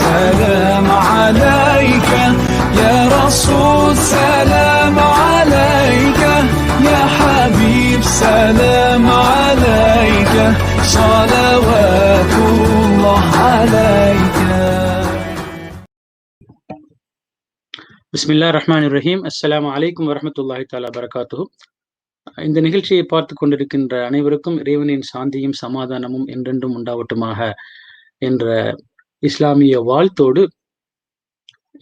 سلام عليك يا رسول سلام عليك يا حبيب سلام عليك صلوات الله عليك. பிஸ்மில்லா ரஹ்மான் ரஹீம். அஸ்ஸலாமு அலைக்கும் வரஹ்மத்துல்லாஹி தஆலா பரகாத்துஹு. இந்த நிகழ்ச்சியை பார்த்து கொண்டிருக்கின்ற அனைவருக்கும் இறைவனின் சாந்தியும் சமாதானமும் என்றென்றும் உண்டாவட்டுமாக என்ற இஸ்லாமிய வாழ்த்தோடு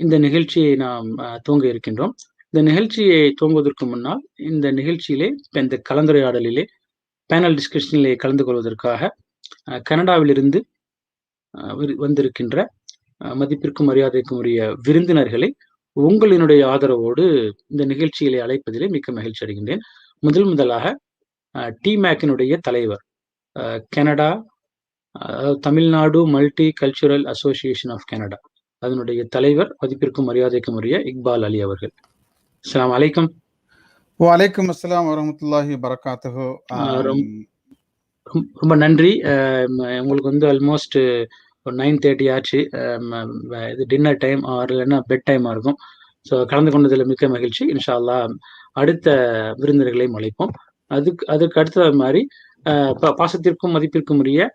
இந்த நிகழ்ச்சியை நாம் துவங்க இருக்கின்றோம். இந்த நிகழ்ச்சியை துவங்குவதற்கு முன்னால் இந்த நிகழ்ச்சியிலே, இந்த கலந்துரையாடலிலே, பேனல் டிஸ்கஷனிலே கலந்து கொள்வதற்காக கனடாவிலிருந்து வந்திருக்கின்ற மதிப்பிற்கும் மரியாதைக்கும் உரிய விருந்தினர்களை உங்களினுடைய ஆதரவோடு இந்த நிகழ்ச்சிகளை அழைப்பதிலே மிக்க மகிழ்ச்சி அடைகின்றேன். முதலாக டிமேக்கினுடைய தலைவர், Canada Tamil Nadu multi cultural association of Canada, அதனுடைய தலைவர் மதிப்பிற்கும் மரியாதைக்கும் உரிய இக்பால் அலி அவர்கள். அஸ்ஸலாமு அலைக்கும். வலைக்கும் அஸ்ஸலாம் வரஹ்மத்துல்லாஹி பரகாத்துஹு. ரொம்ப நன்றி. உங்களுக்கு வந்து ஆல்மோஸ்ட் 9:30 ஆச்சு. இது டின்னர் டைம் இல்லைன்னா பெட் டைமாக இருக்கும். ஸோ கலந்து கொண்டதில் மிக்க மகிழ்ச்சி. இன்ஷா அல்லாஹ் அடுத்த விருந்தினர்களையும் அழைப்போம். அதுக்கு அடுத்த மாதிரி பாசத்திற்கும் மதிப்பிற்கும் உரிய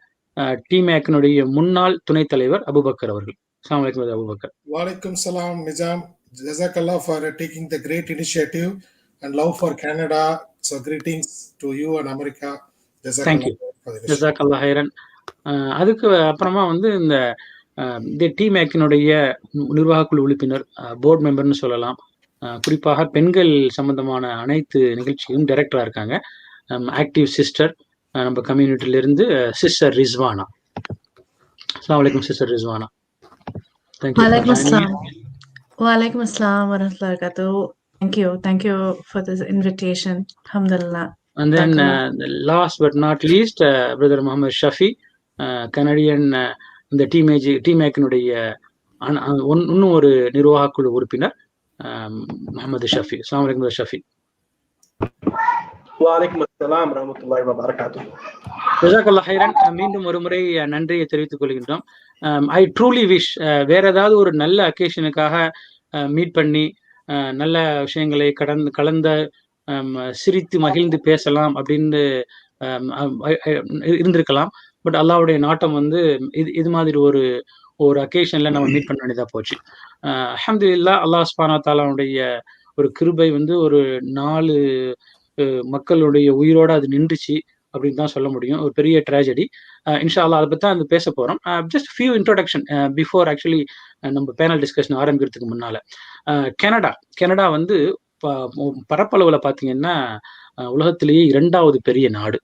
டிமேக்கினுடைய முன்னாள் துணைத் தலைவர் அபுபக்கர் அவர்கள். அஸ்ஸலாமு அலைக்கும் அபுபக்கர். வலைக்கும் சலாம் Nizam. ஜஸாக்கல்லாஹ் for taking the great initiative and love for Canada. So greetings to you and America. Thank you. ஜஸாக்கல்லாஹ் ஹைரன். அதுக்கு அப்புறமா வந்து இந்த டிமேக்கினுடைய நிர்வாகக்குழு உறுப்பினர், போர்டு மெம்பர்னு சொல்லலாம். குறிப்பாக பெண்கள் சம்பந்தமான அனைத்து நிகழ்ச்சியும் டைரக்டரா இருக்காங்க. ஆக்டிவ் சிஸ்டர் நம்ம கம்யூனிட்டியிலிருந்து சிஸ்டர் ரிஸ்வானா. அஸ்ஸலாமு அலைக்கும் sister Rizwana. Thank you. Walaikum assalam wa rahmatullahi wa barakatuh. Thank you for this invitation. Alhamdulillah. And then last but not least, brother Muhammad Shafi, Canadian, இந்த டிமேக்கினுடைய இன்னும் ஒரு நிர்வாக குழு உறுப்பினர் முகமது ஷஃபி. அஸ்ஸலாமு அலைக்கும் ஷஃபி. வலைக்கும் அஸ்ஸலாம் வரஹ்மத்துல்லாஹி வ பரகாத்துஹு. ஜஸாக்கல்லாஹ் ஹைரன். மீண்டும் ஒரு முறை நன்றியை தெரிவித்துக் கொள்கின்றோம். ஐ ட்ரூலி விஷ் வேற ஏதாவது ஒரு நல்ல அக்கேஷனுக்காக மீட் பண்ணி நல்ல விஷயங்களை கலந்த சிரித்து மகிழ்ந்து பேசலாம் அப்படின்னு இருந்திருக்கலாம். பட் அல்லாஹ்வுடைய நாட்டம் வந்து இது மாதிரி ஒரு அக்கேஷன்ல நம்ம மீட் பண்ண வேண்டியதா போச்சு. அல்ஹம்துலில்லாஹ், அல்லாஹ் சுப்ஹானஹு வ தஆலாவுடைய ஒரு கிருபை வந்து ஒரு 4 மக்களுடைய உயிரோட அது நின்றுச்சு அப்படின்னு தான் சொல்ல முடியும். ஒரு பெரிய ட்ராஜடி. இன்ஷா அல்லாஹ் அதை பத்தி தான் பேச போறோம். Just few introduction before actually நம்ம பேனல் டிஸ்கஷன் ஆரம்பிக்கிறதுக்கு முன்னால. கனடா வந்து பரப்பளவுல பாத்தீங்கன்னா உலகத்திலேயே 2வது பெரிய நாடு.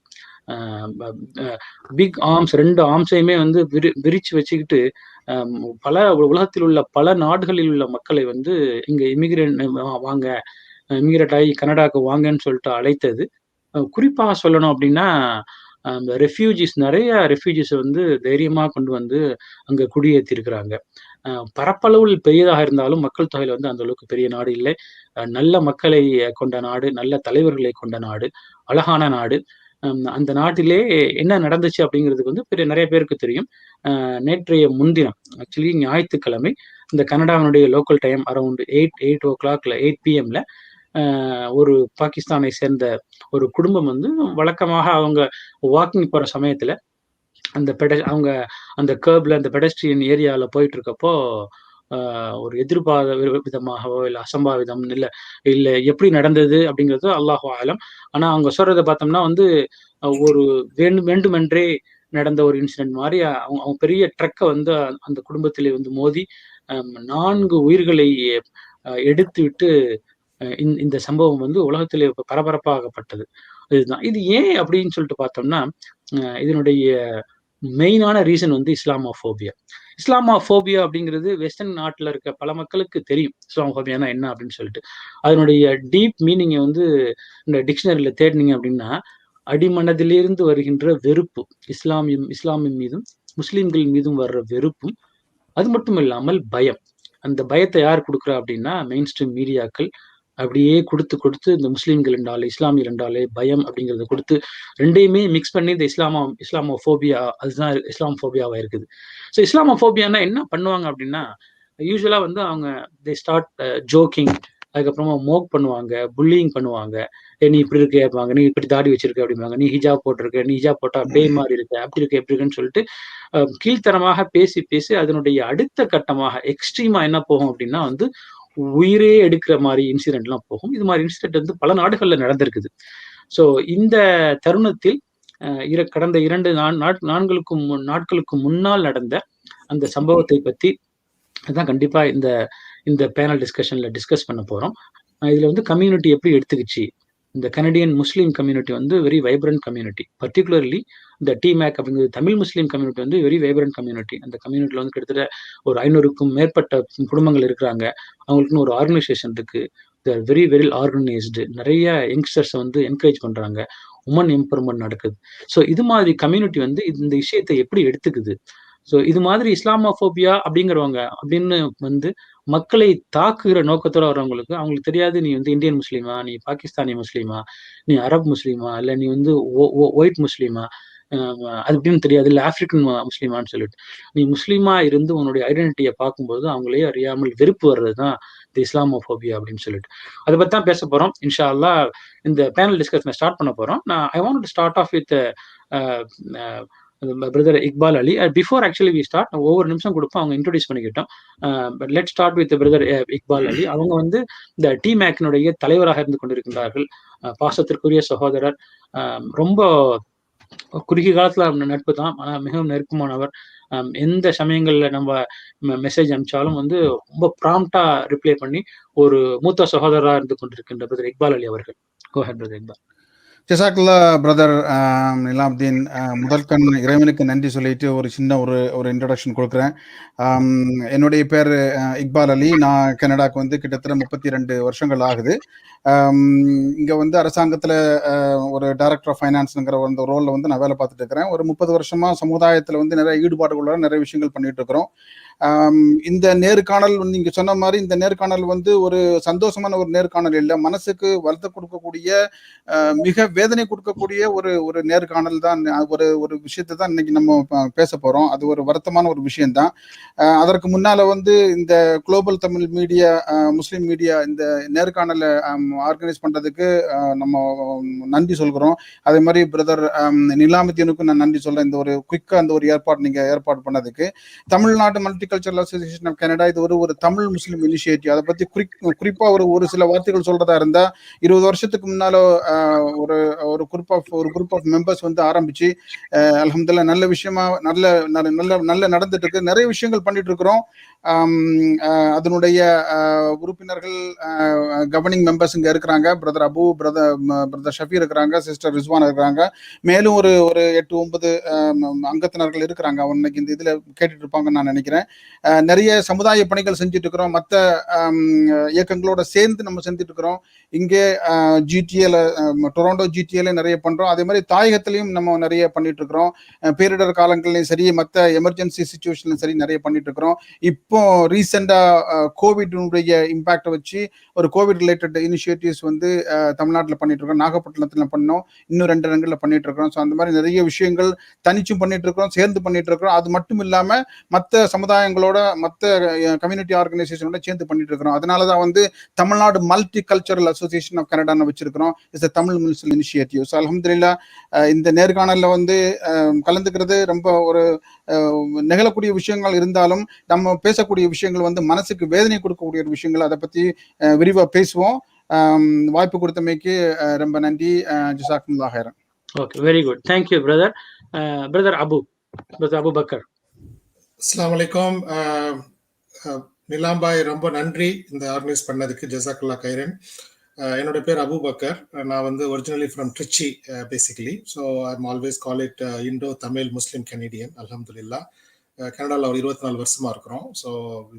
பிக் ஆர்ம்ஸ், 2 ஆர்ம்ஸையுமே வந்து விரிச்சு வச்சுக்கிட்டு உலகத்தில் உள்ள பல நாடுகளில் உள்ள மக்களை வந்து இங்க இமிகிரேட் ஆகி கனடாக்கு வாங்கன்னு சொல்லிட்டு அழைத்தது. குறிப்பாக சொல்லணும் அப்படின்னா நிறைய ரெஃப்யூஜிஸ் வந்து தைரியமா கொண்டு வந்து அங்க குடியேற்றி இருக்கிறாங்க. பரப்பளவில் பெரியதாக இருந்தாலும் மக்கள் தொகையில வந்து அந்த அளவுக்கு பெரிய நாடு இல்லை. நல்ல மக்களை கொண்ட நாடு, நல்ல தலைவர்களை கொண்ட நாடு, அழகான நாடு. அந்த நாட்டிலே என்ன நடந்துச்சு அப்படிங்கிறதுக்கு வந்து நிறைய பேருக்கு தெரியும். நேற்றைய முன்தினம் ஆக்சுவலி ஞாயிற்றுக்கிழமை இந்த கனடாவினுடைய local time around 8 o'clock 8 PM ஒரு பாகிஸ்தானை சேர்ந்த ஒரு குடும்பம் வந்து வழக்கமாக அவங்க வாக்கிங் போற சமயத்துல அவங்க அந்த கர்ப்ல அந்த பெடஸ்ட்ரியன் ஏரியாவில் போயிட்டு இருக்கப்போ ஒரு எதிர்பாராத விதமாகவோ இல்லை அசம்பாவிதம் இல்லை எப்படி நடந்தது அப்படிங்கிறது அல்லாஹு ஆலம். ஆனா அவங்க சொல்றதை பார்த்தோம்னா வந்து ஒரு வேண்டுமென்றே நடந்த ஒரு இன்சிடென்ட் மாதிரி அவங்க பெரிய ட்ரக்கை வந்து அந்த குடும்பத்திலே வந்து மோதி 4 உயிர்களை எடுத்து விட்டு இந்த சம்பவம் வந்து உலகத்திலே பரபரப்பாகப்பட்டது. இதுதான் இது ஏன் அப்படின்னு சொல்லிட்டு பார்த்தோம்னா இதனுடைய மெயினான ரீசன் வந்து இஸ்லாமோஃபோபியா அப்படிங்கிறது வெஸ்டர்ன் நாட்டுல இருக்க பல மக்களுக்கு தெரியும் இஸ்லாமோஃபோபியானா என்ன அப்படின்னு சொல்லிட்டு. அதனுடைய டீப் மீனிங்கை வந்து இந்த டிக்ஷனரியில தேடினீங்க அப்படின்னா அடிமனதிலிருந்து வருகின்ற வெறுப்பு, இஸ்லாமின் மீதும் முஸ்லிம்கள் மீதும் வர்ற வெறுப்பும், அது மட்டும் இல்லாமல் பயம். அந்த பயத்தை யார் கொடுக்குறா அப்படின்னா மெயின் ஸ்ட்ரீம் மீடியாக்கள், அப்படியே கொடுத்து இந்த முஸ்லீம்கள் என்றாலே இஸ்லாமியர் என்றாலே பயம் அப்படிங்கிறத கொடுத்து ரெண்டையுமே மிக்ஸ் பண்ணி இந்த இஸ்லாமோஃபோபியா, அதுதான் இஸ்லாமோஃபோபியாவா இருக்குது. ஸோ இஸ்லாமோஃபோபியானா என்ன பண்ணுவாங்க அப்படின்னா, யூஸ்வலா வந்து அவங்க தே ஸ்டார்ட் ஜோக்கிங், அதுக்கப்புறமா மோக் பண்ணுவாங்க, புல்லிங் பண்ணுவாங்க. நீ இப்படி இருக்க கேட்பாங்க, நீ இப்படி தாடி வச்சிருக்க அப்படிம்பாங்க, நீ ஹிஜாப் போட்டிருக்க, நீ ஹிஜாப் போட்டா பேய் மாதிரி இருக்க, அப்படி இருக்க எப்படி இருக்குன்னு சொல்லிட்டு கீழ்த்தரமாக பேசி பேசி அதனுடைய அடுத்த கட்டமாக எக்ஸ்ட்ரீமா என்ன போகும் அப்படின்னா வந்து உயிரே எடுக்கிற மாதிரி இன்சிடென்ட்லாம் போகும். இது மாதிரி இன்சிடென்ட் வந்து பல நாடுகள்ல நடந்திருக்குது. ஸோ இந்த தருணத்தில் கடந்த 2 நாட்களுக்கு முன்னால் நடந்த அந்த சம்பவத்தை பத்தி தான் கண்டிப்பா இந்த பேனல் டிஸ்கஷன்ல டிஸ்கஸ் பண்ண போறோம். இதுல வந்து கம்யூனிட்டி எப்படி எடுத்துக்கிச்சு, இந்த கனடியன் முஸ்லீம் கம்யூனிட்டி வந்து வெரி வைப்ரண்ட் கம்யூனிட்டி. பர்டிகுலர்லி இந்த டிமேக் அப்படிங்கிறது தமிழ் முஸ்லீம் கம்யூனிட்டி வந்து வெரி வைப்ரண்ட் கம்யூனிட்டி. அந்த கம்யூனிட்டியில் வந்து கிட்டத்தட்ட ஒரு 500க்கும் மேற்பட்ட குடும்பங்கள் இருக்கிறாங்க. அவங்களுக்குன்னு ஒரு ஆர்கனைசேஷன் இருக்கு. Very very organised. நிறைய யங்ஸ்டர்ஸை வந்து என்கரேஜ் பண்றாங்க. உமன் எம்பவர்மெண்ட் நடக்குது. ஸோ இது மாதிரி கம்யூனிட்டி வந்து இந்த விஷயத்தை எப்படி எடுத்துக்குது, ஸோ இது மாதிரி இஸ்லாமோஃபோபியா அப்படிங்கிறவங்க அப்படின்னு வந்து மக்களை தாக்குகிற நோக்கத்தோட வர்றவங்களுக்கு அவங்களுக்கு தெரியாது நீ வந்து இந்தியன் முஸ்லீமா, நீ பாகிஸ்தானி முஸ்லீமா, நீ அரப் முஸ்லீமா, இல்லை நீ வந்து ஒயிட் முஸ்லீமா, அது அப்படின்னு தெரியாது, இல்லை ஆப்பிரிக்கன் முஸ்லீமான்னு சொல்லிட்டு நீ முஸ்லீமா இருந்து உன்னுடைய ஐடென்டிட்டியை பார்க்கும்போது அவங்களே அறியாமல் வெறுப்பு வர்றது தான் இந்த இஸ்லாமோஃபோபியா அப்படின்னு சொல்லிட்டு அதை பற்றி தான் பேச போகிறோம். இன்ஷா அல்லா இந்த பேனல் டிஸ்கஷனை ஸ்டார்ட் பண்ண போகிறோம். I want to start off with brother Iqbal Ali. Before actually we start ஒவ்வொரு நிமிஷம் கொடுப்போம், அவங்க இன்ட்ரோடியூஸ் பண்ணிக்கிட்டோம். But let start with brother Iqbal Ali. அவங்க வந்து இந்த டிமேக்கினுடைய தலைவராக இருந்து கொண்டிருக்கின்றார்கள். பாசத்திற்குரிய சகோதரர், ரொம்ப குறுகிய காலத்துல நட்பு தான், ஆனால் மிகவும் நெருக்கமானவர். எந்த சமயங்கள்ல நம்ம மெசேஜ் அனுப்பிச்சாலும் வந்து ரொம்ப ப்ராம்ப்டா ரிப்ளை பண்ணி ஒரு மூத்த சகோதரராக இருந்து கொண்டிருக்கின்ற பிரதர் இக்பால் அலி அவர்கள். கோ head brother Iqbal. ஜஸாக்குல்லா brother Nilamudeen. முதல் கண் இறைவனுக்கு நன்றி சொல்லிட்டு ஒரு சின்ன ஒரு இன்ட்ரடக்ஷன் கொடுக்குறேன். என்னுடைய பேர் இக்பால் அலி. நான் கனடாக்கு வந்து கிட்டத்தட்ட 32 வருஷங்கள் ஆகுது. இங்கே வந்து அரசாங்கத்தில் ஒரு டைரக்டர் ஆஃப் ஃபைனான்ஸுங்கிற ஒரு ரோலில் வந்து நான் வேலை பார்த்துட்டு இருக்கிறேன். ஒரு 30 வருஷமாக சமுதாயத்தில் வந்து நிறைய ஈடுபாடுகளோட நிறைய விஷயங்கள் பண்ணிட்டு இருக்கிறோம். இந்த நேர்காணல் நீங்க சொன்ன மாதிரி இந்த நேர்காணல் வந்து ஒரு சந்தோஷமான ஒரு நேர்காணல் இல்லை, மனசுக்கு வருத்த கொடுக்கக்கூடிய மிக வேதனை கொடுக்கக்கூடிய ஒரு நேர்காணல் தான். ஒரு விஷயத்தை தான் இன்னைக்கு நம்ம பேச போறோம். அது ஒரு வருத்தமான ஒரு விஷயம்தான். அதற்கு முன்னால வந்து இந்த குளோபல் தமிழ் மீடியா, முஸ்லீம் மீடியா இந்த நேர்காணலை ஆர்கனைஸ் பண்றதுக்கு நம்ம நன்றி சொல்கிறோம். அதே மாதிரி பிரதர் நிலாமுதீனுக்கும் நான் நன்றி சொல்றேன். இந்த ஒரு குயிக்கா அந்த ஒரு ஏற்பாடு பண்ணதுக்கு. Tamil Nadu multicultural association of Canada இது ஒரு தமிழ் முஸ்லீம் இனிஷியேட்டிவ். அதை பத்தி குறிப்பா ஒரு சில வார்த்தைகள் சொல்றதா இருந்தா, 20 வருஷத்துக்கு முன்னால ஒரு குரூப் ஆஃப் மெம்பர்ஸ் வந்து ஆரம்பிச்சு அல்ஹம்துலில்லாஹ் நல்ல விஷயமா நல்ல நடந்துட்டு இருக்கு. நிறைய விஷயங்கள் பண்ணிட்டு இருக்கிறோம். அதனுடைய உறுப்பினர்கள் கவர்னிங் மெம்பர்ஸ் இங்க இருக்கிறாங்க. பிரதர் அபு, பிரதர் ஷஃபி இருக்கிறாங்க, சிஸ்டர் ரிஸ்வான் இருக்கிறாங்க. மேலும் ஒரு 8-9 அங்கத்தினர்கள் இருக்கிறாங்க. இன்னைக்கு இந்த இதுல கேட்டுட்டு இருப்பாங்கன்னு நான் நினைக்கிறேன். நிறைய சமுதாய பணிகள் செஞ்சுட்டு இருக்கிறோம். மற்ற இயக்கங்களோட சேர்ந்து நம்ம செஞ்சுட்டு இருக்கிறோம். இங்கே ஜிடிஏல, டொரண்டோ ஜிடிஏல நிறைய பண்றோம். அதே மாதிரி தாயகத்திலையும் நம்ம நிறைய பண்ணிட்டு இருக்கிறோம். பேரிடர் காலங்கள்லையும் சரி, மற்ற எமர்ஜென்சி சிச்சுவேஷன்லையும் சரி நிறைய பண்ணிட்டு இருக்கிறோம். இப்போ ரீசெண்டா கோவிட்னுடைய இம்பாக்டை வச்சு ஒரு கோவிட் ரிலேட்டட் இனிஷியேட்டிவ்ஸ் வந்து தமிழ்நாட்டில் பண்ணிட்டு இருக்கோம். நாகப்பட்டினத்தில் பண்ணோம், இன்னும் 2 இடங்கள்ல பண்ணிட்டு இருக்கிறோம். ஸோ அந்த மாதிரி நிறைய விஷயங்கள் தனிச்சும் பண்ணிட்டு இருக்கிறோம், சேர்ந்து பண்ணிட்டு இருக்கிறோம். அது மட்டும் இல்லாம மற்ற சமுதாயங்களோட, மற்ற கம்யூனிட்டி ஆர்கனைசேஷனோட சேர்ந்து பண்ணிட்டு இருக்கிறோம். அதனாலதான் வந்து Tamil Nadu multi cultural association of கனடான்னு வச்சிருக்கிறோம். It's Tamil Muslim initiative. So அல்ஹம்துலில்லாஹ் இந்த நேர்காணல்ல வந்து கலந்துக்கிறது ரொம்ப ஒரு நிகழக்கூடிய விஷயங்கள் இருந்தாலும் நம்ம பேசக்கூடிய விஷயங்கள் வந்து மனசுக்கு வேதனை கொடுக்கக்கூடிய விஷயங்கள். அதை பத்தி விரிவா பேசுவோம். வாய்ப்பு கொடுத்தமைக்கு ரொம்ப நன்றி. ஜஸாக்குமுல்லாஹ் ஹைரன். Okay, very good, thank you brother. Brother Abu Bakkar. அஸ்ஸலாமு அலைக்கும். நிலாம்பாய், ரொம்ப நன்றி இந்த ஆர்கனைஸ் பண்ணதுக்கு. ஜஸாக்குல்லாஹ் ஹைரன். என்னோட பேர் அபு பக்கர். நான் வந்து originally from Trichy basically. So I'm always call it Indo Tamil Muslim Canadian. அல்ஹம்துலில்லாஹ் கனடாவில் ஒரு 24 வருஷமா இருக்கிறோம். So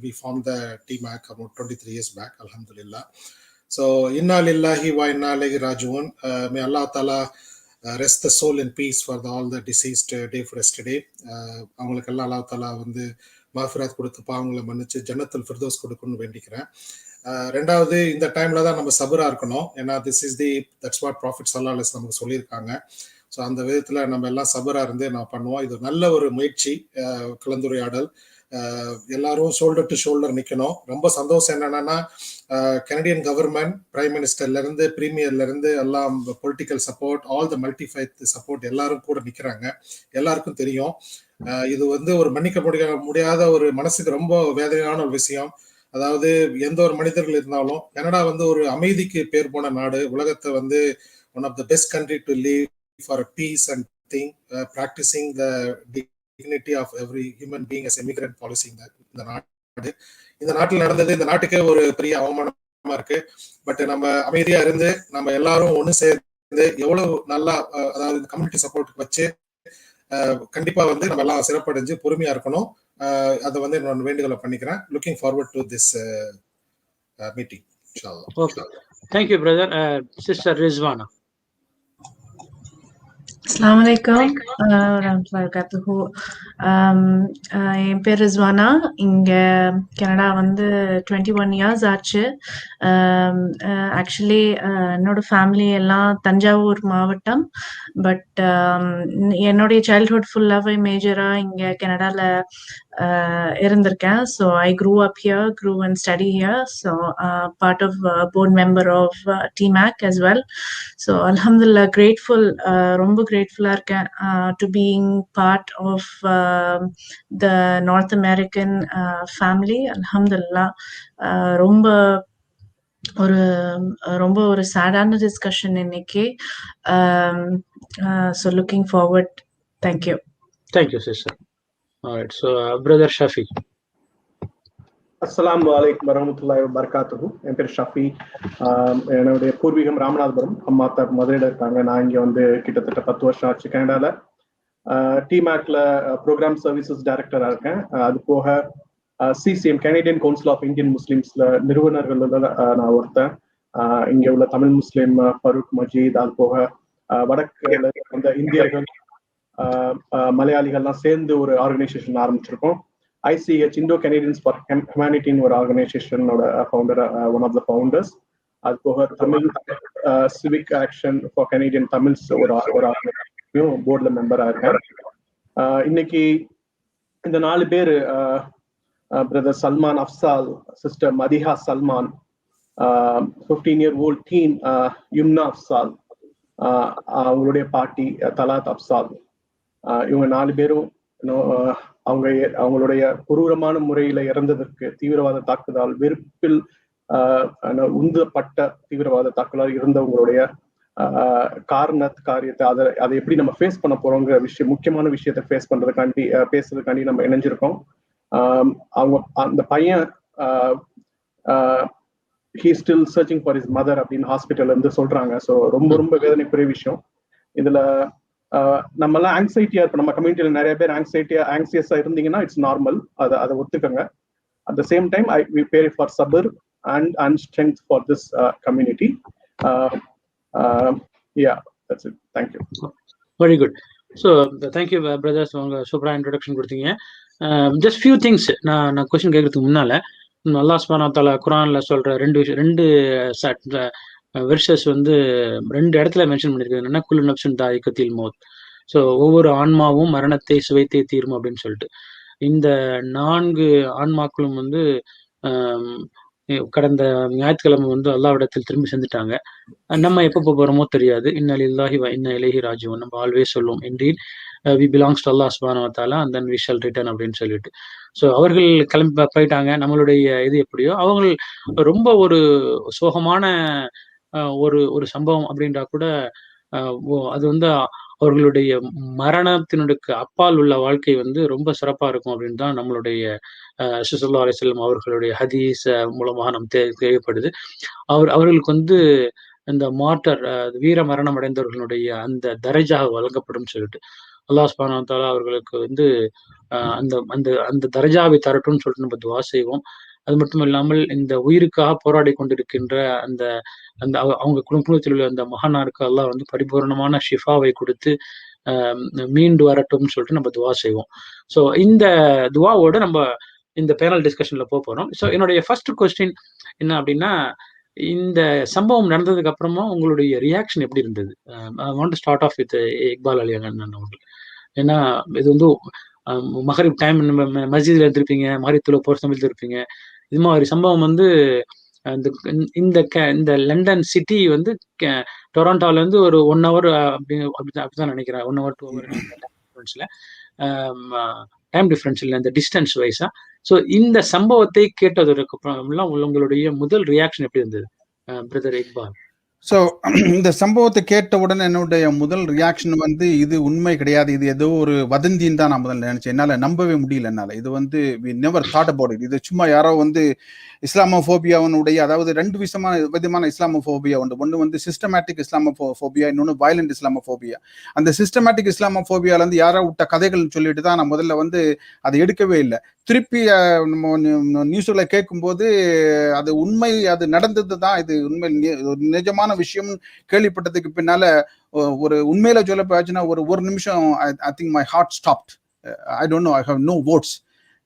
we form the TMAC about 23 years back. அல்ஹம்துலில்லாஹ். ஸோ இன்னா லில்லாஹி வ இன்னா இலைஹி ராஜிஊன். மே அல்லாஹ் தஆலா rest the soul in peace for all the deceased day for yesterday. அவங்களுக்கெல்லாம் அல்லாஹ் தஆலா வந்து மஃபிரத் கொடுத்து பாவங்களை மன்னிச்சு ஜன்னத்துல் ஃபிர்தௌஸ் கொடுக்கணும்னு வேண்டிக்கிறேன். ரெண்டாவது, இந்த டைம்ல தான் நம்ம சபரா இருக்கணும். ஏன்னா தட்ஸ் வாட் ப்ராஃபிட் ஸல்லல்லாஹு அலைஹி வஸல்லம் நமக்கு சொல்லியிருக்காங்க. ஸோ அந்த விதத்துல நம்ம எல்லாம் சபரா இருந்து நான் பண்ணுவோம். இது நல்ல ஒரு முயற்சி, கலந்துரையாடல். எல்லாரும் ஷோல்டர் டு ஷோல்டர் நிக்கணும். ரொம்ப சந்தோஷம் என்னன்னா, கனடியன் கவர்மெண்ட், பிரைம் மினிஸ்டர்ல இருந்து பிரீமியர்ல இருந்து எல்லாம் political support, all the multi faith support எல்லாரும் கூட நிக்கிறாங்க. எல்லாருக்கும் தெரியும். இது ஒரு மன்னிக்க முடியாத ஒரு மனசுக்கு ரொம்ப வேதனையான ஒரு விஷயம். அதாவது எந்த ஒரு மனிதர்கள் இருந்தாலும், கனடா ஒரு அமைதிக்கு பேர் போன நாடு. உலகத்தை one of the best country to live for peace and thing, practicing the dignity of every human being as immigrant policy இந்த நாடு. இந்த நாட்டில் நடந்தது இந்த நாட்டுக்கே ஒரு பெரிய அவமானமா இருக்கு. பட் நம்ம அமைதியா இருந்து நம்ம எல்லாரும் ஒண்ணு சேர்ந்து எவ்வளவு நல்லா, அதாவது இந்த கம்யூனிட்டி சப்போர்ட் வச்சு கண்டிப்பா நம்ம எல்லாம் சிறப்படைஞ்சு பொறுமையா இருக்கணும். அதை என்னோட வேண்டுதலை பண்ணிக்கிறேன். Looking forward to this meeting. Okay, thank you brother. Sister Rizwana. அஸ்ஸலாமு அலைக்கும் வரஹ்மத்துல்லாஹி வபரகாத்துஹு. என் பேர் ரிஸ்வானா. இங்க கனடா 21 இயர்ஸ் ஆச்சு. ஆக்சுவலி என்னோட ஃபேமிலி எல்லாம் தஞ்சாவூர் மாவட்டம். பட் என்னுடைய சைல்ட்ஹுட் ஃபுல்லாவே மேஜரா இங்க கனடால இருந்திருக்கேன். So I grew up here, grew and study here. So part of board member of TMAC as well. So அல்ஹம்துலில்லாஹ், கிரேட்ஃபுல், ரொம்ப கிரேட்ஃபுல்லா இருக்கேன் to being part of the North American family. அல்ஹம்துலில்லாஹ். ரொம்ப ஒரு சேடான டிஸ்கஷன் இன்னைக்கு. So looking forward. Thank you. Thank you sister. Alright, so brother Shafi. அஸ்ஸலாமு அலைக்கும் வரஹ்மத்துல்லாஹி வபரகாத்துஹு. என் பேர் ஷஃபி. என்னுடைய பூர்வீகம் ராமநாதபுரம். அம்மா அப்பா மதுரையில் இருக்காங்க. நான் இங்கே கிட்டத்தட்ட 10 வருஷம் ஆச்சு கனடால. TMACல ப்ரோக்ராம் சர்வீசஸ் டைரக்டராக இருக்கேன். அது போக CCM Canadian council of Indian முஸ்லிம்ஸ்ல நிறுவனர்கள் நான் ஒருத்தன். இங்கே உள்ள தமிழ் முஸ்லீம் ஃபருக் மஜீத், அது போக வடக்குல அந்த இந்தியர்கள் மலையாளிகள்லாம் சேர்ந்து ஒரு ஆர்கனைசேஷன் ஆரம்பிச்சிருக்கோம். ICH இண்டோ கனேடியன்ஸ் ஃபார் ஹியூமனிட்டின்னு ஒரு ஆர்கனைசேஷனோட founder, one of the founders. அது போக Tamil civic action for Canadian Tamils ஒரு ஆர்கனைசேஷனையும் போர்டில் மெம்பராக இருக்கேன். இன்னைக்கு இந்த 4 பேர், brother Salman Afsal, sister Madiha Salman, 15-year-old teen Yumna Afsal, அவங்களுடைய பாட்டி தலாத் அஃப்சால், இவங்க 4 பேரும் அவங்களுடைய கொடூரமான முறையில இறந்ததற்கு தீவிரவாத தாக்குதல், வெறுப்பில் உந்தப்பட்ட தீவிரவாத தாக்குதல் இருந்தவங்களுடைய காரியத்தை அதை எப்படி நம்ம ஃபேஸ் பண்ண போறோங்கிற முக்கியமான விஷயத்தை ஃபேஸ் பண்றதுக்காண்டி பேசுறதுக்காண்டி நம்ம இணைஞ்சிருக்கோம். அவங்க அந்த பையன் he still searching for his mother அப்படின்னு ஹாஸ்பிட்டல்ல இருந்து சொல்றாங்க. ஸோ ரொம்ப வேதனைக்குரிய விஷயம். இதுல நம்ம எல்லாம் ஆங்ஸைட்டியா இருப்போம். நம்ம கம்யூனிட்டியில நிறைய பேர் ஆங்ஸியஸா இருந்தீங்கன்னா இட்ஸ் நார்மல், அதை ஒத்துக்கங்க. At the same time we pray for sabr and strength for this community. Yeah, that's it. Thank you. Very good. So thank you brothers, உங்க சூப்பரா இன்ட்ரோடக்ஷன் கொடுத்தீங்க. ஜஸ்ட் ஃபியூ திங்ஸ் நான் கொஸ்டின் கேட்கறதுக்கு முன்னால, அல்லாஹ் சுப்ஹானஹு வ தஆலா குர்ஆன்ல சொல்ற ரெண்டு வெர்சஸ் 2 இடத்துல மென்ஷன் பண்ணிருக்கு. என்னன்னா, குல்லு நஃப்ஸின் தாயிகத்துல் மௌத். ஸோ ஒவ்வொரு ஆன்மாவும் மரணத்தை சுவைத்தே தீரும் அப்படின்னு சொல்லிட்டு, இந்த 4 ஆன்மாக்களும் கடந்த ஞாயிற்றுக்கிழமை அல்லாஹ்விடத்தில் திரும்பி செஞ்சுட்டாங்க. நம்ம எப்போ போறோமோ தெரியாது. இன்ன லில்லாஹி வ இன்ன இலைஹி ராஜிஊன். நம்ம ஆல்வேஸ் சொல்லுவோம், indeed we belongs to Allah சுப்ஹானஹு வ தஆலா and then we shall return அப்படின்னு சொல்லிட்டு. ஸோ அவர்கள் கிளம்பி போயிட்டாங்க. நம்மளுடைய இது எப்படியோ, அவங்க ரொம்ப ஒரு சோகமான ஒரு சம்பவம் அப்படின்றா கூட அது அவர்களுடைய மரணத்தினுடைய அப்பால் உள்ள வாழ்க்கை ரொம்ப சிறப்பா இருக்கும் அப்படின்னு தான் நம்மளுடைய ஸல்லல்லாஹு அலைஹி வஸல்லம் அவர்களுடைய ஹதீஸ் மூலமாக நம்ம தேவைப்படுது. அவர்களுக்கு இந்த மார்டர், வீர மரணம் அடைந்தவர்களுடைய அந்த தரஜா வழங்கப்படும் சொல்லிட்டு, அல்லாஹ் சுப்ஹானஹு வ தஆலா அவர்களுக்கு அந்த அந்த அந்த தரஜாவை தரட்டும்னு சொல்லிட்டு நம்ம துஆ செய்வோம். அது மட்டும் இல்லாமல் இந்த உயிருக்காக போராடி கொண்டிருக்கின்ற அந்த அந்த அவங்க குடும்பத்தில் உள்ள அந்த மகானாருக்கு அல்லாஹ் பரிபூர்ணமான ஷிஃபாவை கொடுத்து மீண்டு வரட்டும்னு சொல்லிட்டு நம்ம துவா செய்வோம். ஸோ இந்த துவாவோட நம்ம இந்த பேனல் டிஸ்கஷன்ல போறோம். ஸோ என்னுடைய ஃபர்ஸ்ட் கொஸ்டின் என்ன அப்படின்னா, இந்த சம்பவம் நடந்ததுக்கு அப்புறமா உங்களுடைய ரியாக்ஷன் எப்படி இருந்தது? I want to start off with Iqbal Ali அண்ணன் அவர்கள். ஏன்னா இது வந்து மகரிப் டைம் மஸ்ஜித்ல இருந்திருப்பீங்க, மகரிப் தொழுகை போற சமயத்துல இருப்பீங்க. இது மாதிரி சம்பவம் வந்து இந்த லண்டன் சிட்டி வந்து டொராண்டோல இருந்து ஒரு 1 ஹவர் அப்படிதான் நினைக்கிறேன். 1 ஹவர் 2 ஹவர் டிஃபரன்ஸ்ல டைம் டிஃபரன்ஸ்ல இந்த டிஸ்டன்ஸ் வைஸா. ஸோ இந்த சம்பவத்தை கேட்டதற்கு அப்புறம் உங்களுடைய முதல் ரியாக்ஷன் எப்படி இருந்தது பிரதர் இக்பால்? ஸோ இந்த சம்பவத்தை கேட்ட உடனே என்னுடைய முதல் ரியாக்ஷன் வந்து இது உண்மை கிடையாது, இது ஏதோ ஒரு வதந்தின்னு தான் நான் முதல்ல நினைச்சேன். என்னால் நம்பவே முடியல. என்னால் இது வந்து we never thought about it. இது சும்மா யாரோ வந்து இஸ்லாமோஃபோபியாவுடைய, அதாவது 2 விதமான இஸ்லாமோஃபோபியா உண்டு. ஒன்று வந்து சிஸ்டமேட்டிக் இஸ்லாமோஃபோபியா, இன்னொன்று வயலண்ட் இஸ்லாமோஃபோபியா. அந்த சிஸ்டமேட்டிக் இஸ்லாமோஃபோபியால இருந்து யாரோ விட்ட கதைகள்னு சொல்லிட்டு தான் நான் முதல்ல வந்து அதை எடுக்கவே இல்லை. திருப்பி நம்ம நியூஸ்ல கேட்கும்போது அது உண்மை, அது நடந்தது தான், இது உண்மை நிஜமான விஷயம் கேள்விப்பட்டதுக்கு பின்னால ஒரு உண்மையில சொல்ல போச்சுன்னா ஒரு நிமிஷம் I think my heart stopped. I don't know, I have no words.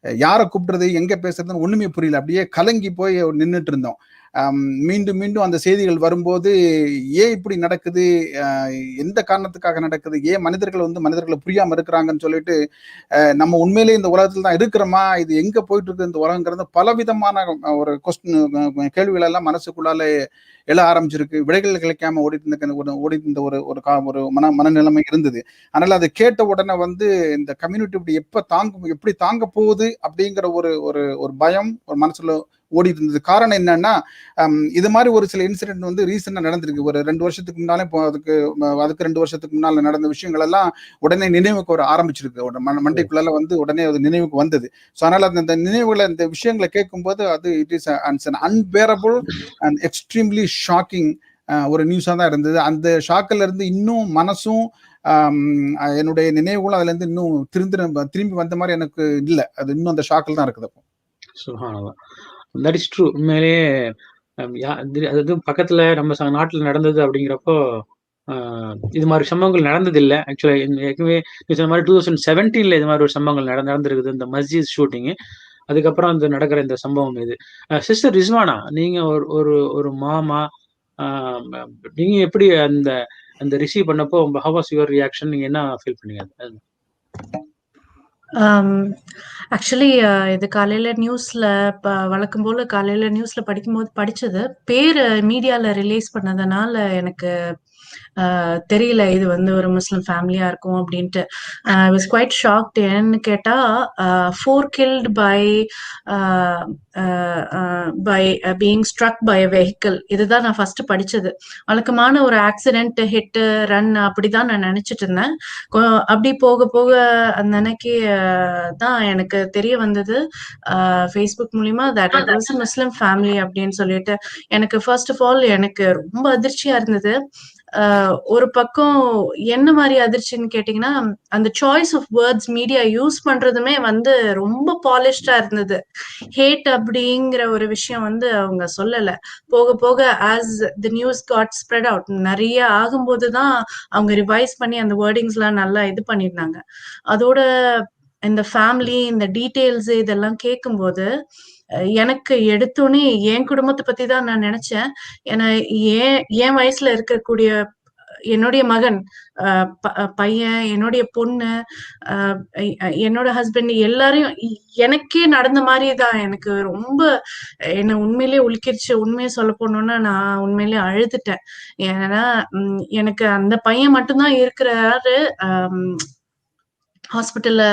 யாரை கூப்பிடுறது, எங்க பேசுறதுன்னு ஒண்ணுமே புரியல. அப்படியே கலங்கி போய் நின்றுட்டு இருந்தோம். மீண்டும் மீண்டும் அந்த செய்திகள் வரும்போது ஏன் இப்படி நடக்குது, எந்த காரணத்துக்காக நடக்குது, ஏன் மனிதர்கள் வந்து மனிதர்களை புரியாம இருக்கிறாங்கன்னு சொல்லிட்டு நம்ம உண்மையிலேயே இந்த உலகத்துல தான் இருக்கிறோமா, இது எங்க போயிட்டு இருக்கு இந்த உலகங்கிறது பலவிதமான ஒரு கேள்விகள் எல்லாம் மனசுக்குள்ளால எழ ஆரம்பிச்சிருக்கு. விடைகள் கிடைக்காம ஓடிட்டு இருந்த ஒரு மனநிலைமை இருந்தது. அதனால அதை கேட்ட உடனே வந்து இந்த கம்யூனிட்டி இப்படி எப்படி தாங்க போகுது அப்படிங்கிற ஒரு பயம் ஒரு மனசுல ஓடிட்டு இருந்தது. காரணம் என்னன்னா, இது மாதிரி ஒரு சில இன்சிடென்ட் வந்து ரீசெண்டா நடந்திருக்கு. ஒரு 2 வருஷத்துக்கு முன்னாலே, அதுக்கு 2 வருஷத்துக்கு முன்னால நடந்த விஷயங்கள் எல்லாம் உடனே நினைவுக்கு வர ஆரம்பிச்சிருக்கு. மண்டைக்குள்ள வந்து உடனே அது நினைவுக்கு வந்தது. ஸோ அதனால அந்த நினைவுகளை, இந்த விஷயங்களை கேட்கும்போது அது it is an unbearable and extremely shocking ஒரு நியூஸா தான் இருந்தது. அந்த ஷாக்கில் இருந்து இன்னும் மனசும் என்னுடைய நினைவுகளும் அதுல இருந்து இன்னும் திரும்பி வந்த மாதிரி எனக்கு இல்லை. அது இன்னும் அந்த ஷாக்கில் தான் இருக்குது. அப்போ தட் இஸ் ட்ரூ. உண்மையிலேயே அது பக்கத்துல நம்ம நாட்டுல நடந்தது அப்படிங்கிறப்போ இது மாதிரி சம்பவங்கள் நடந்தது இல்லை. ஆக்சுவலா ஏற்கனவே சொன்ன மாதிரி 2017 இது மாதிரி ஒரு சம்பவங்கள் நடந்திருக்குது, இந்த மஸ்ஜித் ஷூட்டிங்கு. அதுக்கப்புறம் இந்த நடக்கிற இந்த சம்பவம் இது. சிஸ்டர் ரிஸ்வானா, நீங்க ஒரு மாமா, நீங்க எப்படி அந்த ரிசீவ் பண்ணப்போ how was your reaction? நீங்க என்ன ஃபீல் பண்ணீங்க? ஆக்சுவலி இது காலையில நியூஸ்ல வழக்கம் போல காலையில நியூஸ்ல படிக்கும்போது படிச்சது. பேரு மீடியால ரிலீஸ் பண்ணதுனால எனக்கு தெரியல இது வந்து ஒரு முஸ்லிம் ஃபேமிலியா இருக்கும் அப்படின்ட்டு. I was quite shocked. ஏன்னு கேட்டா 4 killed by being struck by a vehicle. இதுதான் நான் ஃபர்ஸ்ட் படிச்சது. வழக்கமான ஒரு ஆக்சிடென்ட், ஹிட், ரன் அப்படிதான் நான் நினைச்சிட்டு இருந்தேன். அப்படி போக போக அந்த அன்னைக்கு தான் எனக்கு தெரிய வந்தது ஃபேஸ்புக் மூலியமா that it was a Muslim family அப்படின்னு சொல்லிட்டு. எனக்கு ஃபர்ஸ்ட் ஆஃப் ஆல் எனக்கு ரொம்ப அதிர்ச்சியா இருந்தது. ஒரு பக்கம் என்ன மாதிரி அதிர்ச்சின்னு கேட்டீங்கன்னா, அந்த choice of words media use பண்றதுமே வந்து ரொம்ப பாலிஷ்டா இருந்தது. ஹேட் அப்படிங்கிற ஒரு விஷயம் வந்து அவங்க சொல்லல. போக போக as the news got spread out, நிறைய ஆகும்போதுதான் அவங்க ரிவைஸ் பண்ணி அந்த வேர்டிங்ஸ் எல்லாம் நல்லா இது பண்ணிருந்தாங்க. அதோட இந்த ஃபேமிலி, இந்த டீட்டெயில்ஸ் இதெல்லாம் கேட்கும்போது எனக்கு எடுத்தோடனே என் குடும்பத்தை பத்தி தான் நான் நினைச்சேன். ஏன்னா என் வயசுல இருக்கக்கூடிய என்னுடைய மகன், பையன், என்னுடைய பொண்ணு, என்னோட ஹஸ்பண்ட் எல்லாரையும் எனக்கே நடந்த மாதிரிதான் எனக்கு ரொம்ப என்ன உண்மையிலேயே உலுக்கிருச்சு. உண்மையை சொல்ல போனோம்னா நான் உண்மையிலேயே அழுதுட்டேன். ஏன்னா எனக்கு அந்த பையன் மட்டும்தான் இருக்கிறாரு, ஹாஸ்பிட்டல்ல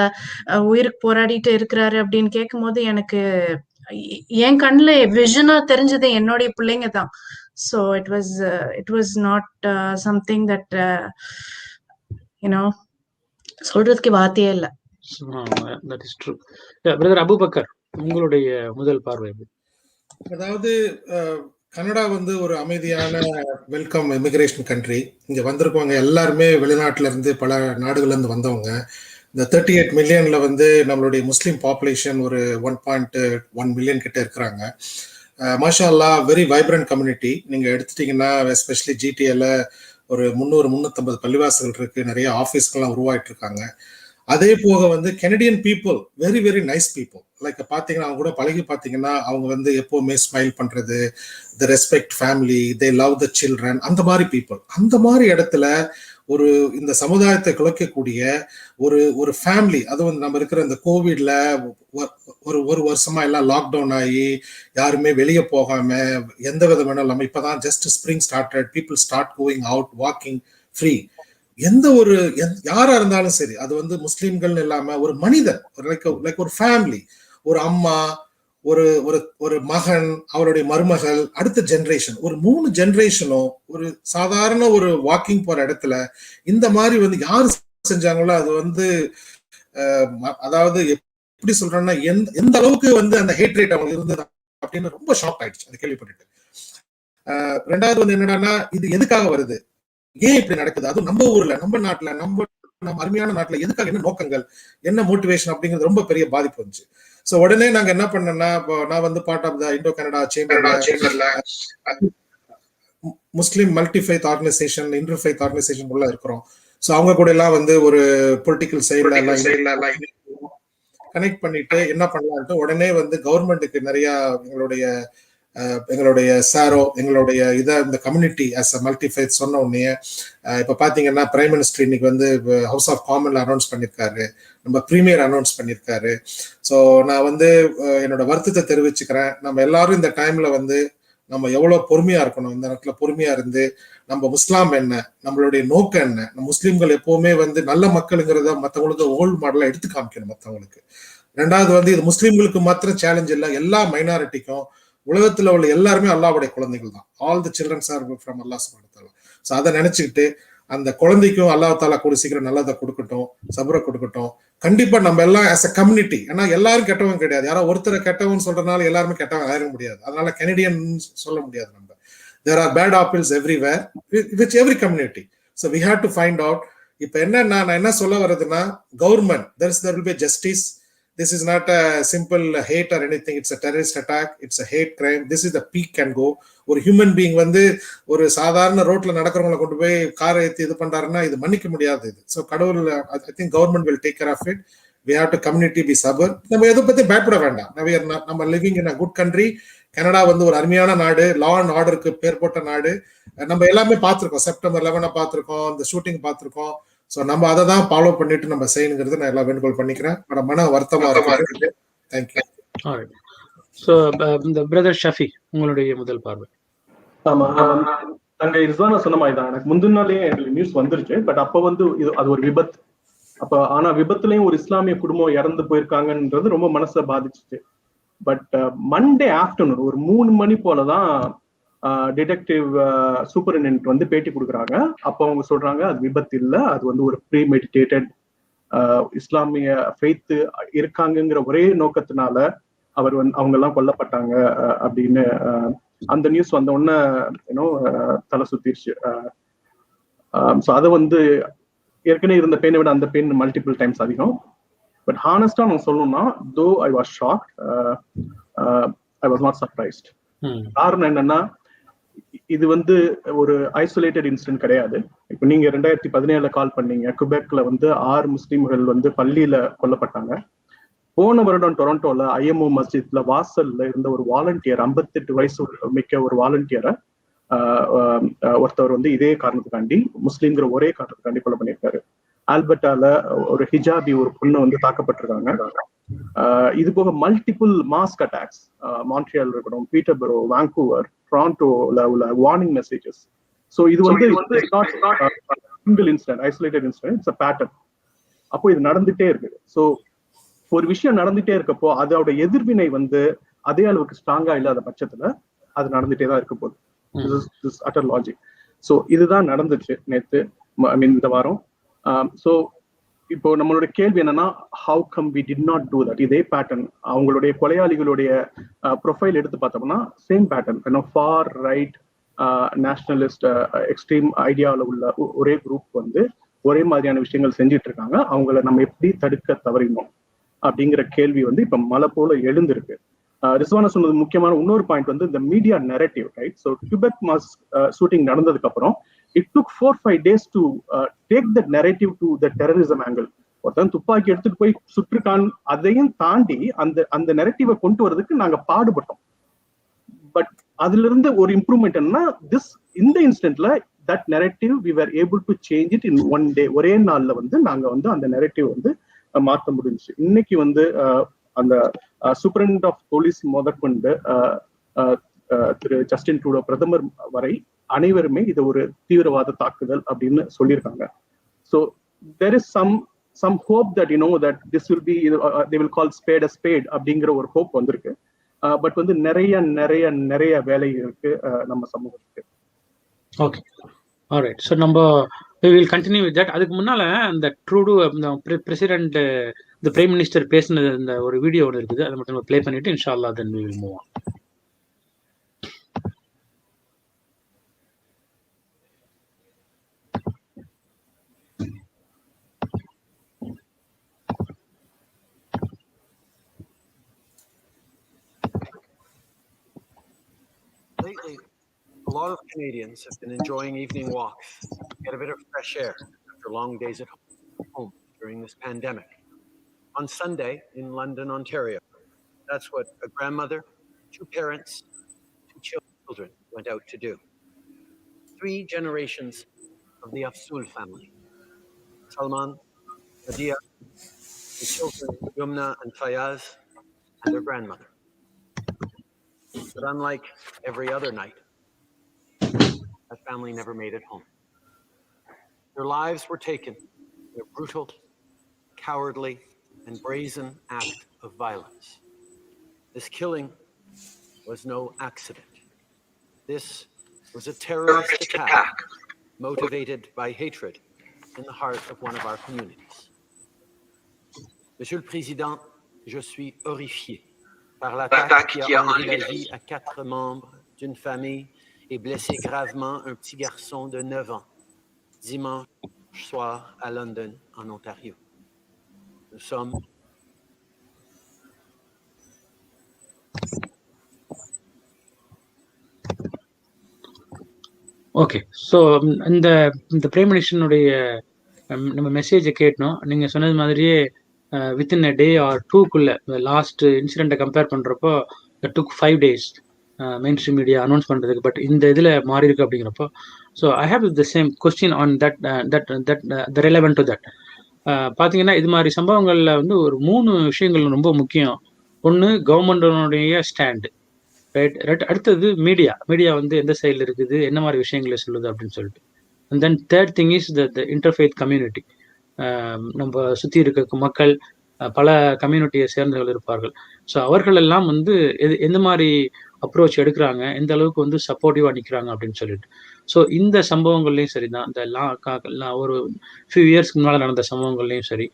உயிருக்கு போராடிட்டு இருக்கிறாரு அப்படின்னு கேட்கும்போது எனக்கு என் கண்ணுல விஷனா தெரிஞ்சது என்னுடைய பிள்ளைங்க தான். So it was not something that சொல்றதுக்கு வார்த்தையே இல்ல. That is true. Brother Abubakar, உங்களுடைய முதல் பார்வை? அதாவது கனடா வந்து ஒரு அமைதியான வெல்கம் இமிகிரேஷன் கண்ட்ரி. இங்க வந்திருக்கவங்க எல்லாருமே வெளிநாட்டுல இருந்து, பல நாடுகள்ல இருந்து வந்தவங்க. இந்த 38 மில்லியன்ல வந்து நம்மளுடைய முஸ்லீம் பாப்புலேஷன் ஒரு 1.1 மில்லியன் கிட்ட இருக்கிறாங்க. மாஷா அல்லா, வெரி வைப்ரண்ட் கம்யூனிட்டி. நீங்க எடுத்துட்டீங்கன்னா எஸ்பெஷலி ஜிடிஏல ஒரு 300-350 பள்ளிவாசல்கள் இருக்கு, நிறைய ஆஃபீஸ்கெல்லாம் உருவாயிட்டு இருக்காங்க. அதே போக வந்து Canadian people very very nice people. Like பாத்தீங்கன்னா அவங்க கூட பழகி பாத்தீங்கன்னா அவங்க வந்து எப்பவுமே ஸ்மைல் பண்றது, தி respect family, they love the children, அந்த மாதிரி பீப்புள். அந்த மாதிரி இடத்துல ஒரு இந்த சமுதாயத்தை குலைக்கக்கூடிய ஒரு ஃபேமிலி, அதுவும் நம்ம இருக்கிற இந்த கோவிட்ல ஒரு வருஷமா எல்லாம் லாக்டவுன் ஆகி யாருமே வெளியே போகாம எந்த விதமான இல்லாம இப்பதான் just spring started, people start going out, walking free. எந்த ஒரு யாரா இருந்தாலும் சரி, அது வந்து முஸ்லிம்கள் இல்லாம ஒரு மனிதன், லைக் ஒரு ஃபேமிலி, ஒரு அம்மா, ஒரு ஒரு ஒரு மகன், அவருடைய மருமகள், அடுத்த ஜெனரேஷன், ஒரு 3 ஜெனரேஷனும் ஒரு சாதாரண ஒரு வாக்கிங் போற இடத்துல இந்த மாதிரி வந்து யாரு செஞ்சாங்களோ அது வந்து அதாவது எப்படி சொல்றேன்னா எந்த அளவுக்கு வந்து அந்த ஹேட் ரேட் அவங்க இருந்தது அப்படின்னு ரொம்ப ஷாக் ஆயிடுச்சு அது கேள்விப்பட்டுட்டு. ரெண்டாவது வந்து என்னன்னா, இது எதுக்காக வருது, ஏன் இப்படி நடக்குது, அதுவும் நம்ம ஊர்ல, நம்ம நாட்டுல, நம்ம அருமையான நாட்டுல எதுக்காக, என்ன நோக்கங்கள், என்ன மோட்டிவேஷன் அப்படிங்கிறது ரொம்ப பெரிய பாதிப்பு வந்துச்சு. சோ உடனே நாங்க என்ன பண்ணோம்னா, நான் வந்து part of the Indo Canada சேம்பர்ல Muslim multi faith organisation, inter faith organisation உள்ள இருக்கிறோம். சோ அவங்க கூட எல்லாம் வந்து ஒரு பொலிட்டிக்கல் சைட்ல எல்லாம் கனெக்ட் பண்ணிட்டு என்ன பண்ணலான்ட்டு உடனே வந்து கவர்மெண்ட்டுக்கு நிறைய எங்களுடைய சாரோ, எங்களுடைய இந்த community as a multi faith சொன்ன உடனே இப்ப பாத்தீங்கன்னா பிரைம் மினிஸ்டர் இன்னைக்கு வந்து ஹவுஸ் ஆஃப் காமன்ல அனௌன்ஸ் பண்ணிருக்காரு, நம்ம பிரீமியர் அனௌன்ஸ் பண்ணிருக்காரு. ஸோ நான் வந்து என்னோட வருத்தத்தை தெரிவிச்சுக்கிறேன். நம்ம எல்லாரும் இந்த டைம்ல வந்து நம்ம எவ்வளவு பொறுமையா இருக்கணும், இந்த நேரத்துல பொறுமையா இருந்து நம்ம முஸ்லாம் என்ன, நம்மளுடைய நோக்கம் என்ன, நம்ம முஸ்லீம்கள் எப்பவுமே வந்து நல்ல மக்களுங்கிறத மற்றவங்களுக்கு ஓல்டு மாடலா எடுத்து காமிக்கணும் மற்றவங்களுக்கு. ரெண்டாவது வந்து இது முஸ்லீம்களுக்கு மாத்திரம் சேலஞ்ச் இல்லை, எல்லா மைனாரிட்டிக்கும், உலகத்துல உள்ள எல்லாருமே அல்லாஹ்வுடைய குழந்தைகள் தான். All the childrens are from அல்லாஹ் சுப்ஹானஹு வ தஆலா. ஸோ அதை நினைச்சுக்கிட்டு அந்த குழந்தைக்கும் அல்லாஹ் தாலா கூட சீக்கிரம் நல்லதை கொடுக்கட்டும், சபரை கொடுக்கட்டும். கண்டிப்பா நம்ம எல்லாம் ஆஸ் அ கம்யூனிட்டி, ஏன்னா எல்லாரும் கெட்டவங்க கிடையாது, யாரோ ஒருத்தரை கெட்டவன் சொல்றதுனால எல்லாருமே கெட்டவங்க ஆயிட முடியாது. அதனால கெனடியன் சொல்ல முடியாது நம்ம. There are bad apples everywhere which every community. So we have to find out. இப்ப என்னன்னா, நான் என்ன சொல்ல வர்றதுன்னா, government there will be justice. This is not a simple hate or anything. It's a terrorist attack. It's a hate crime. This is the peak can go. ஒரு human being வந்து ஒரு சாதாரண ரோட்ல நடக்கிறவங்களை கொண்டு போய் காரை ஏற்றி இது பண்றாருன்னா இது மன்னிக்க முடியாது. இது ஸோ கடவுள், I think government will take care of it. We have to community be சபர். நம்ம எதை பத்தி பயப்பட வேண்டாம். நம்ம living in a good country. Canada வந்து ஒரு அருமையான நாடு, லா அண்ட் ஆர்டருக்கு பேர் போட்ட நாடு. நம்ம எல்லாமே பார்த்திருக்கோம், செப்டம்பர் 11 பார்த்திருக்கோம், இந்த ஷூட்டிங் பார்த்திருக்கோம். ஸோ நம்ம அதை தான் ஃபாலோ பண்ணிட்டு நம்ம செய்யணுங்கிறது நான் எல்லாம் வேண்டுகோள் பண்ணிக்கிறேன். மன வருத்தமா இருக்கு. தேங்க்யூ. ஸோ இந்த பிரதர் ஷஃபி, உங்களுடைய முதல் பார்வை. ஆமா, அங்க ரிஸ்வானா சொன்ன மாதிரி தான். எனக்கு முந்தின நாளே எங்களுக்கு நியூஸ் வந்துருச்சு. பட் அப்ப வந்து அது ஒரு விபத்து. ஆனா விபத்துலயும் ஒரு இஸ்லாமிய குடும்பம் இறந்து போயிருக்காங்கன்றது ரொம்ப மனசை பாதிச்சுச்சு. பட் மண்டே ஆஃப்டர்நூன் ஒரு 3 மணி போலதான் டிடெக்டிவ் சூப்பரிண்டென்டென்ட் வந்து பேட்டி கொடுக்குறாங்க. அப்போ அவங்க சொல்றாங்க அது விபத்து இல்லை, அது வந்து ஒரு ப்ரீமெடிடேட்டட் இஸ்லாமிய ஃபெய்த் இருக்காங்கங்கிற ஒரே நோக்கத்தினால அவங்க எல்லாம் கொல்லப்பட்டாங்க அப்படின்னு அந்த நியூஸ் வந்த உடனே தலை சுத்திருச்சு. ஸோ அதை வந்து ஏற்கனவே இருந்த பெயினை விட அந்த பெயின் மல்டிபிள் டைம்ஸ் அதிகம். பட் ஹானஸ்டா நான் சொல்லணும்னா, தோ I was shocked, I was not surprised. காரணம் என்னன்னா, இது வந்து ஒரு ஐசோலேட்டட் இன்சிடென்ட் கிடையாது. இப்போ நீங்க 2017 கால் பண்ணீங்க, குபெக்ல வந்து 6 முஸ்லீம்கள் வந்து பள்ளியில கொல்லப்பட்டாங்க. போன வருடம் டொரண்டோல ஐஎம்ஓ மஸ்ஜித்ல வாசல்ல இருந்த ஒரு வாலண்டியர், 58 வயசு மிக்க ஒரு வாலண்டியரை ஒருத்தவர் வந்து இதே காரணத்துக்காண்டி, முஸ்லீம்ங்கிற ஒரே காரணத்துக்காண்டி கொலை பண்ணியிருக்காரு. ஆல்பர்டால ஒரு ஹிஜாபி ஒரு பொண்ணு வந்து தாக்கப்பட்டிருக்காங்க. இது போக மல்டிபிள் மாஸ்க் அட்டாக்ஸ், மான்ட்ரியால் இருக்கட்டும், பீட்டர்பரோ, வாங்கூவர், டொரண்டோல உள்ள வார்னிங் மெசேஜஸ். ஸோ இது வந்து single incident, isolated incident, it's a pattern. அப்போ இது நடந்துட்டே இருக்கு. ஸோ ஒரு விஷயம் நடந்துட்டே இருக்கப்போ அதோட எதிர்வினை வந்து அதே அளவுக்கு ஸ்ட்ராங்கா இல்லாத பட்சத்துல அது நடந்துட்டே தான் இருக்க போகுது. Utter logic. ஸோ இதுதான் நடந்துச்சு நேத்து, இந்த வாரம். ஸோ இப்போ நம்மளோட கேள்வி என்னன்னா, how come we did not do that? இதே பேட்டர்ன் அவங்களுடைய கொலையாளிகளுடைய ப்ரொஃபைல் எடுத்து பார்த்தோம்னா same pattern, for right nationalist extreme ஐடியாவில் உள்ள ஒரே குரூப் வந்து ஒரே மாதிரியான விஷயங்கள் செஞ்சுட்டு இருக்காங்க. அவங்கள நம்ம எப்படி தடுக்க தவறினோம் அப்படிங்கிற கேள்வி வந்து இப்ப மலை போல எழுந்திருக்கு. ரிஸ்வானா சொன்னது முக்கியமான இன்னொரு பாயிண்ட் வந்து இந்த media narrative, right? So Quebec mass shooting நடந்ததுக்கு அப்புறம் it took 4-5 days to take that narrative to the terrorism angle. ஒருத்தன் துப்பாக்கி எடுத்துட்டு போய் சுற்றுக்கான், அதையும் தாண்டி அந்த அந்த நெரட்டிவை கொண்டு வரதுக்கு நாங்க பாடுபட்டோம். பட் அதுல இருந்து ஒரு இம்ப்ரூவ்மெண்ட் என்னன்னா, இந்த இன்ஸ்டன்ட்ல that narrative we were able to change it in one day. ஒரே நாள்ல நாங்க அந்த நெரட்டிவ் மாற்ற முடிஞ்சுச்சு. இன்னைக்கு அந்த சூப்பரண்ட் ஆஃப் போலீஸ் முதற்கொண்டு திரு ஜஸ்டின் ட்ரூடோ பிரதமர் வரை அனைவருமே இது ஒரு தீவிரவாத தாக்குதல் அப்படின்னு சொல்லியிருக்காங்க. So there is some hope that that this will be they will call spade a spade அப்படிங்கிற ஒரு ஹோப் வந்திருக்கு. பட் நிறைய நிறைய நிறைய வேலை இருக்கு நம்ம சமூகத்துக்கு. Okay, alright. ஸோ நம்ம we will continue with that. அதுக்கு முன்னால அந்த ட்ரூடோ பிரசிடென்ட் இந்த பிரைம் மினிஸ்டர் பேசினது அந்த ஒரு வீடியோ ஒன்று இருக்குது, அதை மட்டும் நம்ம ப்ளே பண்ணிட்டு இன்ஷா அல்லாஹ் then we will move on. Lately, a lot of Canadians have been enjoying evening walks, get a bit of fresh air after long days at home during this pandemic. On Sunday in London, Ontario, that's what a grandmother, 2 parents, 2 children went out to do. 3 generations of the Afsul family. Salman, Nadia, the children Yumna and Fayaz, and their grandmother. But unlike every other night, that family never made it home. Their lives were taken in a brutal, cowardly, and brazen act of violence. This killing was no accident. This was a terrorist attack motivated by hatred in the heart of one of our communities. Monsieur le Président, je suis horrifié par l'attaque qui a enlevé la vie à 4 membres d'une famille et blessé gravement un petit garçon de 9 ans dimanche soir à London, en Ontario. Nous sommes okay. So இந்த prime மினிஸ்டருடைய நம்ம மெசேஜை கேட்டோம். நீங்கள் சொன்னது மாதிரியே within a day or 2க்குள்ள last இன்சிடெண்ட்டை கம்பேர் பண்ணுறப்போ took 5 days mainstream media announce பண்ணுறதுக்கு. பட் இந்த இதில் மாறி இருக்கு அப்படிங்கிறப்போ, so I have the same question on the relevant to that. பார்த்தீங்கன்னா இது மாதிரி சம்பவங்களில் ஒரு 3 விஷயங்கள் ரொம்ப முக்கியம். ஒன்று கவர்மெண்டனுடைய ஸ்டாண்டு, ரைட். அடுத்தது மீடியா எந்த சைடில் இருக்குது, என்ன மாதிரி விஷயங்களை சொல்லுது அப்படின்னு சொல்லிட்டு. And then third thing is the interfaith community. நம்ம சுற்றி இருக்க மக்கள், பல கம்யூனிட்டியை சேர்ந்தவர்கள் இருப்பார்கள். ஸோ அவர்கள் எல்லாம் எந்த மாதிரி அப்ரோச் எடுக்கிறாங்க, எந்த அளவுக்கு சப்போர்ட்டிவாக நிற்கிறாங்க அப்படின்னு சொல்லிட்டு. ஸோ இந்த சம்பவங்கள்லையும் சரி தான், இந்த ஒரு ஃபியூ இயர்ஸ்க்கு முன்னால் நடந்த சம்பவங்கள்லையும் சரி,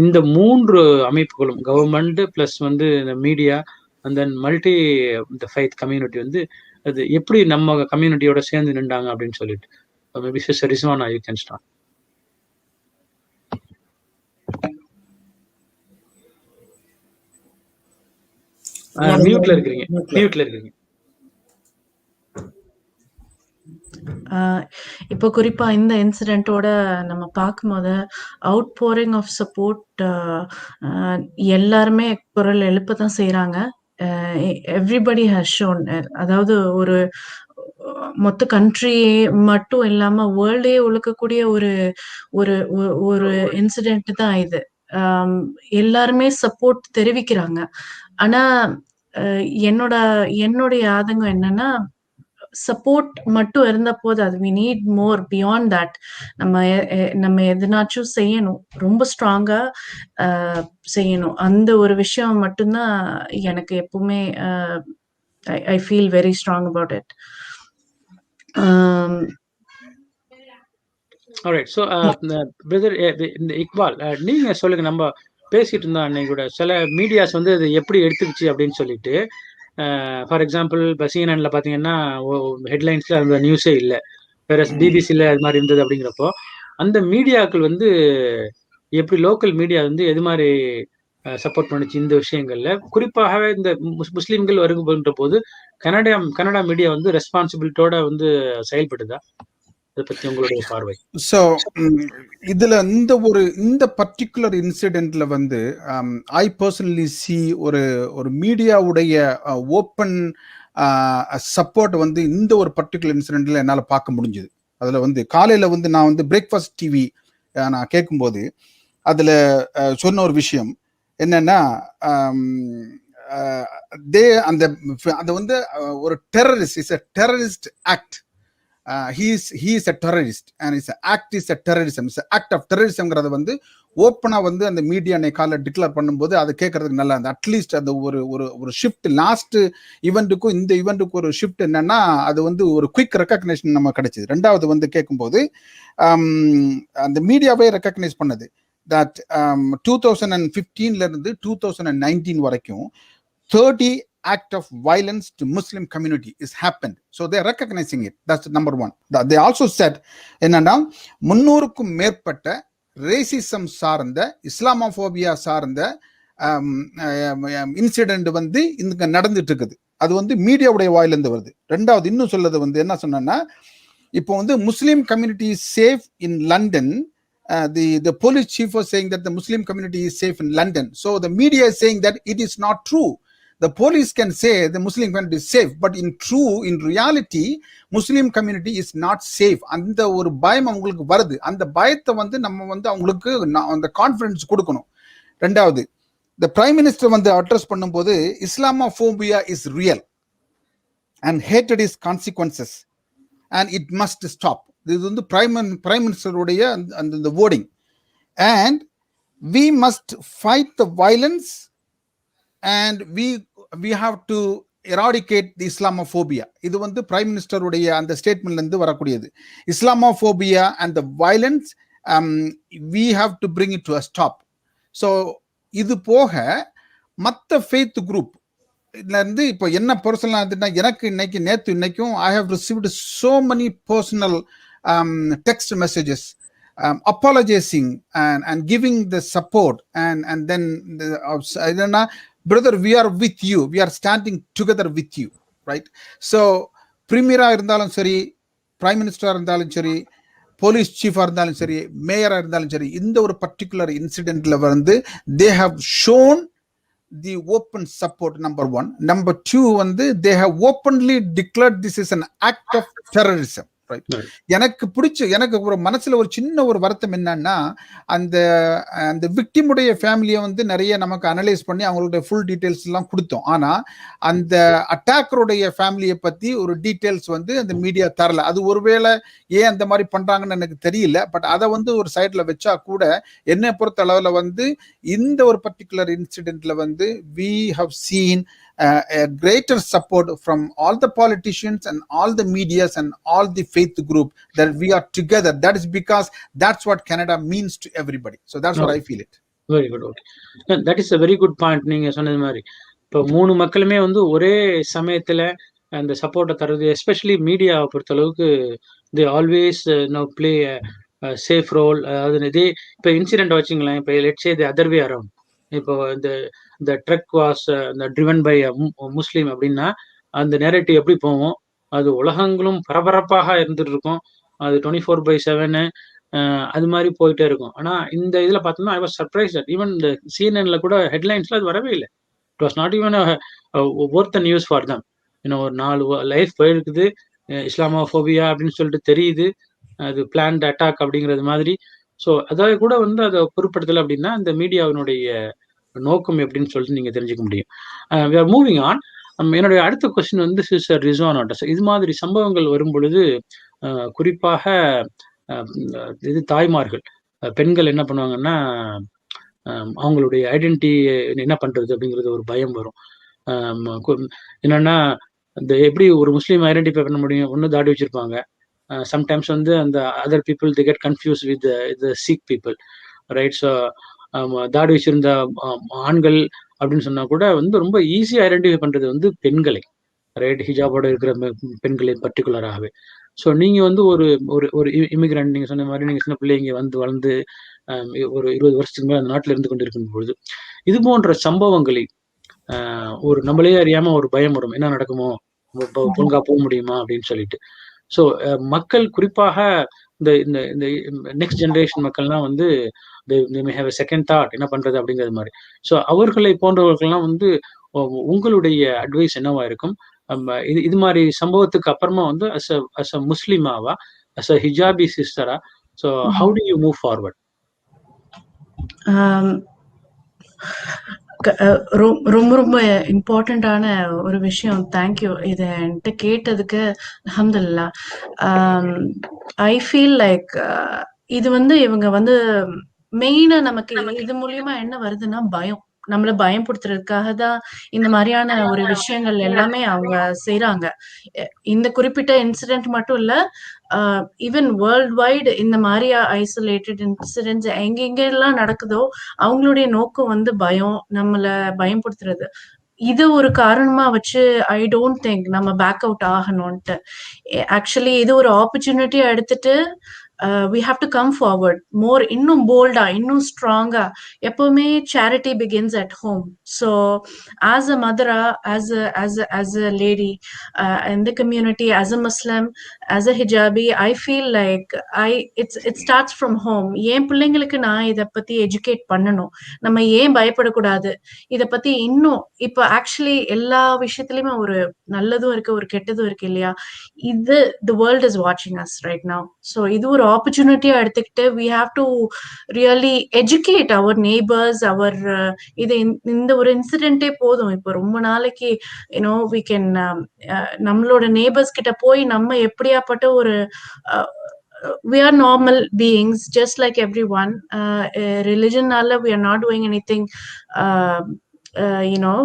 இந்த 3 அமைப்புகளும் கவர்மெண்ட் ப்ளஸ் இந்த மீடியா அண்ட் தென் மல்டி இந்த ஃபைத் கம்யூனிட்டி அது எப்படி நம்ம கம்யூனிட்டியோட சேர்ந்து நின்றாங்க அப்படின்னு சொல்லிட்டு. Maybe sister Rizwana, you can start. மியூட்ல இருக்கீங்க. இப்போ குறிப்பா இந்த இன்சிடென்ட்டோட நம்ம பார்க்கும்போது அவுட் போரிங் ஆஃப் சப்போர்ட் எல்லாருமே குரல் எழுப்ப தான் செய்றாங்க. எவ்ரிபடி ஹஸ் ஷோன், அதாவது ஒரு மொத்த கண்ட்ரி மட்டும் இல்லாம வேர்ல்டே உழுக்கக்கூடிய ஒரு ஒரு ஒரு இன்சிடென்ட் தான் இது. எல்லாருமே சப்போர்ட் தெரிவிக்கிறாங்க. ஆனா என்னுடைய ஆதங்கம் என்னன்னா, சப்போர்ட் மட்டும் இருந்த போதாது. We need more beyond that. நம்ம எதனாச்சும் செய்யணும், ரொம்ப ஸ்ட்ராங்கா செய்யணும். அந்த ஒரு விஷயம் மட்டும்தான் எனக்கு எப்பவுமே I feel very strong about it. Alright. So brother இந்த இக்பால், நீங்க சொல்லுங்க. நம்ம பேசிட்டு இருந்தோம் அன்னைக்கு கூட, சில மீடியாஸ் அது எப்படி எடுத்துக்கிச்சு அப்படின்னு சொல்லிட்டு. ஃபார் எக்ஸாம்பிள் இப்போ சிஎன்என்ல பார்த்தீங்கன்னா ஹெட்லைன்ஸில் அந்த நியூஸே இல்லை, வேற பிபிசியில் அது மாதிரி இருந்தது. அப்படிங்கிறப்போ அந்த மீடியாக்கள் எப்படி லோக்கல் மீடியா எது மாதிரி சப்போர்ட் பண்ணிச்சு இந்த விஷயங்கள்ல, குறிப்பாகவே இந்த முஸ்லீம்கள் வருகின்ற போது கனடா மீடியா ரெஸ்பான்சிபிலிட்டியோட செயல்படுதா? இதை பத்தி உங்களுடைய பார்வை? ஸோ இதுல இந்த பர்டிகுலர் இன்சிடென்ட்ல வந்து ஐ பர்சனலி சி ஒரு மீடியாவுடைய ஓப்பன் சப்போர்ட் வந்து இந்த ஒரு பர்டிகுலர் இன்சிடென்ட்ல என்னால் பார்க்க முடிஞ்சுது. அதுல வந்து காலையில வந்து நான் வந்து பிரேக்ஃபாஸ்ட் டிவி நான் கேட்கும்போது அதுல சொன்ன ஒரு விஷயம் என்னன்னா, அது வந்து ஒரு terrorist is a terrorist act. He is a terrorist and his act is a terrorism. It's an act of terrorismங்கிறத வந்து ஓப்பனா வந்து அந்த மீடியா காலைல டிக்ளேர் பண்ணும்போது அதை கேட்கறதுக்கு நல்லா இருந்தது. அட்லீஸ்ட் அந்த ஒரு ஷிஃப்ட் லாஸ்ட் ஈவெண்ட்டுக்கும் இந்த ஈவெண்ட்டுக்கும் ஒரு ஷிஃப்ட் என்னன்னா, அது வந்து ஒரு குயிக் ரெக்கக்னேஷன் நம்ம கிடைச்சது. ரெண்டாவது வந்து கேட்கும்போது அந்த மீடியாவே ரெக்கக்னைஸ் பண்ணது that 2015ல இருந்து 2019 வரைக்கும் 30 act of violence to Muslim community is happened. So they are recognizing it. That's number one. They also said என்னன்னா 300க்கும் மேற்பட்ட ரேசிசம் சார்ந்த இஸ்லாமோபோபியா சார்ந்த இன்சிடென்ட் வந்து இங்க நடந்துட்டு இருக்குது. அது வந்து மீடியாவுடைய வாயிலிருந்து வருது. ரெண்டாவது இன்னும் சொல்லது வந்து என்ன சொன்னா, இப்போ வந்து முஸ்லிம் community is safe in London. The police chief was saying that the Muslim community is safe in London. So the media is saying that it is not true. The police can say the Muslim community is safe, but in reality, Muslim community is not safe. அந்த ஒரு பயம் அவங்களுக்கு வருது. அந்த பயத்தை வந்து நம்ம வந்து அவங்களுக்கு அந்த கான்ஃபிடன்ஸ் கொடுக்கணும். ரெண்டாவது, the prime minister வந்து அட்ரஸ் பண்ணும்போது Islamophobia is real and hatred is consequences and it must stop. இது வந்து பிரைம் மினிஸ்டருடைய அந்த wording. And we must fight the violence and we have to eradicate the Islamophobia. இது வந்து prime மினிஸ்டருடைய அந்த ஸ்டேட்மெண்ட்ல இருந்து வரக்கூடியது. Islamophobia and the violence we have to bring it to a stop. So இது போக மற்ற ஃபெய்த் குரூப் இருந்து இப்போ என்ன பர்சனலா இருந்துன்னா, எனக்கு இன்னைக்கும் I have received so many personal text messages apologizing and giving the support and then brother, we are with you, we are standing together with you, right? So பிரீமியரா இருந்தாலும் சரி, பிரைம் மினிஸ்டரா இருந்தாலும் சரி, போலீஸ் சீஃபா இருந்தாலும் சரி, மேயரா இருந்தாலும் சரி, இந்த ஒரு பர்டிகுலர் இன்சிடென்ட்ல வந்து they have shown the open support, number one. Number two வந்து they have openly declared this is an act of terrorism, right? எனக்கு ஒரு மனசுல ஒரு சின்ன ஒரு வருத்தம் என்னன்னா, அந்த விக்டிமுடைய ஃபேமிலியை வந்து நிறைய நமக்கு அனலைஸ் பண்ணி அவங்களுடைய ஃபுல் டீடைல்ஸ் எல்லாம் கொடுத்தோம். ஆனா அந்த அட்டாக்கருடைய ஃபேமிலியை பத்தி ஒரு டீடைல்ஸ் வந்து அந்த மீடியா தரல. அது ஒருவேளை ஏன் அந்த மாதிரி பண்றாங்கன்னு எனக்கு தெரியல. பட் அதை வந்து ஒரு சைட்ல வச்சா கூட என்னை பொறுத்த அளவுல வந்து இந்த ஒரு பர்டிகுலர் இன்சிடென்ட்ல வந்து we have seen a greater support from all the politicians and all the medias and all the faith group that we are together. That is because that's what Canada means to everybody. So that's what I feel it. Very good. Okay, that is a very good point. நீங்க சொன்னது மாதிரி இப்போ 3 மக்களுமே வந்து ஒரே சமயத்துல அந்த சப்போர்ட்டை தருது. எஸ்பெஷலி மீடியாவை பொறுத்த அளவுக்கு they always play a safe role. அதாவது இதே இப்போ இன்சிடென்ட் வச்சுங்களேன், இப்போ let's say the other way around. இப்போ இந்த ட்ரக் வாஸ் ட்ரிவன் பை முஸ்லீம் அப்படின்னா அந்த நேரட்டிவ் எப்படி போவோம், அது உலகங்களும் பரபரப்பாக இருந்துட்டு இருக்கும். அது 24/7 அது மாதிரி போயிட்டே இருக்கும். ஆனா இந்த இதுல பார்த்தோம்னா I was surprised that even இந்த சிஎன்என்ல கூட ஹெட்லைன்ஸ்ல அது வரவே இல்லை. It was not even worth news for them. இன்னும் ஒரு 4 லைஃப் போயிருக்குது, இஸ்லாமோபோபியா அப்படின்னு சொல்லிட்டு தெரியுது, அது பிளான்ட் அட்டாக் அப்படிங்கிறது மாதிரி. ஸோ அதாவது கூட வந்து அதை பொருட்படுத்தலை அப்படின்னா அந்த மீடியாவினுடைய நோக்கம் எப்படின்னு சொல்லிட்டு நீங்க தெரிஞ்சுக்க முடியும். we are moving on. என்னுடைய அடுத்த கொஸ்டின் வந்து சிஸ்டர் ரிஸ்வானா, இது மாதிரி சம்பவங்கள் வரும் பொழுது குறிப்பாக இது தாய்மார்கள் பெண்கள் என்ன பண்ணுவாங்கன்னா அவங்களுடைய ஐடென்டிட்டி என்ன பண்றது அப்படிங்கிறது ஒரு பயம் வரும். என்னன்னா இந்த எப்படி ஒரு முஸ்லீம் ஐடென்டிஃபை பண்ண முடியும், ஒன்று தாடி வச்சிருப்பாங்க, சம்டைம்ஸ் வந்து அந்த other people the get confuse with the Sikh people, right? So தாடி வச்சிருந்த ஆண்கள் அப்படின்னு சொன்னா கூட வந்து ரொம்ப ஈஸியா ஐடென்டிஃபை பண்றது வந்து பெண்களை, ரைட்? ஹிஜாபோட இருக்கிற பெண்களை பர்டிகுலராகவே. ஸோ நீங்க வந்து ஒரு இமிகிரண்ட், நீங்க சொன்ன மாதிரி நீங்க சின்ன பிள்ளைங்க வந்து வளர்ந்து ஒரு 20 வருஷத்துக்கு மேலே அந்த நாட்டில் இருந்து கொண்டு இருக்கும் பொழுது இது போன்ற சம்பவங்களை ஒரு நம்மளே அறியாம ஒரு பயம் வரும், என்ன நடக்குமோ, ஒழுங்கா போக முடியுமா அப்படின்னு சொல்லிட்டு. ஸோ மக்கள் குறிப்பாக இந்த இந்த இந்த நெக்ஸ்ட் ஜெனரேஷன் மக்கள்லாம் வந்து செகண்ட் தாட் என்ன பண்றது அப்படிங்கிறது மாதிரி. ஸோ அவர்களை போன்றவர்கள்லாம் வந்து உங்களுடைய அட்வைஸ் என்னவா இருக்கும்? இது மாதிரி சம்பவத்துக்கு அப்புறமா வந்து அஸ் அ முஸ்லிமாவா, அஸ் அ ஹிஜாபி சிஸ்டரா, so how do you move forward? ரொம்ப ரொம்ப இம்பார்ட்டண்டான ஒரு விஷயம். தேங்க்யூ இத என்கிட்ட கேட்டதுக்கு. அல்ஹம்துலில்லாஹ். ஐ ஃபீல் லைக் இது வந்து இவங்க வந்து மெயினா நமக்கு இது மூலியமா என்ன வருதுன்னா பயம். நம்மள பயப்படுத்துறதுக்காக தான் இந்த மாதிரியான ஒரு விஷயங்கள் எல்லாமே அவங்க செய்றாங்க. இந்த குறிப்பிட்ட இன்சிடென்ட் மட்டும் இல்ல, ஈவன் வேர்ல்ட் வைடு இந்த மாதிரி ஐசோலேட்டட் இன்சிடென்ட்ஸ் எங்கெங்க எல்லாம் நடக்குதோ அவங்களுடைய நோக்கம் வந்து பயம், நம்மள பயன்படுத்துறது. இது ஒரு காரணமா வச்சு ஐ டோன்ட் திங்க் நம்ம பேக் அவுட் ஆகணும்ட்டு. ஆக்சுவலி இது ஒரு ஆப்பர்ச்சுனிட்டியா எடுத்துட்டு we have to come forward more, இன்னும் போல்டா, இன்னும் ஸ்ட்ராங்கா. எப்பவுமே charity begins at home. So as a mother, as a lady in the community, as a Muslim, as a hijabi, I feel like it starts from home. என் பிள்ளைங்களுக்கு நான் இத பத்தி educate பண்ணணும். நம்ம ஏன் பயப்படக்கூடாது, இத பத்தி இன்னும் இப்ப ஆக்சுவலி எல்லா விஷயத்துலயுமே ஒரு நல்லதும் இருக்கு, ஒரு கெட்டதும் இருக்கு இல்லையா? இது the world is watching us right now. So இது ஒரு ஆப்பர்ச்சுனிட்டியா எடுத்துக்கிட்டு we have to really educate our neighbors, our இது இந்த ஒரு இன்சிடென்ட்டே போதும். இப்போ ரொம்ப நாளைக்கு we can நம்மளோட neighbors கிட்ட போய் நம்ம எப்படியாப்பட்ட ஒரு we are normal beings just like everyone. Religionனால we are not doing anything, you know,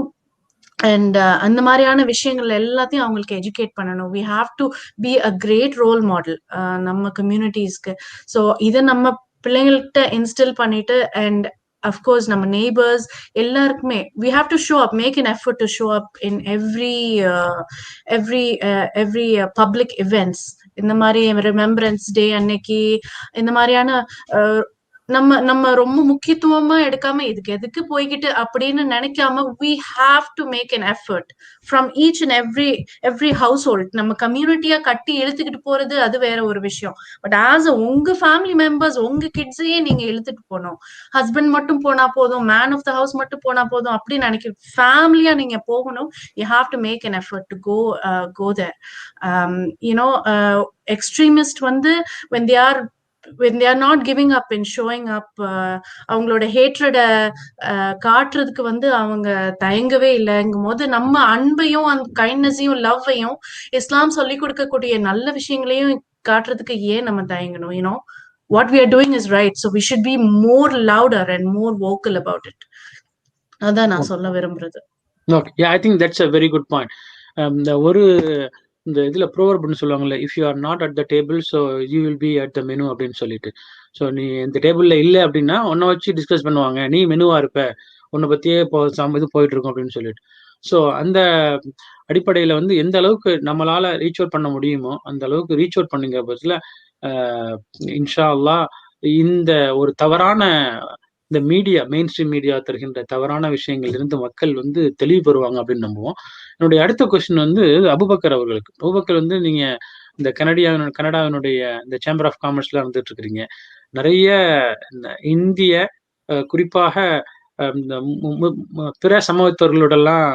and அந்த மாதிரியான விஷயங்கள் எல்லாத்தையும் அவங்களுக்கு எஜுகேட் பண்ணணும். We have to be a great role model நம்ம கம்யூனிட்டிஸ்க்கு. ஸோ இதை நம்ம பிள்ளைங்கள்கிட்ட இன்ஸ்டில் பண்ணிட்டு, அண்ட் அஃப்கோர்ஸ் நம்ம நெய்பர்ஸ் எல்லாருக்குமே we have to show up, make an effort to show up in every public events. இந்த மாதிரி ரிமெம்பரன்ஸ் டே அன்னைக்கு இந்த மாதிரியான நம்ம ரொம்ப முக்கியத்துவமா எடுக்காம இதுக்கு எதுக்கு போய்கிட்டு அப்படின்னு நினைக்காம we have to make an effort from each and every household. நம்ம கம்யூனிட்டியா கட்டி இழுத்துக்கிட்டு போறது அது வேற ஒரு விஷயம். பட் ஆஸ் உங்க ஃபேமிலி மெம்பர்ஸ், உங்க கிட்ஸையே நீங்க இழுத்துட்டு போகணும். ஹஸ்பண்ட் மட்டும் போனா போதும், மேன் ஆஃப் த ஹவுஸ் மட்டும் போனா போதும் அப்படின்னு நினைக்க, ஃபேமிலியா நீங்க போகணும். you have to make an effort to go there. Extremist வந்து when they are not giving up and showing up, அவங்களோட ஹேட்ரட காட்டுறதுக்கு வந்து அவங்க தயங்கவே இல்லைங்கும் போது, நம்ம அன்பையும் அந்த கைண்ட்னஸையும் லவ்வையும் இஸ்லாம் சொல்லி கொடுக்கக்கூடிய நல்ல விஷயங்களையும் காட்டுறதுக்கு ஏன் நம்ம தயங்கணும்? what we are doing is right, so we should be more louder and more vocal about it. அதான் நான் சொல்ல விரும்புறது. Okay, yeah, I think that's a very good point. ஒரு இந்த இதுல ப்ரோவர்ப்னு சொல்லுவாங்கல்ல, if you are not at the table so you will be at the menu அப்படின்னு சொல்லிட்டு. ஸோ நீ இந்த டேபிள்ல இல்லை அப்படின்னா உன்னை வச்சு டிஸ்கஸ் பண்ணுவாங்க, நீ மெனுவா இருப்ப, உன்னை பத்தியே இது போயிட்டு இருக்கும் அப்படின்னு சொல்லிட்டு. ஸோ அந்த அடிப்படையில வந்து எந்த அளவுக்கு நம்மளால ரீச் அவுட் பண்ண முடியுமோ அந்த அளவுக்கு ரீச் அவுட் பண்ணுங்க பட்சத்தில் இன்ஷா அல்லாஹ் இந்த ஒரு தவறான இந்த மீடியா, மெயின் ஸ்ட்ரீம் மீடியா தருகின்ற தவறான விஷயங்கள் இருந்து மக்கள் வந்து தெளிவு பெறுவாங்க அப்படின்னு நம்புவோம். என்னுடைய அடுத்த கொஸ்டின் வந்து அபுபக்கர் அவர்களுக்கு. அபுபக்கர் வந்து நீங்க இந்த கனடாவினுடைய இந்த சேம்பர் ஆஃப் காமர்ஸ்ல வந்துட்டு இருக்கிறீங்க. நிறைய இந்திய குறிப்பாக இந்த பிற சமூகத்தவர்களோடலாம்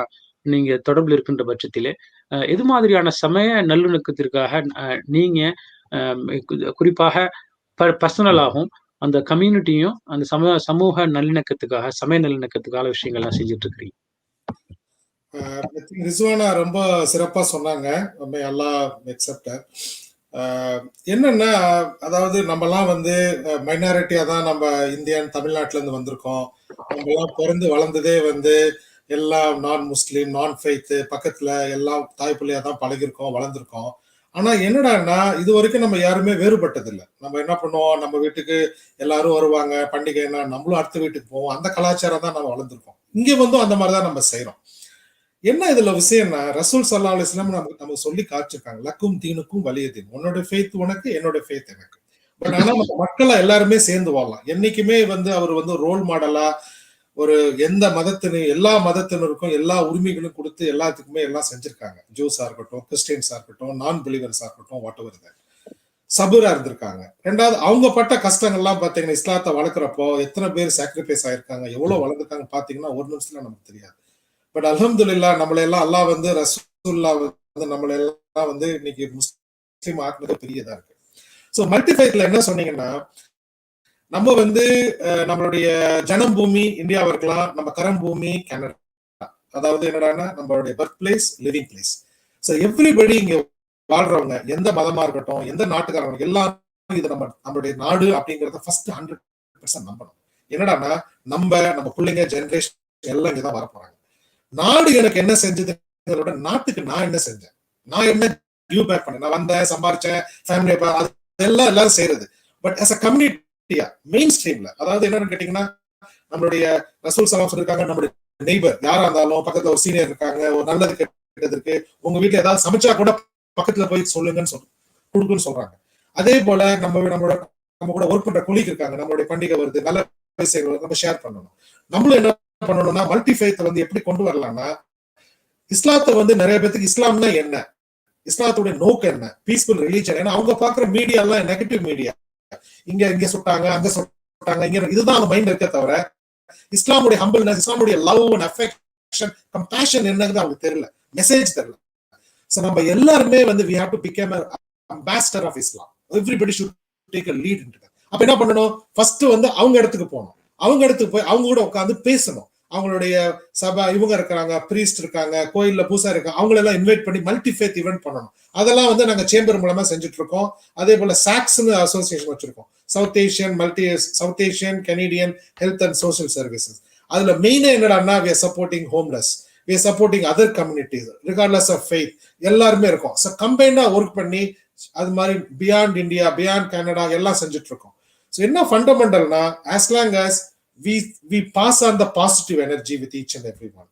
நீங்க தொடர்பில் இருக்கின்ற பட்சத்திலே எது மாதிரியான சமய நல்லிணக்கத்திற்காக நீங்க குறிப்பாக பர்சனலாகவும் அந்த கம்யூனிட்டியும் அந்த சமூக நல்லிணக்கத்துக்காக, சமய நல்லிணக்கத்துக்கான விஷயங்கள்லாம் செஞ்சுட்டு இருக்கிறீங்க? ரிஸ்வானா ரொம்ப சிறப்பா சொன்னாங்க. எல்லாம் எக்ஸப்ட் என்னன்னா, அதாவது நம்மலாம் வந்து மைனாரிட்டியா தான் நம்ம இந்தியன் தமிழ்நாட்டுல இருந்து வந்திருக்கோம். நம்ம எல்லாம் பிறந்து வளர்ந்ததே வந்து எல்லாம் நான் முஸ்லீம், நான் ஃபெய்த், பக்கத்துல எல்லாம் தாய் பிள்ளையா தான் பழகிருக்கோம், வளர்ந்துருக்கோம். ஆனா என்னடான்னா, இது வரைக்கும் நம்ம யாருமே வேறுபட்டது இல்லை. நம்ம என்ன பண்ணுவோம், நம்ம வீட்டுக்கு எல்லாரும் வருவாங்க, பண்டிகைன்னா நம்மளும் அடுத்த வீட்டுக்கு போவோம். அந்த கலாச்சாரம் தான் நம்ம வளர்ந்துருக்கோம். இங்க வந்து அந்த மாதிரிதான் நம்ம செய்யறோம். என்ன இதுல விஷயம்னா, ரசூல் ஸல்லல்லாஹு அலைஹி வஸல்லம் நமக்கு சொல்லி காமிச்சிருக்காங்க, லக்கும் தீனுக்கும் வலிய தீன், உன்னோட ஃபெய்த் உனக்கு, என்னோட ஃபெய்த் எனக்கு. பட் ஆனா நம்ம மக்களா எல்லாருமே சேர்ந்து வாழலாம். என்னைக்குமே வந்து அவர் வந்து ரோல் மாடலா ஒரு எந்த எல்லா மதத்தினருக்கும் எல்லா உரிமைகளும் கொடுத்து எல்லாத்துக்குமே எல்லாம் செஞ்சிருக்காங்க. ஜூஸா இருக்கட்டும், கிறிஸ்டியன்ஸா இருக்கட்டும், நான் பிலீவர்ஸா இருக்கட்டும், வாட் எவர் தட், சபூரா இருந்திருக்காங்க. ரெண்டாவது, அவங்க பட்ட கஷ்டங்கள்லாம் பாத்தீங்கன்னா, இஸ்லாத்தை வளர்க்குறப்போ எத்தனை பேர் சாக்ரிஃபைஸ் ஆயிருக்காங்க, எவ்வளவு வளர்ந்துருக்காங்க பாத்தீங்கன்னா ஒரு நிமிஷத்துல நமக்கு தெரியாது. பட் அல்ஹம்துலில்லாஹ் நம்மள எல்லாம் அல்லாஹ் வந்து ரசூலுல்லாஹ் வந்து நம்மள எல்லாம் வந்து இன்னைக்கு முஸ்லீம் ஆக்குனது பெரியதா இருக்கு. ஸோ மல்டிஃபைத்ல என்ன சொன்னீங்கன்னா, நம்ம வந்து நம்மளுடைய ஜனம் பூமி இந்தியாவா இருக்கலாம், நம்ம கரம் பூமி கனடா, அதாவது என்னடான்னா நம்மளுடைய birth place, living place. So everybody இங்க வாழ்றவங்க எந்த மதமா இருக்கட்டும், எந்த நாட்டுக்காரங்க எல்லாரும் இது நம்மளுடைய நாடு அப்படிங்கறத ஃபர்ஸ்ட் 100% நம்பணும். என்னடான்னா நம்ம பிள்ளைங்க ஜெனரேஷன் எல்லாம் இங்கதான் வரப்போறாங்க. நாடு எனக்கு என்ன செஞ்சதுங்களோட நாட்டுக்கு நான் என்ன செஞ்சேன், நான் என்ன கிவ் பேக் பண்ணேன், நான் வந்தேன், சம்பாரிச்சேன், ஃபேமிலி அதெல்லாம் எல்லாரும் செய்யறது. பட் as a கம்யூனிட்டியா மெயின் ஸ்ட்ரீம்ல, அதாவது என்னன்னு கேட்டீங்கன்னா, நம்மளுடைய ரசூல் ஸல்லல்லாஹு சொல்லிருக்காங்க, நம்மளுடைய நெய்பர் யாரா இருந்தாலும் பக்கத்துல ஒரு சீனியர் இருக்காங்க, ஒரு நல்லது கெட்டதுக்கு உங்க வீட்டுல ஏதாவது சமைச்சா கூட பக்கத்துல போய் சொல்லுங்கன்னு கொடுக்குன்னு சொல்றாங்க. அதே போல நம்ம கூட ஒர்க் பண்ற கொலீக் இருக்காங்க, நம்மளுடைய பண்டிகை வருது, நல்ல விஷயங்கள் நம்ம ஷேர் பண்ணணும். நம்மளும் என்ன பண்ணணும்னா, மல்டி ஃபெய்த் வந்து எப்படி கொண்டு வரலாம்னா, இஸ்லாத்தை வந்து நிறைய பேருக்கு இஸ்லாம்னா என்ன, இஸ்லாத்துடைய நோக்கம் என்ன, பீஸ்ஃபுல் ரிலீஜன். ஏன்னா அவங்க பாக்குற மீடியா எல்லாம் நெகட்டிவ் மீடியா, இங்க சுட்டாங்க அங்க சுட்டாங்க, இங்க இதுதான் அந்த மைண்ட் இருக்க தவிர இஸ்லாமுடைய ஹம்பிள்னஸ், இஸ்லாமுடைய லவ் அண்ட் அஃபெக்ஷன், கம்பேஷன் என்னது அவங்களுக்கு தெரியல, மெசேஜ் தெரியல. சோ நம்ம எல்லாருமே வந்து we have to become an ambassador of Islam. Everybody should take a lead into that. அப்ப என்ன பண்ணணும், ஃபர்ஸ்ட் வந்து அவங்க இடத்துக்கு போகணும், அவங்க இடத்துக்கு போய் அவங்க கூட உட்காந்து பேசணும். அவங்களுடைய சபை இவங்க இருக்காங்க, பிரீஸ்ட் இருக்காங்க, கோயில்ல பூசா இருக்காங்க, அவங்களெல்லாம் இன்வைட் பண்ணி மல்டி ஃபேத் ஈவென்ட் பண்ணணும். அதெல்லாம் வந்து நாங்க சேம்பர் மூலமா செஞ்சுட்டு இருக்கோம். அதே போல சாக்ஸ்னு அசோசியேஷன் வச்சிருக்கோம், south Asian Canadian health and social services. அதுல மெயினா என்னடான்னா, we are supporting homeless, we are supporting other communities regardless of faith, எல்லாருமே இருக்கும். ஸோ கம்பைண்டா ஒர்க் பண்ணி அது மாதிரி பியாண்ட் இந்தியா, பியாண்ட் கனடா எல்லாம் செஞ்சுட்டு இருக்கோம். ஸோ என்ன ஃபண்டமெண்டல்னா, as long as we pass on the positive energy with each and everyone,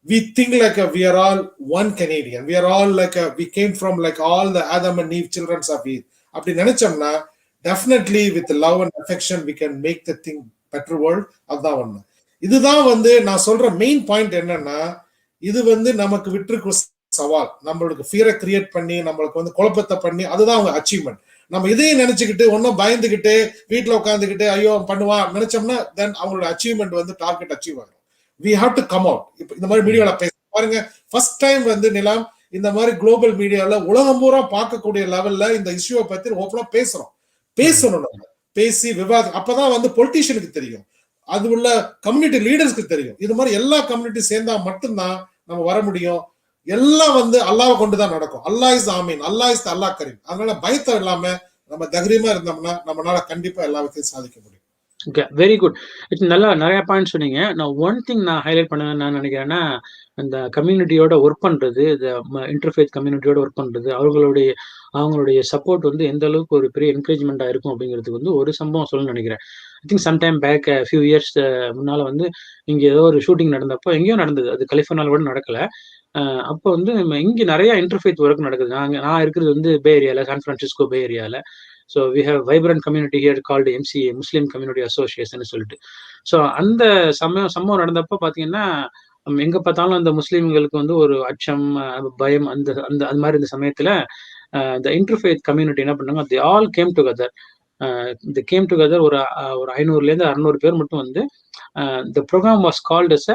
we think like we are all one Canadian, we are all like we came from like all the Adam and Eve children of Eve. அப்படி நினைச்சோம்னா definitely with love and affection we can make the thing better world. அதுதான் ஒண்ணு. இதுதான் வந்து நான் சொல்ற main point. என்னன்னா, இது வந்து நமக்கு விட்டுருக்கு சவால், நம்மளுக்கு ஃபியரை கிரியேட் பண்ணி நம்மளுக்கு வந்து குழப்பத்தை பண்ணி, அதுதான் அவங்க அச்சீவ்மெண்ட். நம்ம இதையும் நினைச்சுக்கிட்டு ஒன்னும் பயந்துகிட்டு வீட்டுல உட்காந்துக்கிட்டு ஐயோ பண்ணுவான் நினைச்சோம்னா தென் அவங்களோட அச்சீவ்மெண்ட் வந்து டார்கெட் அச்சீவ் ஆகும். we have to come out. இப்ப இந்த மாதிரி மீடியால பேச பாருங்க, ஃபர்ஸ்ட் டைம் வந்து நிலம் இந்த மாதிரி குளோபல் மீடியால உலகம் பூரா பார்க்கக்கூடிய லெவல்ல இந்த இஷ்யூவை பத்தி ஓப்பனா பேசணும். நம்ம பேசி விவாதம், அப்பதான் வந்து பொலிட்டீஷியனுக்கு தெரியும், அது உள்ள கம்யூனிட்டி லீடர்ஸ்க்கு தெரியும். இது மாதிரி எல்லா கம்யூனிட்டி சேர்ந்தா மட்டும்தான் நம்ம வர முடியும். எல்லாம் வந்து அல்லாஹ்வை கொண்டுதான் நடக்கும். அல்லாஹ் இஸ் ஆமீன், அல்லாஹ் இஸ் அல்லாஹ் கரீம். அதனால பயத்தை இல்லாம நம்ம தைரியமா இருந்தோம்னா நம்மளால கண்டிப்பா எல்லாத்தையும் சாதிக்க முடியும். Okay, very good. இட்ஸ் நல்லா நிறைய பாயிண்ட் சொன்னீங்க. நான் ஒன் திங் நான் ஹைலைட் பண்ண நான் நினைக்கிறேன்னா, அந்த கம்யூனிட்டியோட ஒர்க் பண்றது, இந்த இன்டர்ஃபேத் கம்யூனிட்டியோட ஒர்க் பண்றது, அவங்களுடைய சப்போர்ட் வந்து எந்த அளவுக்கு ஒரு பெரிய என்கரேஜ்மெண்டா இருக்கும் அப்படிங்கிறதுக்கு வந்து ஒரு சம்பவம் சொல்ல நினைக்கிறேன். I think sometime back few years முன்னால வந்து இங்க ஏதோ ஒரு ஷூட்டிங் நடந்தப்போ, எங்கேயோ நடந்தது, அது கலிஃபோர்னியால கூட நடக்கல. அப்போ வந்து இங்க நிறைய இன்டர்ஃபேத் ஒர்க் நடக்குது. நான் இருக்கிறது வந்து பே ஏரியால, சான் பிரான்சிஸ்கோ பே ஏரியால. So we have vibrant community here called MCA, Muslim community association சொல்லிட்டு. ஸோ அந்த சம்பவம் நடந்தப்போ பார்த்தீங்கன்னா, எங்க பார்த்தாலும் அந்த முஸ்லீம்களுக்கு வந்து ஒரு அச்சம், பயம், அந்த அந்த அது மாதிரி இந்த சமயத்துல இந்த இன்டர்ஃபேத் கம்யூனிட்டி என்ன பண்ணாங்க, தி ஆல் கேம் டுகெதர். இந்த கேம் டுகெதர் ஒரு 500லேருந்து 600 பேர் மட்டும் வந்து the program was called as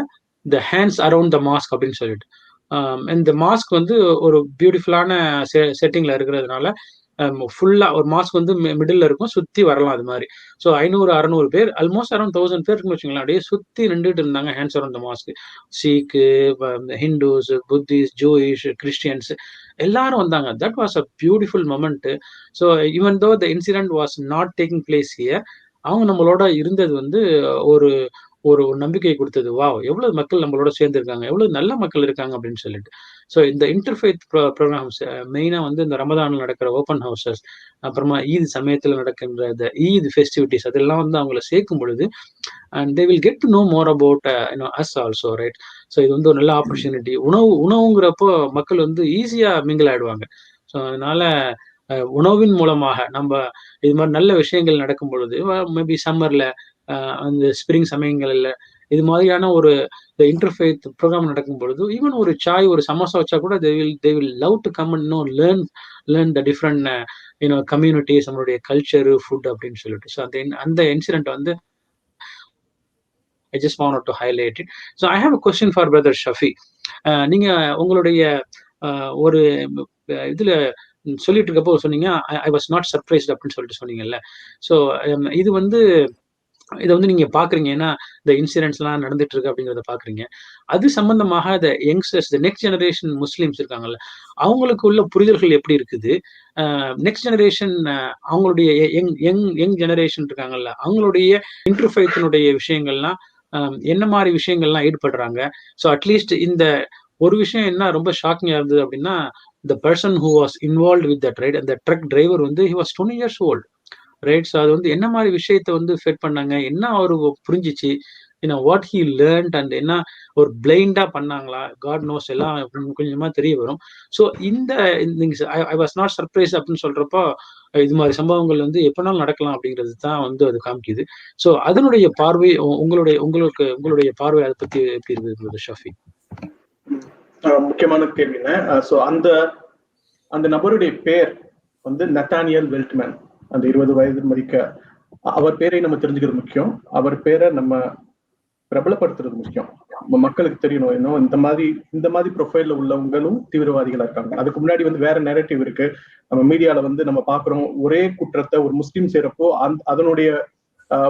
the hands around the mosque அப்படின்னு சொல்லிட்டு. இந்த மாஸ்க் வந்து ஒரு பியூட்டிஃபுல்லான செட்டிங்ல இருக்கிறதுனால ஃபுல்லா ஒரு மாஸ்க் வந்து மிடில் இருக்கும், சுத்தி வரலாம் அது மாதிரி. ஸோ 500-600 பேர், ஆல்மோஸ்ட் அரௌண்ட் 1000 பேர் இருக்குன்னு வச்சுங்களேன், அப்படியே சுத்தி நின்றுட்டு இருந்தாங்க ஹேண்ட்ஸ் அரவுண்ட் த மாஸ்க். சீக்கு, ஹிந்துஸ், புத்திஸ்ட், ஜூயிஷ், கிறிஸ்டியன்ஸ் எல்லாரும் வந்தாங்க. That was a beautiful moment. So even though the incident was not taking place here, அவங்க நம்மளோட இருந்தது வந்து ஒரு ஒரு நம்பிக்கை கொடுத்தது. வாவ், எவ்வளவு மக்கள் நம்மளோட சேர்ந்து இருக்காங்க, எவ்வளவு நல்ல மக்கள் இருக்காங்க அப்படின்னு சொல்லிட்டு. ஸோ இந்த இன்டர்ஃபேத் ப்ரோக்ராம்ஸ் மெயினா வந்து இந்த ரமதானில் நடக்கிற ஓப்பன் ஹவுசஸ், அப்புறமா ஈத் சமயத்தில் நடக்கின்ற இந்த ஈத் ஃபெஸ்டிவிட்டிஸ், அதெல்லாம் வந்து அவங்கள சேர்க்கும் பொழுது and they will get to know more about us also, right? So இது வந்து ஒரு நல்ல ஆப்பர்ச்சுனிட்டி. உணவுங்கிறப்போ மக்கள் வந்து ஈஸியா மிங்கிள் ஆயிடுவாங்க. ஸோ அதனால உணவின் மூலமாக நம்ம இது மாதிரி நல்ல விஷயங்கள் நடக்கும் பொழுது, மேபி சம்மர்ல அந்த ஸ்ப்ரிங் சமயங்கள்ல இது மாதிரியான ஒரு இன்டர்ஃபேத் ப்ரோக்ராம் நடக்கும் பொழுது ஈவன் ஒரு சாய் ஒரு சமோசா வச்சா கூட they will love to come and know learn the different communities, நம்மளுடைய கல்ச்சர், ஃபுட் அப்படின்னு சொல்லிட்டு. ஸோ அந்த இன்சிடென்ட் வந்து I just wanted to highlight it. So I have a question for brother Shafi. நீங்க உங்களுடைய ஒரு இதுல சொல்லிட்டு இருக்கப்போ சொன்னீங்க ஐ வாஸ் நாட் சர்ப்ரைஸ்ட் அப்படின்னு சொல்லிட்டு சொன்னீங்கல்ல. ஸோ இது வந்து இதை வந்து நீங்க பாக்குறீங்க, ஏன்னா இந்த இன்சிடென்ட்ஸ் எல்லாம் நடந்துட்டு இருக்கு அப்படிங்கிறத பாக்குறீங்க. அது சம்பந்தமாக இந்த யங்ஸ்டர்ஸ், நெக்ஸ்ட் ஜெனரேஷன் முஸ்லிம்ஸ் இருக்காங்கல்ல, அவங்களுக்கு உள்ள புரிதல்கள் எப்படி இருக்குது? நெக்ஸ்ட் ஜெனரேஷன் அவங்களுடைய யங் ஜெனரேஷன் இருக்காங்கல்ல, அவங்களுடைய இன்டர்ஃபேத்தினுடைய விஷயங்கள்லாம் என்ன மாதிரி விஷயங்கள்லாம் ஈடுபடுறாங்க? ஸோ அட்லீஸ்ட் இந்த ஒரு விஷயம் என்ன ரொம்ப ஷாக்கிங்கா இருந்தது அப்படின்னா, the person who was involved with that, right, அந்த ட்ரக் டிரைவர் வந்து he was 20 years old, right? So அது வந்து என்ன மாதிரி விஷயத்த வந்து ஃபெட் பண்ணாங்க, என்ன அவரு புரிஞ்சிச்சு, வாட் ஹி லேர்ன்ட், அண்ட் என்ன ஒரு பிளைண்டா பண்ணாங்களா, காட் நோஸ், எல்லாம் கொஞ்சமா தெரிய வரும். ஸோ இந்த ஐ வாஸ் நாட் சர்ப்ரைஸ் அப்படின்னு சொல்றப்போ இது மாதிரி சம்பவங்கள் வந்து எப்பனாலும் நடக்கலாம் அப்படிங்கிறது தான் வந்து அது காமிக்குது. ஸோ அதனுடைய பார்வை உங்களுடைய பார்வை அதை பத்தி எப்படி இருக்குது ஷாஃபி? முக்கியமான கேள்விங்க. ஸோ அந்த நபருடைய பேர் வந்து நத்தானியல் வெல்ட்மேன். அந்த 20 வயது மதிக்க அவர் பேரை நம்ம தெரிஞ்சுக்கிறது முக்கியம். அவர் பேரை நம்ம பிரபலப்படுத்துறது முக்கியம். மக்களுக்கு தெரியணும், இன்னும் இந்த மாதிரி ப்ரொஃபைல்ல உள்ளவங்களும் தீவிரவாதிகளா இருக்காங்க. அதுக்கு முன்னாடி வந்து வேற நெரேட்டிவ் இருக்கு. நம்ம மீடியால வந்து நம்ம பாக்குறோம், ஒரே குற்றத்தை ஒரு முஸ்லீம் செய்யறப்போ அதனுடைய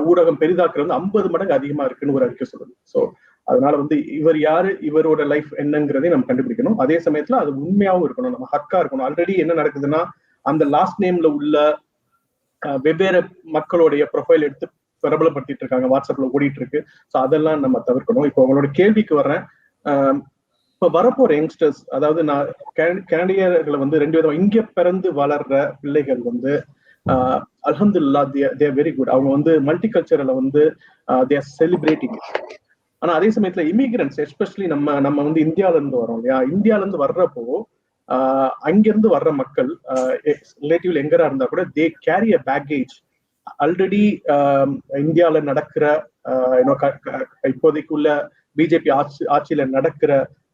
ஊடகம் பெரிதாக்குறது 50 மடங்கு அதிகமா இருக்குன்னு ஒரு அறிக்கை சொல்லுது. ஸோ அதனால வந்து இவர் யாரு, இவரோட லைஃப் என்னங்கிறதை நம்ம கண்டுபிடிக்கணும். அதே சமயத்துல அது உண்மையாவும் இருக்கணும், நம்ம ஹக்கா இருக்கணும். ஆல்ரெடி என்ன நடக்குதுன்னா, அந்த லாஸ்ட் நேம்ல உள்ள வெவ்வேறு மக்களுடைய ப்ரொஃபைல் எடுத்து பிரபலப்படுத்திட்டு இருக்காங்க, வாட்ஸ்அப்ல ஓடிட்டு இருக்கு. ஸோ அதெல்லாம் நம்ம தவிர்க்கணும். இப்போ உங்களோட கேள்விக்கு வர்றேன். இப்ப வரப்போற யங்ஸ்டர்ஸ், அதாவது நான் கனடியர்களை வந்து 2 விதமா, இங்க பிறந்து வளர்ற பிள்ளைகள் வந்து அல்ஹம்துலில்லாஹ் தே ஆர் வெரி குட். அவங்க வந்து மல்டி கல்ச்சரல வந்து தே ஆர் செலிப்ரேட்டிங். ஆனா அதே சமயத்துல இமிகிரன்ட்ஸ், எஸ்பெஷலி நம்ம வந்து இந்தியால இருந்து வரோம் இல்லையா, இந்தியால இருந்து வர்றப்போ அங்கிருந்து வர்ற மக்கள் ரிலேட்டிவ்ல எங்கரா இருந்தா கூட they carry a package. Already இந்தியால நடக்கிற இப்போதைக்கு உள்ள பிஜேபி ஆட்சியில நடக்கிற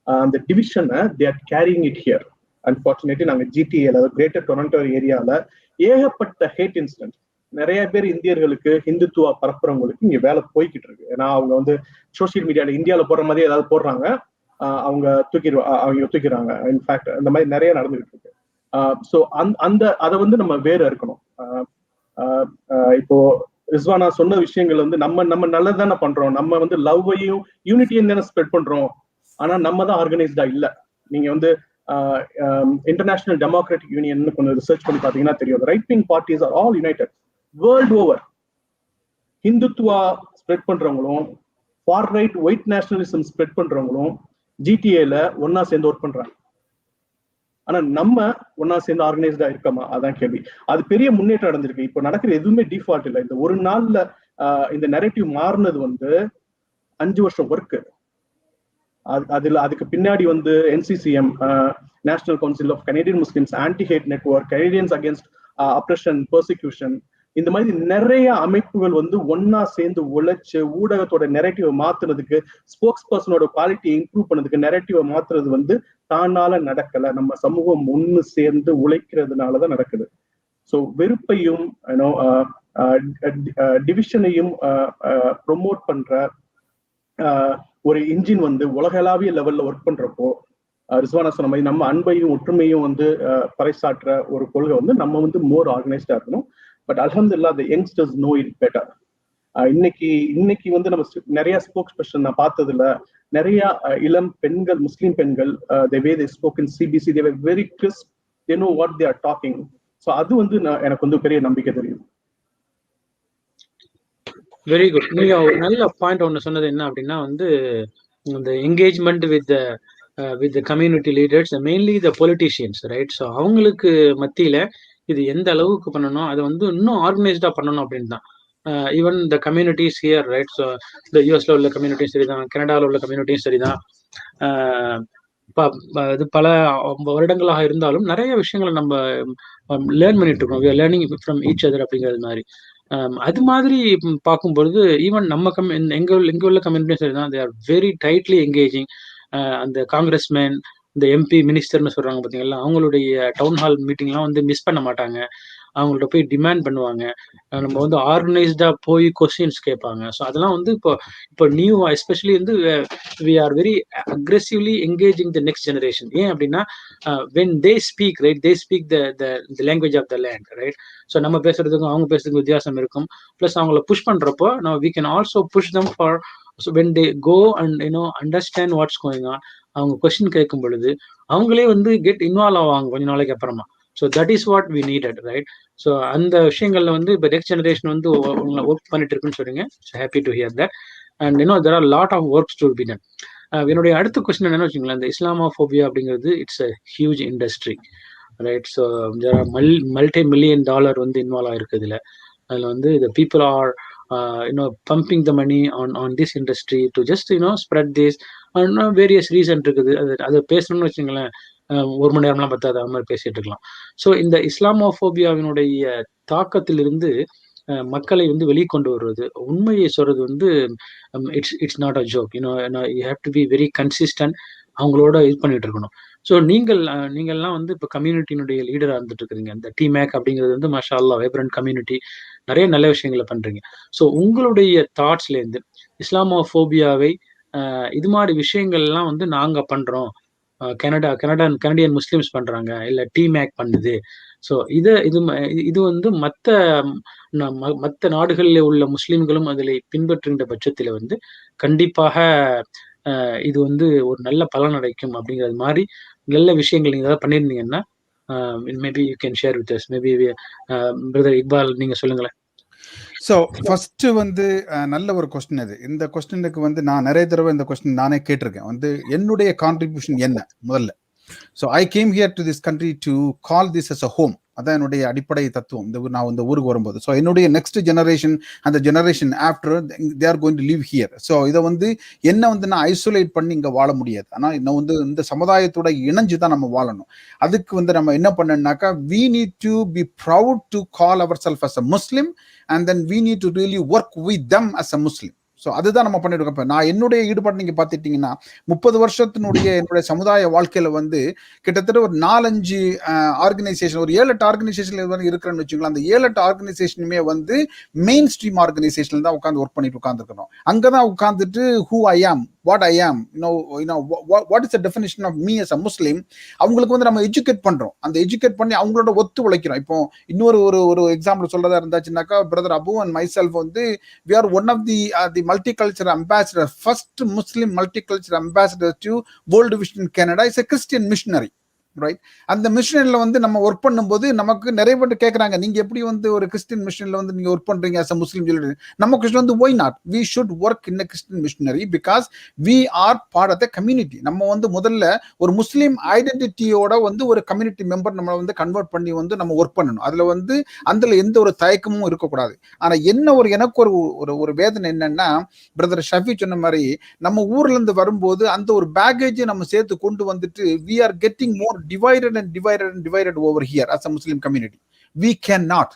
அந்த டிவிஷனை they are carrying it here. Unfortunately நாங்க ஜிடிஏல, கிரேட்டர் டொரண்டோ ஏரியால ஏகப்பட்ட ஹேட் இன்சிடென்ட். நிறைய பேர் இந்தியர்களுக்கு ஹிந்துத்துவா பரப்புறவங்களுக்கு இங்க வேலை போய்கிட்டு இருக்கு. ஏன்னா அவங்க வந்து சோசியல் மீடியால இந்தியாவில போடுற மாதிரி ஏதாவது போடுறாங்க, அவங்க தூக்கிறாங்க. இன்ஃபேக்ட் இந்த மாதிரி நிறைய நடந்துகிட்டு இருக்கு. ஸோ அதை வந்து நம்ம வேற இருக்கணும். இப்போ ரிஸ்வானா சொன்ன விஷயங்கள் வந்து நம்ம நல்லதானே பண்றோம், நம்ம வந்து லவ்வையும் யூனிட்டியும் தானே ஸ்ப்ரெட் பண்றோம். ஆனா நம்ம தான் ஆர்கனைஸ்டா இல்ல. நீங்க வந்து இன்டர்நேஷனல் டெமோக்ராட்டிக் யூனியன் கொஞ்சம் ரிசர்ச் பண்ணி பாத்தீங்கன்னா தெரியும், right wing parties are all united world over. Hindutva spread பண்றவங்களும் far right white nationalism spread பண்றவங்களும் ஜிடிஏல ஒன்னா சேர்ந்து ஒர்க் பண்றாங்க. ஆனா நம்ம ஒன்னா சேர்ந்து ஆர்கனைஸ்டா இருக்கமா, அதான் கேள்வி. அது பெரிய முன்னேற்றம் அடைஞ்சிருக்கு. இப்போ நடக்கிற எதுவுமே டிஃபால்ட் இல்லை. இந்த ஒரு நாள்ல இந்த நெரேட்டிவ் மாறினது வந்து 5 வருஷம் ஒர்க். அதுக்கு பின்னாடி வந்து NCCM, national council of Canadian Muslims, anti hate network, Canadians against oppression, persecution, இந்த மாதிரி நிறைய அமைப்புகள் வந்து ஒன்னா சேர்ந்து உழைச்சு ஊடகத்தோட நெரேட்டிவை மாத்துறதுக்கு, ஸ்போக்ஸ் பர்சனோட குவாலிட்டி இம்ப்ரூவ் பண்ணதுக்கு, நெரேட்டிவை மாத்துறது வந்து தானால நடக்கல, நம்ம சமூகம் ஒன்னு சேர்ந்து உழைக்கிறதுனாலதான் நடக்குது. ஸோ வெறுப்பையும் டிவிஷனையும் ப்ரொமோட் பண்ற ஒரு இன்ஜின் வந்து உலகளாவிய லெவல்ல ஒர்க் பண்றப்போ, ரிஸ்வானா சொன்ன மாதிரி நம்ம அன்பையும் ஒற்றுமையும் வந்து பறைசாற்ற ஒரு கொள்கை வந்து நம்ம வந்து மோர் ஆர்கனைஸ்டா இருக்கணும். பட் அல்ஹம்துலில்லாஹ் the youngsters know it better. இன்னைக்கு வந்து நம்ம நிறைய ஸ்போக்ஸ் பர்சன் நான் பார்த்ததுல நிறைய இளம் பெண்கள், முஸ்லீம் பெண்கள், the way they spoke in CBC, they were very crisp, they know what they are talking. So அது வந்து எனக்கு வந்து பெரிய நம்பிக்கை தெரியுது. Very good. நீங்க ஒரு நல்ல பாயிண்ட் ஒன்று சொன்னது என்ன அப்படின்னா வந்து இந்த engagement with community leaders, mainly the politicians, right? So அவங்களுக்கு மத்தியில இது எந்த அளவுக்கு பண்ணணும், அதை வந்து இன்னும் ஆர்கனைஸ்டா பண்ணணும் அப்படின்னு தான். Even the communities here, right? So இந்த யூஎஸ்ல உள்ள கம்யூனிட்டியும் சரிதான், கனடாவில் உள்ள கம்யூனிட்டியும் சரிதான். இது பல வருடங்களாக இருந்தாலும் நிறைய விஷயங்களை நம்ம லேர்ன் பண்ணிட்டு இருக்கோம், லேர்னிங் ஃப்ரம் ஈச் அதர் அப்படிங்கிறது மாதிரி. அது மாதிரி பார்க்கும்பொழுது ஈவன் நம்ம எங்க உள்ள கம்யூனிட்டியும் சரிதான், they are very tightly engaging. அந்த காங்கிரஸ்மேன், இந்த எம்பி மினிஸ்டர்னு சொல்றாங்க பார்த்தீங்களா, அவங்களுடைய டவுன் ஹால் மீட்டிங்லாம் வந்து மிஸ் பண்ண மாட்டாங்க. அவங்கள்ட்ட போய் டிமாண்ட் பண்ணுவாங்க. நம்ம வந்து ஆர்கனைஸ்டா போய் கொஸ்டின்ஸ் கேட்பாங்க. ஸோ அதெல்லாம் வந்து இப்போ நியூ எஸ்பெஷலி வந்து we are very aggressively engaging the next generation. ஏன் அப்படின்னா when they speak right, they speak the language of the land right. So நம்ம பேசுறதுக்கும் அவங்க பேசுறதுக்கும் வித்தியாசம் இருக்கும். ப்ளஸ் அவங்கள புஷ் பண்றப்போ we can also push them for when they go and understand what's going on. அவங்க கொஸ்டின் கேட்கும் பொழுது அவங்களே வந்து கெட் இன்வால்வ் ஆவாங்க கொஞ்ச நாளைக்கு அப்புறமா. So that is what we needed right. So அந்த விஷயங்கள்ல வந்து இப்போ நெக்ஸ்ட் ஜெனரேஷன் வந்து ஒர்க் பண்ணிட்டு இருக்குன்னு சொல்றீங்க. Happy to hear that. And there are lot of works to be done. என்னுடைய அடுத்த கொஸ்டின் என்னன்னு வச்சுங்களேன், இந்த இஸ்லாமோஃபோபியா அப்படிங்கிறது it's a huge industry right. So there are multi million dollar வந்து இன்வால்வ் ஆயிருக்கு இதுல. அதில் வந்து the people are pumping the money on this industry to just spread this and various reason இருக்குது. அதை பேசணும்னு வச்சுங்களேன், 1 மணி நேரம்லாம் பத்தாது, அது மாதிரி பேசிட்டு இருக்கலாம். ஸோ இந்த இஸ்லாமோஃபோபியாவினுடைய தாக்கத்திலிருந்து மக்களை வந்து வெளிக்கொண்டு வருவது, உண்மையை சொல்றது வந்து it's not a joke. You have to be very consistent. அவங்களோட இது பண்ணிட்டு இருக்கணும். ஸோ நீங்கள்லாம் வந்து இப்போ கம்யூனிட்டியினுடைய லீடராக இருந்துட்டு இருக்கிறீங்க. இந்த டிமேக் அப்படிங்கிறது வந்து மாஷா அல்லாஹ் வைப்ரண்ட் கம்யூனிட்டி, நிறைய நல்ல விஷயங்களை பண்றீங்க. ஸோ உங்களுடைய தாட்ஸ்லேருந்து இஸ்லாமோஃபோபியாவை இது மாதிரி விஷயங்கள்லாம் வந்து நாங்க பண்றோம், கனடியன் முஸ்லிம்ஸ் பண்றாங்க, இல்ல டிமேக் பண்ணுது. ஸோ இது வந்து மற்ற நாடுகளில் உள்ள முஸ்லிம்களும் அதில் பின்பற்றுகின்ற பட்சத்தில் வந்து கண்டிப்பாக இது வந்து ஒரு நல்ல பலன் அடைக்கும் அப்படிங்கிறது மாதிரி நல்ல விஷயங்கள் நீங்க ஏதாவது பண்ணியிருந்தீங்கன்னா maybe you can share with us. Maybe brother Iqbal நீங்க சொல்லுங்களேன். ஸோ ஃபர்ஸ்ட் வந்து நல்ல ஒரு கொஸ்டின் அது. இந்த கொஸ்டினுக்கு வந்து நான் நிறைய தடவை இந்த கொஸ்டின் நானே கேட்டிருக்கேன். வந்து என்னுடைய கான்ட்ரிபியூஷன் என்ன முதல்ல. So I came here to this country to call this as a home. அதான் என்னுடைய அடிப்படை தத்துவம். நான் இந்த ஊருக்கு வரும்போது ஸோ என்னுடைய நெக்ஸ்ட் ஜெனரேஷன், அந்த generation after they are going to live here. So இதை வந்து என்ன வந்து நான் ஐசோலேட் பண்ணி இங்கே வாழ முடியாது. ஆனால் இன்னும் வந்து இந்த சமுதாயத்தோட இணைஞ்சு தான் நம்ம வாழணும். அதுக்கு வந்து நம்ம என்ன பண்ணணும்னாக்கா, we need to be proud to call ourselves as a Muslim and then we need to really work with them as a Muslim. So அதுதான் நம்ம பண்ணிட்டு இருக்கோம். நான் என்னுடைய ஈடுபாடு நீங்க பார்த்துட்டீங்கன்னா 30 வருஷத்தினுடைய என்னுடைய சமுதாய வாழ்க்கையில வந்து கிட்டத்தட்ட ஒரு 4-5 ஆர்கனைசேஷன், ஒரு 7-8 ஆர்கனைசேஷன் இருக்கிறேன்னு வச்சுக்கலாம். அந்த 7-8 ஆர்கனைசேஷனுமே வந்து மெயின் ஸ்ட்ரீம் ஆர்கனைசேஷன்ல தான் உட்காந்து ஒர்க் பண்ணிட்டு உட்காந்துருக்கணும். அங்கதான் உட்காந்துட்டு who I am, what I am, what is the definition of me as a Muslim, அவங்களுக்கு வந்து நம்ம எஜுகேட் பண்றோம். அந்த எஜுகேட் பண்ணி அவங்களோட ஒத்து உழைக்கிறோம். இப்போ இன்னொரு ஒரு எக்ஸாம்பிள் சொல்றதா இருந்தாச்சுன்னாக்கா, brother Abu and myself வந்து we are one of the multicultural ambassador, first Muslim multicultural ambassador to World Vision Canada is a Christian missionary. Right. அந்த மிஷனரியில் வந்து நம்ம ஒர்க் பண்ணும்போது நமக்கு நிறைய பேர் கேட்குறாங்க, நீங்க எப்படி வந்து ஒரு கிறிஸ்டின் மிஷனரியில் வந்து நீங்க ஒர்க் பண்றீங்க as a முஸ்லீம் சொல்லிட்டு. நம்ம கொஸ்டின் வந்து why not, we should work in a Christian missionary because we are part of the community. நம்ம வந்து முதல்ல ஒரு முஸ்லீம் ஐடென்டிட்டியோட வந்து ஒரு கம்யூனிட்டி மெம்பர் நம்மளை வந்து கன்வெர்ட் பண்ணி வந்து நம்ம ஒர்க் பண்ணணும். அதுல வந்து அதுல எந்த ஒரு தயக்கமும் இருக்கக்கூடாது. ஆனா என்ன எனக்கு ஒரு வேதனை என்னன்னா, பிரதர் ஷஃபி சொன்ன மாதிரி நம்ம ஊர்ல இருந்து வரும்போது அந்த ஒரு பேக்கேஜை நம்ம சேர்த்து கொண்டு வந்துட்டு we are getting more divided over here as a Muslim community. We cannot.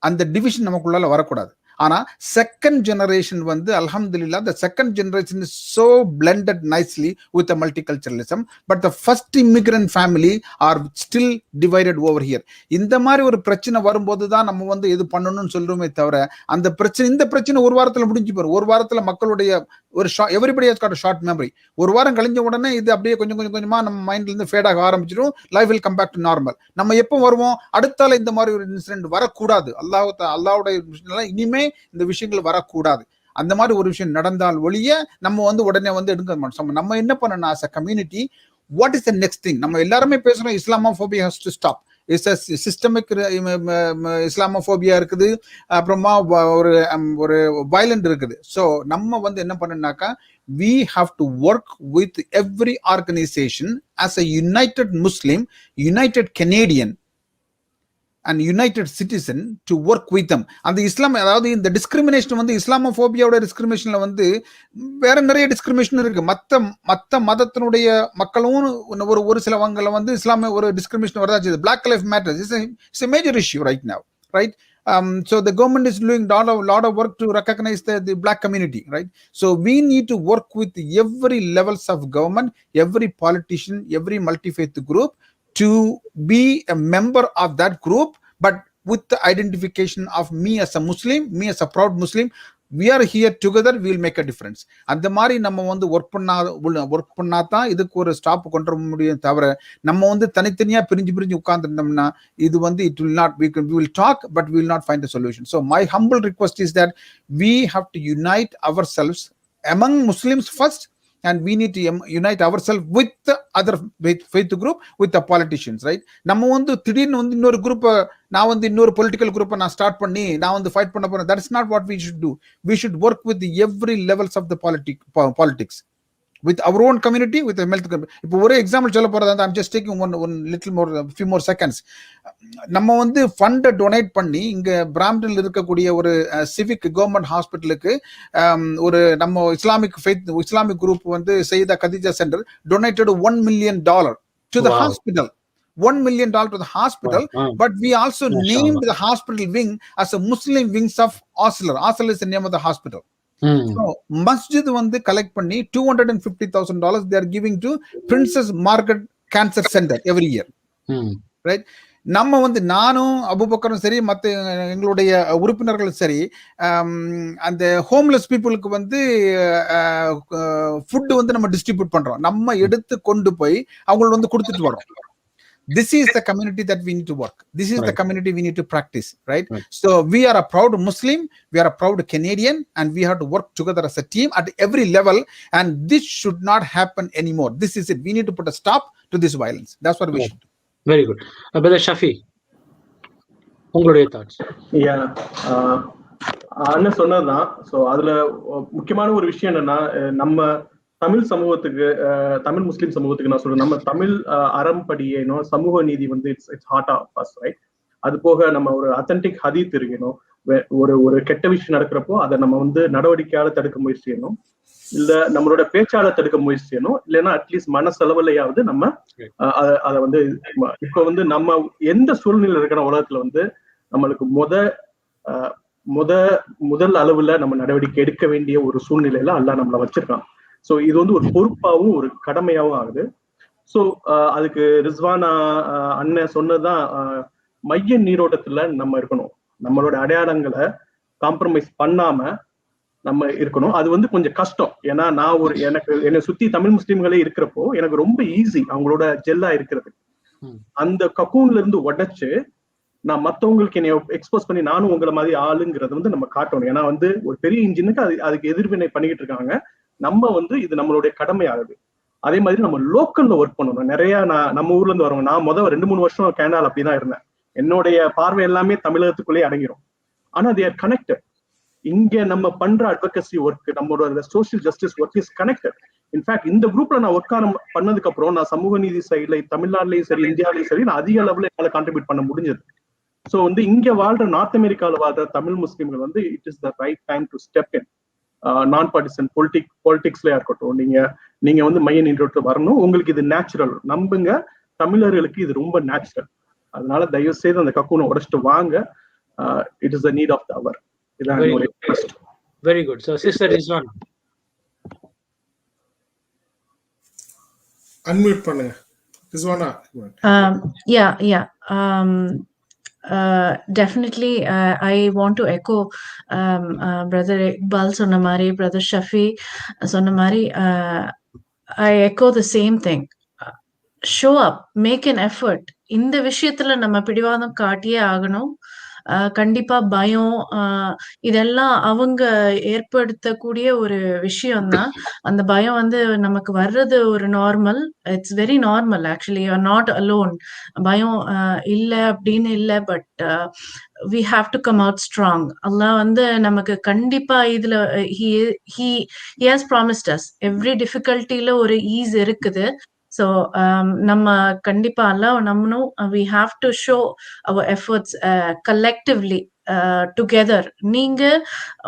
அந்த டிவிஷன் நமக்குள்ள வரக்கூடாது. ஆனா செகண்ட் ஜெனரேஷன் வந்து அல்ஹம்துலில்லாஹ், the second generation is so blended nicely with the multiculturalism, but the first immigrant family are still divided over here. இந்த மாதிரி ஒரு பிரச்சனை வரும்போது தான் நம்ம வந்து எது பண்ணணும்னு சொல்றோமே தவிர, இந்த பிரச்சனை ஒரு வாரத்துல முடிஞ்சு போயிடும். ஒரு வாரத்துல மக்களுடைய ஒரு everybody has got a short memory. ஒரு வாரம் கழிஞ்ச உடனே இது அப்படியே கொஞ்சமா நம்ம மைண்ட்ல இருந்து ஃபேட் ஆக ஆரம்பிச்சிடும். Life will come back to normal. நம்ம எப்போ வருவோம், அடுத்தால இந்த மாதிரி ஒரு இன்சிடென்ட் வரக்கூடாது. அல்லாஹ்வுடைய இனிமே இந்த விஷயங்கள் வரக்கூடாது. அந்த மாதிரி ஒரு விஷயம் நடந்தால் ஒழிய நம்ம வந்து உடனே வந்து எடுக்க மாட்டோம். நம்ம என்ன பண்ணணும் as a community, what is the next thing? நம்ம எல்லாருமே பேசுறோம் Islamophobia has to stop. It's a systemic Islamophobia இருக்குது, அப்புறமா ஒரு வயலண்ட் இருக்குது. ஸோ நம்ம வந்து என்ன பண்ணனாக்கா, we have to work with every organization as a united Muslim, united Canadian and united citizen to work with them. அந்த இஸ்லாம், அதாவது இந்த டிஸ்கிரிமினேஷன் வந்து இஸ்லாமோஃபோபியாவோட டிஸ்கிரிமினேஷன்ல வந்து வேற நிறைய டிஸ்கிரிமினேஷன் இருக்கு. மத்த மதத்தினுடைய மக்களும் ஒரு சிலவங்களை வந்து இஸ்லாமிய ஒரு டிஸ்கிரிமினேஷன் வரதா செய்யுது. Black life matters it's a major issue right now, right? So the government is doing lot of work to recognize the black community, right? So we need to work with every levels of government, every politician, every multi-faith group to be a member of that group, but with the identification of me as a Muslim, me as a proud Muslim. We are here together, we will make a difference. அந்த மாதிரி நம்ம வந்து work பண்ணா தான் இதுக்கு ஒரு stop கொண்டு வர முடியும். தவிர நம்ம வந்து தனித்தனியா பிரிஞ்சு உட்கார்ந்துருந்தோம்னா இது வந்து it will not, we will talk but we will not find a solution. So my humble request is that we have to unite ourselves among Muslims first, and we need to unite ourselves with the other faith group, with the politicians, right? நம்ம வந்து திடீர்னு வந்து இன்னொரு group, நான் வந்து இன்னொரு political குரூப்பை நான் ஸ்டார்ட் பண்ணி நான் வந்து ஃபைட் பண்ண போறேன். That is not what we should do. We should work with the every levels of the politics, with our own community, with the health community. இப்போ ஒரு எக்ஸாம்பிள் சொல்ல போறதா, I'm just taking one little more, few more seconds. நம்ம வந்து ஃபண்டை donate பண்ணி இங்க பிராம்டன்ல இருக்கக்கூடிய ஒரு சிவிக் கவர்மெண்ட் ஹாஸ்பிட்டலுக்கு ஒரு நம்ம இஸ்லாமிக் குரூப் வந்து செய்த Khadija centre donated $1 million to the hospital. $1 million to the hospital. But we also named the hospital wing as a Muslim wings of Osler. Osler is the name of the hospital. So masjid வந்து collect பண்ணி $250,000 they are giving to Princess Margaret Cancer Center every year, right? நம்ம வந்து நானும் அபூபக்கரும் சரி, மற்ற எங்களுடைய உறுப்பினர்களும் சரி, அந்த ஹோம்லெஸ் பீப்புளுக்கு வந்து ஃபுட் வந்து நம்ம டிஸ்ட்ரிபியூட் பண்றோம். நம்ம எடுத்து கொண்டு போய் அவங்களுக்கு வந்து கொடுத்துட்டு வரோம். This is the community that we need to work. This is the community we need to practice, right? So we are a proud Muslim, we are a proud Canadian, and we have to work together as a team at every level, and this should not happen anymore. This is it. We need to put a stop to this violence. That's what we should do. Very good. Brother Shafi, உங்களுடைய thoughts? அண்ணன் சொன்னதுதான். So அதுல முக்கியமான ஒரு விஷயம் என்னன்னா, நம்ம தமிழ் சமூகத்துக்கு, தமிழ் முஸ்லிம் சமூகத்துக்கு நான் சொல்றேன், நம்ம தமிழ் அறம்படியேனோ சமூக நீதி வந்து it's heart of us, right? அது போக நம்ம ஒரு அத்தன்டிக் ஹதீத் இருக்கணும். ஒரு கெட்ட விஷயம் நடக்கிறப்போ அதை நம்ம வந்து நடவடிக்கையால தடுக்க முயற்சி செய்யணும், இல்ல நம்மளோட பேச்சால தடுக்க முயற்சி செய்யணும், இல்லைன்னா அட்லீஸ்ட் மனசெலவுலையாவது நம்ம அதை வந்து இப்ப வந்து நம்ம எந்த சூழ்நிலையில இருக்கிற உலகத்துல வந்து நம்மளுக்கு முதல் அளவுல நம்ம நடவடிக்கை எடுக்க வேண்டிய ஒரு சூழ்நிலையில அல்லாஹ் நம்மள வச்சிருக்கான். ஸோ இது வந்து ஒரு பொறுப்பாகவும் ஒரு கடமையாகவும் ஆகுது. ஸோ அதுக்கு ரிஸ்வானா அண்ணன் சொன்னதுதான், மைய நீரோட்டத்துல நம்ம இருக்கணும். நம்மளோட அடையாளங்களை காம்ப்ரமைஸ் பண்ணாம நம்ம இருக்கணும். அது வந்து கொஞ்சம் கஷ்டம். ஏன்னா நான் என்னை சுத்தி தமிழ் முஸ்லீம்களே இருக்கிறப்போ எனக்கு ரொம்ப ஈஸி அவங்களோட ஜெல்லா இருக்கிறது. அந்த கக்கூன்ல இருந்து உடைச்சு நான் மத்தவங்களுக்கு என்னை எக்ஸ்போஸ் பண்ணி நானும் உங்களை மாதிரி ஆளுங்கிறத வந்து நம்ம காட்டணும். ஏன்னா வந்து ஒரு பெரிய இன்ஜினுக்கு அதுக்கு எதிர்வினை பண்ணிக்கிட்டு இருக்காங்க. நம்ம வந்து இது நம்மளுடைய கடமை ஆகுது. அதே மாதிரி நம்ம லோக்கல்ல ஒர்க் பண்ணணும். நிறைய நம்ம ஊர்ல இருந்து வரவங்க, நான் 2-3 வருஷம் கேனடால அப்படிதான் இருந்தேன். என்னுடைய பார்வை எல்லாமே தமிழகத்துக்குள்ளேயே அடங்கிரும். ஆனா they are connected. இங்க நம்ம பண்ற அட்வொகசி ஒர்க், நம்மளோட social justice work is connected. In fact இந்த குரூப்ல நான் ஒர்க் பண்ணதுக்கு அப்புறம் நான் சமூக நீதி சைட்ல தமிழ்நாட்டிலையும் சரி இந்தியாவிலையும் சரி நான் அதிக அளவுல என்னால கான்ட்ரிபியூட் பண்ண முடிஞ்சது. ஸோ வந்து இங்க வாழ்ற நார்த் அமெரிக்கால வாழ்ற தமிழ் முஸ்லீம்கள் வந்து it is the right time to step in. நான் பார்ட்டிசன் பொலிட்டிக்ஸ்லயா இருக்கட்டும், நீங்க வந்து மைய நீரோட்டு வரணும். உங்களுக்கு இது நேச்சுரல், நம்புங்க. தமிழர்களுக்கு இது ரொம்ப நேச்சுரல். அதனால தயவு செய்து அந்த கக்கூனை உடைச்சிட்டு வாங்க. It is the need of the hour. Very good. So sister Rizwan, unmute பண்ணுங்க Rizwana. Definitely I want to echo brother Iqbal சொன்ன மாதிரி, brother Shafi சொன்ன மாதிரி, I echo the same thing. Show up, make an effort. இந்த விஷயத்துல நம்ம பிடிவாதம் காட்டியே ஆகணும். கண்டிப்பா பயம் இதெல்லாம் அவங்க ஏற்படுத்தக்கூடிய ஒரு விஷயம்தான். அந்த பயம் வந்து நமக்கு வர்றது ஒரு normal. It's very normal actually. You are not alone. பயம் இல்ல அப்படின்னு இல்லை. But we have to come out strong. அல்லாஹ் வந்து நமக்கு கண்டிப்பா இதுல he has promised us every difficultyல ஒரு ஈஸ் இருக்குது. So நம்ம கண்டிப்பா அல்லாஹ் நம்பணும். We have to show our efforts collectively together. நீங்க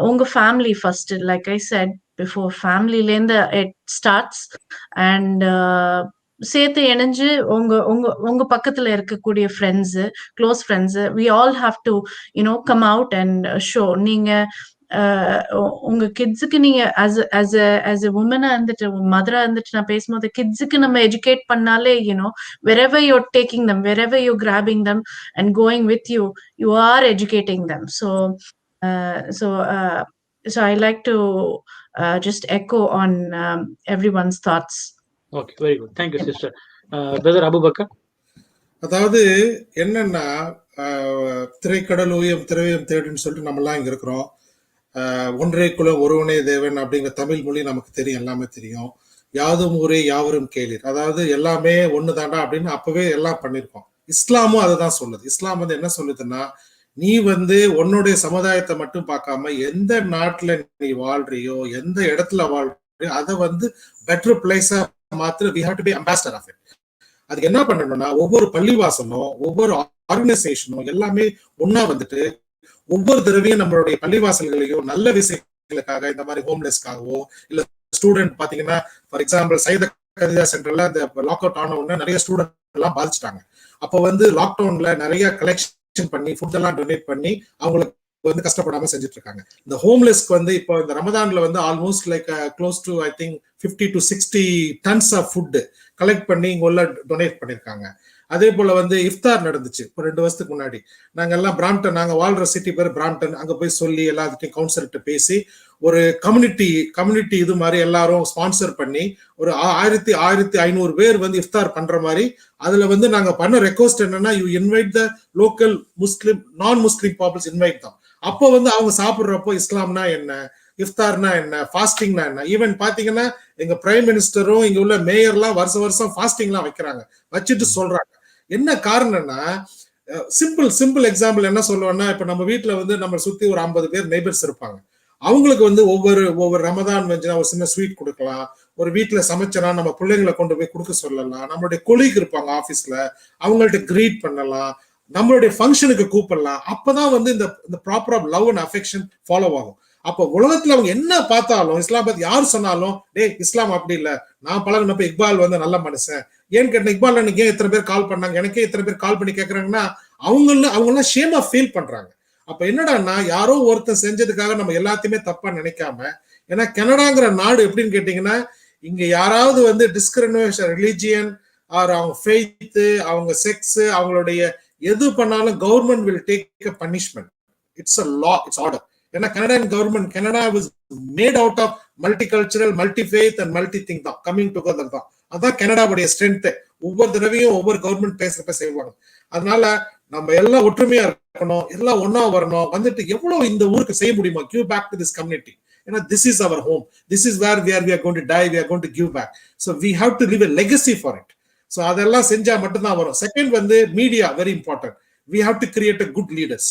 உங்க family first, like I said before, family ல இருந்து it starts, and சேர்த்து இணைஞ்சு உங்க உங்க உங்க பக்கத்துல இருக்கக்கூடிய friends, close friends, we all have to come out and show. நீங்க உங்க கிட்ஸுக்கு நீங்க as a woman-ஆ இருந்துட்டு, மதரா இருந்துட்டு நான் பேசும்போது, கிட்ஸுக்கு நம்ம எஜுகேட் பண்ணாலே, wherever you're taking them, wherever you're grabbing them and going with you, you are educating them. So I like to just echo on everyone's thoughts. Okay, very good. Thank you, sister. Brother Abu Bakar. அதாவது என்னன்னா, திரைக்கடல் ஓவியம் திரையம் தேடுன்னு சொல்லிட்டு நம்மலாம் இங்க இருக்கிறோம். ஒன்றே குலம் ஒருவனே தேவன் அப்படிங்கிற தமிழ் மொழி நமக்கு தெரியும், எல்லாமே தெரியும். யாதும் ஊரே யாவரும் கேளீர், அதாவது எல்லாமே ஒண்ணு தாண்டா அப்படின்னு அப்பவே எல்லாம் பண்ணிருக்கோம். இஸ்லாமும் அதுதான் சொல்லுது. இஸ்லாம் வந்து என்ன சொல்லுதுன்னா, நீ வந்து உன்னுடைய சமுதாயத்தை மட்டும் பார்க்காம எந்த நாட்டுல நீ வாழ்றியோ, எந்த இடத்துல வாழ்றியோ, அதை வந்து பெட்டர் பிளேஸா மாத்திர we have to be ambassador of it. அதுக்கு என்ன பண்ணணும்னா, ஒவ்வொரு பள்ளிவாசலும் ஒவ்வொரு ஆர்கனைசேஷனும் எல்லாமே ஒன்னா வந்துட்டு ஒவ்வொரு தடவையும் நம்மளுடைய பள்ளிவாசல்களையும் நல்ல விஷயங்களுக்காக, இந்த மாதிரி ஹோம்லெஸ்க்காகவோ இல்ல ஸ்டூடெண்ட் பாத்தீங்கன்னா, ஃபார் எக்ஸாம்பிள் சைத கதிதா சென்டர்ல இந்த லாக் அவுட் ஆன உடனே நிறைய ஸ்டூடெண்ட் எல்லாம் பாதிச்சுட்டாங்க. அப்ப வந்து லாக்டவுன்ல நிறைய கலெக்ஷன் பண்ணி ஃபுட் எல்லாம் டொனேட் பண்ணி அவங்களுக்கு வந்து கஷ்டப்படாம செஞ்சுட்டு இருக்காங்க. இந்த ஹோம்லெஸ்க்கு வந்து இப்போ இந்த ரமதான்ல வந்து almost like close to I think 50 to 60 tons of food collect பண்ணி இங்க உள்ள டொனேட் பண்ணிருக்காங்க. அதே போல வந்து இஃப்தார் நடந்துச்சு இப்போ 2 வருஷத்துக்கு முன்னாடி. நாங்க எல்லாம் பிராம்டன், நாங்க வாழ்ற சிட்டி பேர் பிராம்டன், அங்க போய் சொல்லி எல்லாத்தையும் கவுன்சிலர்கிட்ட பேசி ஒரு கம்யூனிட்டி இது மாதிரி எல்லாரும் ஸ்பான்சர் பண்ணி ஒரு 1500 பேர் வந்து இஃப்தார் பண்ற மாதிரி. அதுல வந்து நாங்க பண்ண ரெக்வஸ்ட் என்னன்னா, யூ இன்வைட் த லோக்கல் முஸ்லிம், நான் முஸ்லிம் பீப்புள்ஸ், இன்வைட் தான். அப்போ வந்து அவங்க சாப்பிடுறப்போ இஸ்லாம்னா என்ன, இஃப்தார்னா என்ன, ஃபாஸ்டிங்னா என்ன, ஈவன் பாத்தீங்கன்னா எங்க பிரைம் மினிஸ்டரும் இங்க உள்ள மேயர்லாம் வருஷம் ஃபாஸ்டிங்லாம் வைக்கிறாங்க, வச்சுட்டு சொல்றாங்க. என்ன காரணம்னா, சிம்பிள் எக்ஸாம்பிள் என்ன சொல்லுவேன்னா, இப்ப நம்ம வீட்டுல வந்து நம்ம சுத்தி ஒரு 50 பேர் நெய்பர்ஸ் இருப்பாங்க. அவங்களுக்கு வந்து ஒவ்வொரு ரமதான் வந்துச்சுன்னா ஒரு சின்ன ஸ்வீட் கொடுக்கலாம். ஒரு வீட்டுல சமைச்சனா நம்ம பிள்ளைங்களை கொண்டு போய் கொடுக்க சொல்லலாம். நம்மளுடைய கொலீக் இருப்பாங்க ஆபீஸ்ல, அவங்கள்ட்ட கிரீட் பண்ணலாம். நம்மளுடைய ஃபங்க்ஷனுக்கு கூப்பிடலாம். அப்பதான் வந்து இந்த proper of love and affection follow ஆகும். அப்ப உலகத்துல அவங்க என்ன பார்த்தாலும், இஸ்லாம் பத்தி யாரு சொன்னாலும், டே இஸ்லாம் அப்படி இல்ல, நான் பழகினப்ப இக்பால் வந்து நல்ல மனுஷன், ஏன்னு கேட்ட இக்பால் எனக்கு ஏன் இத்தனை பேர் கால் பண்ணாங்க, எனக்கே இத்தனை பேர் கால் பண்ணி கேட்கறாங்கன்னா அவங்கெல்லாம் ஷேமா ஃபீல் பண்றாங்க. அப்ப என்னடான்னா, யாரோ ஒருத்தர் செஞ்சதுக்காக நம்ம எல்லாத்தையுமே தப்பா நினைக்காம, ஏன்னா கனடாங்கிற நாடு எப்படின்னு கேட்டீங்கன்னா, இங்க யாராவது வந்து டிஸ்கிரிமினேஷன், ரிலிஜியன் ஆர் அவங்க ஃபெய்த், அவங்க செக்ஸ், அவங்களுடைய எது பண்ணாலும் government will take a punishment. It's a law, it's order. ஏன்னா Canadian government, Canada was made out of multicultural, multi faith and multi thing தான், கம்மிங் டுகெதர் தான். அதான் கனடாவுடைய ஸ்ட்ரென்த். ஒவ்வொரு தடவையும் ஒவ்வொரு கவர்மெண்ட் பேசுறப்ப செய்வாங்க. அதனால நம்ம எல்லாம் ஒற்றுமையா இருக்கணும், எல்லாம் ஒன்னா வரணும். வந்துட்டு எவ்வளவு இந்த ஊருக்கு செய்ய முடியுமா, give back to this community. ஏன்னா this is our home, this is where we are going to die, we are going to give back. So we have to leave a legacy for it. So அதெல்லாம் செஞ்சா மட்டும்தான் வரும். Second வந்து media very important. we have to create a good leaders.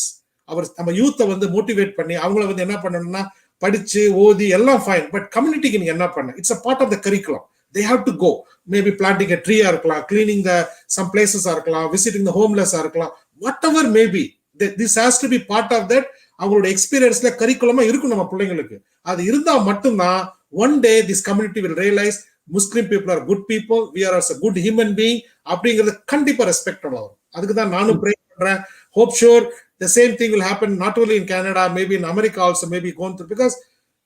நம்ம யூத்தை வந்து motivate பண்ணி அவங்கள வந்து என்ன பண்ணணும்னா, படிச்சு ஓதி எல்லாம் ஃபைன், பட் கம்யூனிட்டிக்கு நீங்க என்ன பண்ண, it's a part of the curriculum. They have to go, maybe planting a tree இருக்கலாம், cleaning some places இருக்கலாம், visiting the homeless இருக்கலாம், whatever may be. This has to be part of that. அவங்களோட எக்ஸ்பீரியன்ஸ்ல கரிக்குலமா இருக்கும் நம்ம பிள்ளைங்களுக்கு. அது இருந்தா மட்டும்தான் one day this community will realize Muslim people are good people, we are as a good human being அப்படிங்கிறது கண்டிப்பா ரெஸ்பெக்டட் ஆகும். அதுக்கு தான் நானும் ப்ரே பண்றேன். hope sure the same thing will happen not only in Canada, maybe in America also, maybe going through, because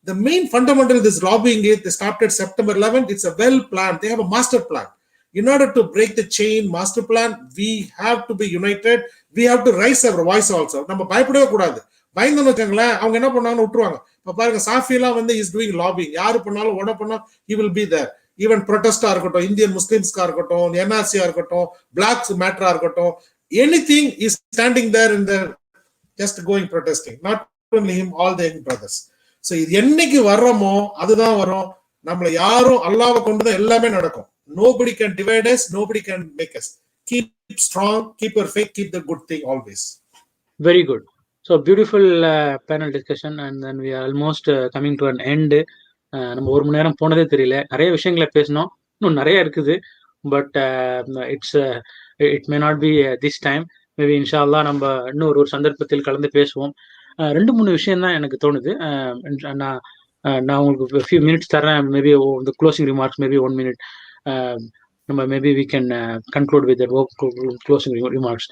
the main fundamental of this lobbying is they started September 11th. It's a well planned, they have a master plan. In order to break the chain master plan, we have to be united, we have to raise our voice also. நம்ம பயப்படவே கூடாது. பயந்தோன்னு வச்சுங்களேன், அவங்க என்ன பண்ணாங்கன்னு விட்டுருவாங்க. இப்ப பாருங்க, சாஃபிலாம் வந்து இஸ் டூயிங் லாபிங். யாரு பண்ணாலும் உட பண்ணா he will be there. Even ப்ரொட்டஸ்டா இருக்கட்டும், இந்தியன் முஸ்லிம்ஸ்கா இருக்கட்டும், என்ஆர்சியா இருக்கட்டும், பிளாக்ஸ் மேட்டரா இருக்கட்டும், anything is standing there in the just going protesting. Not only him, all the young brothers. So இது என்னைக்கு வர்றோமோ அதுதான் வரும். நம்மள யாரும் அல்லாஹ்வை கொண்டு தான் எல்லாமே நடக்கும். Nobody can divide us, nobody can make us. Keep strong, keep your faith, keep the good thing always. Very good. So beautiful panel discussion, and then we are almost coming to an end. நம்ம 1 மணி நேரம் போனதே தெரியல. நிறைய விஷயங்களை பேசணும், இன்னும் நிறைய இருக்குது. But it may not be this time. Maybe இன்ஷா அல்லாஹ் நம்ம இன்னும் ஒரு சந்தர்ப்பத்தில் கலந்து பேசுவோம். 2-3 விஷயம் தான் எனக்கு தோணுது. நான் உங்களுக்கு ஃபியூ மினிட்ஸ் தரேன். மேபி இந்த closing remarks, maybe 1 minute. maybe we can conclude with the closing remarks.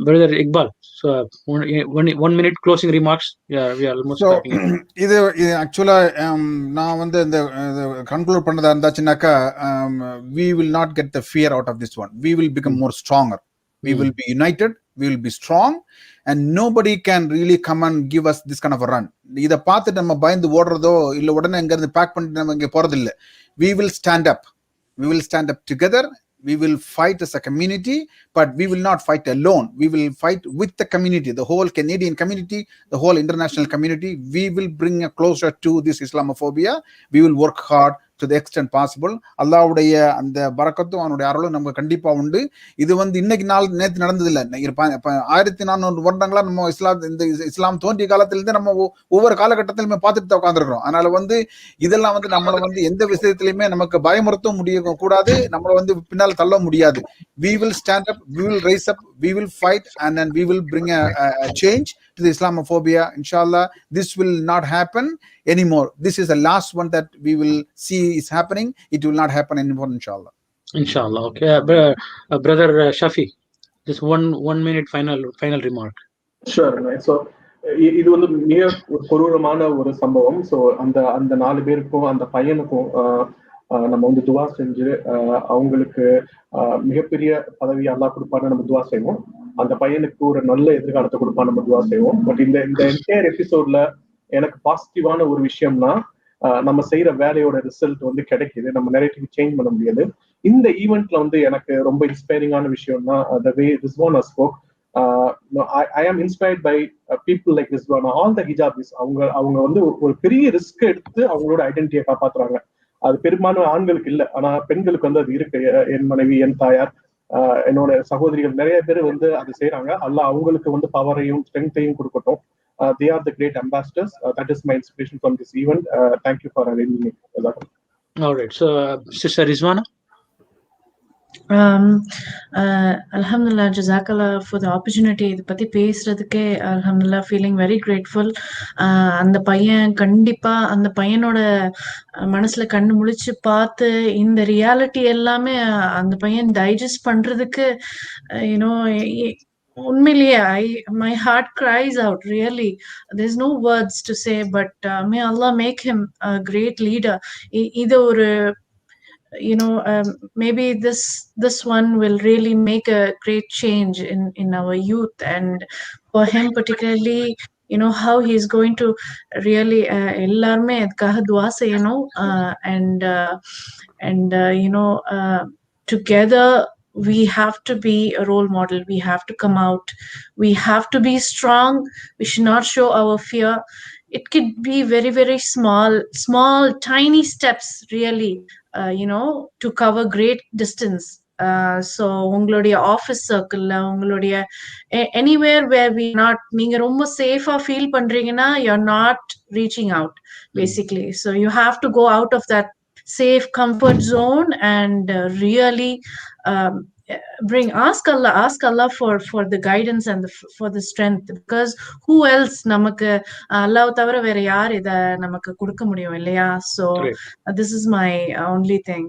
Brother Iqbal, so 1 minute closing remarks. Yeah, we are almost starting it. இது ஆக்சுவலா நான் வந்து இந்த கன்க்ளூட் பண்ணதா இருந்தாச்சுன்னாக்கா, we will not get the fear out of this one. We will become more stronger. We will be united. We will be strong, and nobody can really come and give us this kind of a run. இதை பார்த்துட்டு நம்ம பயந்து ஓடுறதோ இல்லை உடனே எங்க இருந்து back பண்ணிட்டு நம்ம இங்கே போறது இல்லை. We will stand up. We will stand up together. We will fight as a community, but we will not fight alone. We will fight with the community, the whole Canadian community, the whole international community. We will bring closer to this Islamophobia. We will work hard to the extent possible. அல்லாஹ்வுடைய அந்த பரக்கத்தும் அவனுடைய அருளும் நமக்கு கண்டிப்பா உண்டு. இது வந்து இன்னைக்கு நேற்று நடந்தது இல்லை. 1400 வருடங்களா நம்ம இஸ்லாம் தோன்றிய காலத்திலிருந்து நம்ம ஒவ்வொரு காலகட்டத்திலுமே பார்த்துட்டு உட்காந்துருக்கிறோம். அதனால வந்து இதெல்லாம் வந்து நம்மளை வந்து எந்த விஷயத்திலுமே நமக்கு பயமுறுத்த முடிய கூடாது, நம்மளை வந்து பின்னால் தள்ள முடியாது. We will stand up, we will raise up, we will fight, and then we will bring a change to the Islamophobia. Inshallah, this will not happen anymore. This is the last one that we will see is happening. It will not happen anymore, inshallah. Inshallah. Okay. Brother Shafi, just one minute final remark. Sure. So இது வந்து மிக கொடூரமான ஒரு சம்பவம். So அந்த 4 பேருக்கும் அந்த பையனுக்கும் நம்ம வந்து துவா செஞ்சு அவங்களுக்கு மிகப்பெரிய பதவி அல்லாஹ் கொடுப்பான்னு நம்ம துவா செய்வோம். அந்த பையனுக்கு ஒரு நல்ல எதிர்காலத்தை கொடுப்பான்னு நம்ம துவா செய்வோம். பட் இந்த என்டையர் எபிசோட்ல எனக்கு பாசிட்டிவான ஒரு விஷயம்னா, நம்ம செய்யற வேலையோட ரிசல்ட் வந்து கிடைக்குது. நம்ம நரேட்டிவ் சேஞ்ச் பண்ண முடியாது. இந்த ஈவெண்ட்ல வந்து எனக்கு ரொம்ப இன்ஸ்பைரிங்கான விஷயம்னா, the way Rizwana spoke. I am inspired by people like Rizwana. All the hijabis, அவங்க வந்து ஒரு பெரிய ரிஸ்க் எடுத்து அவங்களோட ஐடென்டிட்டியை காப்பாத்துறாங்க. அது பெரும்பாலும் ஆண்களுக்கு இல்லை, ஆனா பெண்களுக்கு வந்து அது இருக்கு. என் மனைவி, என் தாயார், என்னோட சகோதரிகள் நிறைய பேர் வந்து அது செய்யறாங்க. அல்லாஹ் அவங்களுக்கு வந்து பவரையும் ஸ்ட்ரெங்கையும் கொடுக்கட்டும். They are the great ambassadors. That is my inspiration from this event. Thank you for arranging me. All right. So, Sister Rizwana. Alhamdulillah, Jazakallah for the opportunity. இதை பத்தி பேசுறதுக்கே Alhamdulillah, feeling very grateful. அந்த பையன் கண்டிப்பா அந்த பையனோட மனசுல கண்ணு முழிச்சு பார்த்து இந்த ரியாலிட்டி எல்லாமே அந்த பையன் டைஜஸ்ட் பண்றதுக்கு உண்மையிலேயே my heart cries out, really. There's no words to say, but may Allah make him a great leader. இது ஒரு maybe this one will really make a great change in our youth, and for him particularly, how he's going to really எல்லாருமே அதுக்காக துவா செய்யணும். and together we have to be a role model. We have to come out. We have to be strong. We should not show our fear. It could be very, very small, tiny steps, really, to cover great distance. So உங்களுடைய office சர்க்கிள்ல, உங்களுடைய anywhere where we not, நீங்க ரொம்ப சேஃபா feel பண்றீங்கன்னா, you're not reaching out basically. So you have to go out of that safe comfort zone and really ask Allah for the guidance and for the strength, because who else நமக்கு அல்லாஹ் தவிர வேற யார் இத நமக்கு கொடுக்க முடியும் இல்லையா? So this is my only thing,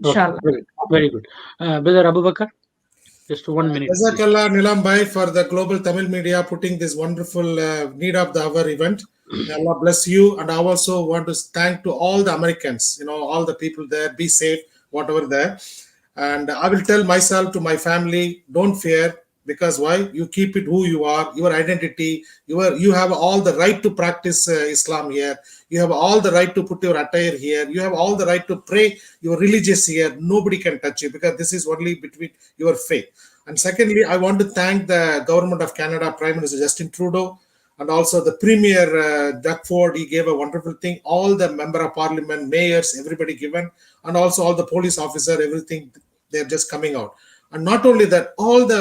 inshallah. Okay, very good. Brother Abu Bakr, just 1 minute. Jazakallah Nilam Bhai for the global Tamil media putting this wonderful need of the hour event. Allah bless you. And I also want to thank to all the Americans, all the people there. Be safe, whatever there. And I will tell myself, to my family, don't fear, because why? You keep it who you are, your identity. You have all the right to practice Islam here. You have all the right to put your attire here. You have all the right to pray your religious here. Nobody can touch you, because this is only between your faith. And secondly, I want to thank the government of Canada, Prime Minister Justin Trudeau, and also the Premier Doug Ford. He gave a wonderful thing. All the member of parliament, mayors, everybody given, and also all the police officer, everything, they're just coming out. And not only that, all the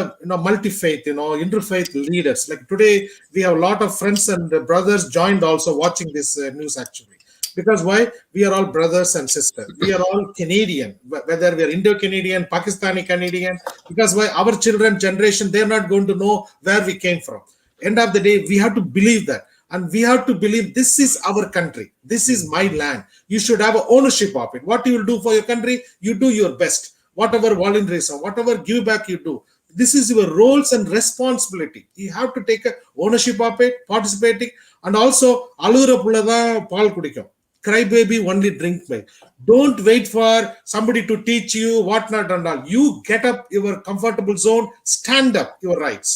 multi-faith, interfaith leaders. Like today, we have a lot of friends and brothers joined also watching this news actually. Because why? We are all brothers and sisters. We are all Canadian, whether we are Indo-Canadian, Pakistani Canadian. Because why? Our children generation, they're not going to know where we came from. End of the day, we have to believe that. And we have to believe this is our country. This is my land. You should have ownership of it. What you will do for your country, you do your best. whatever volunteerism, whatever give back you do. This is your roles and responsibility. You have to take a ownership of it, participating, and also alura pullada paal kudikum. Cry baby, only drink milk. Don't wait for somebody to teach you what not and all. You get up your comfortable zone, stand up your rights,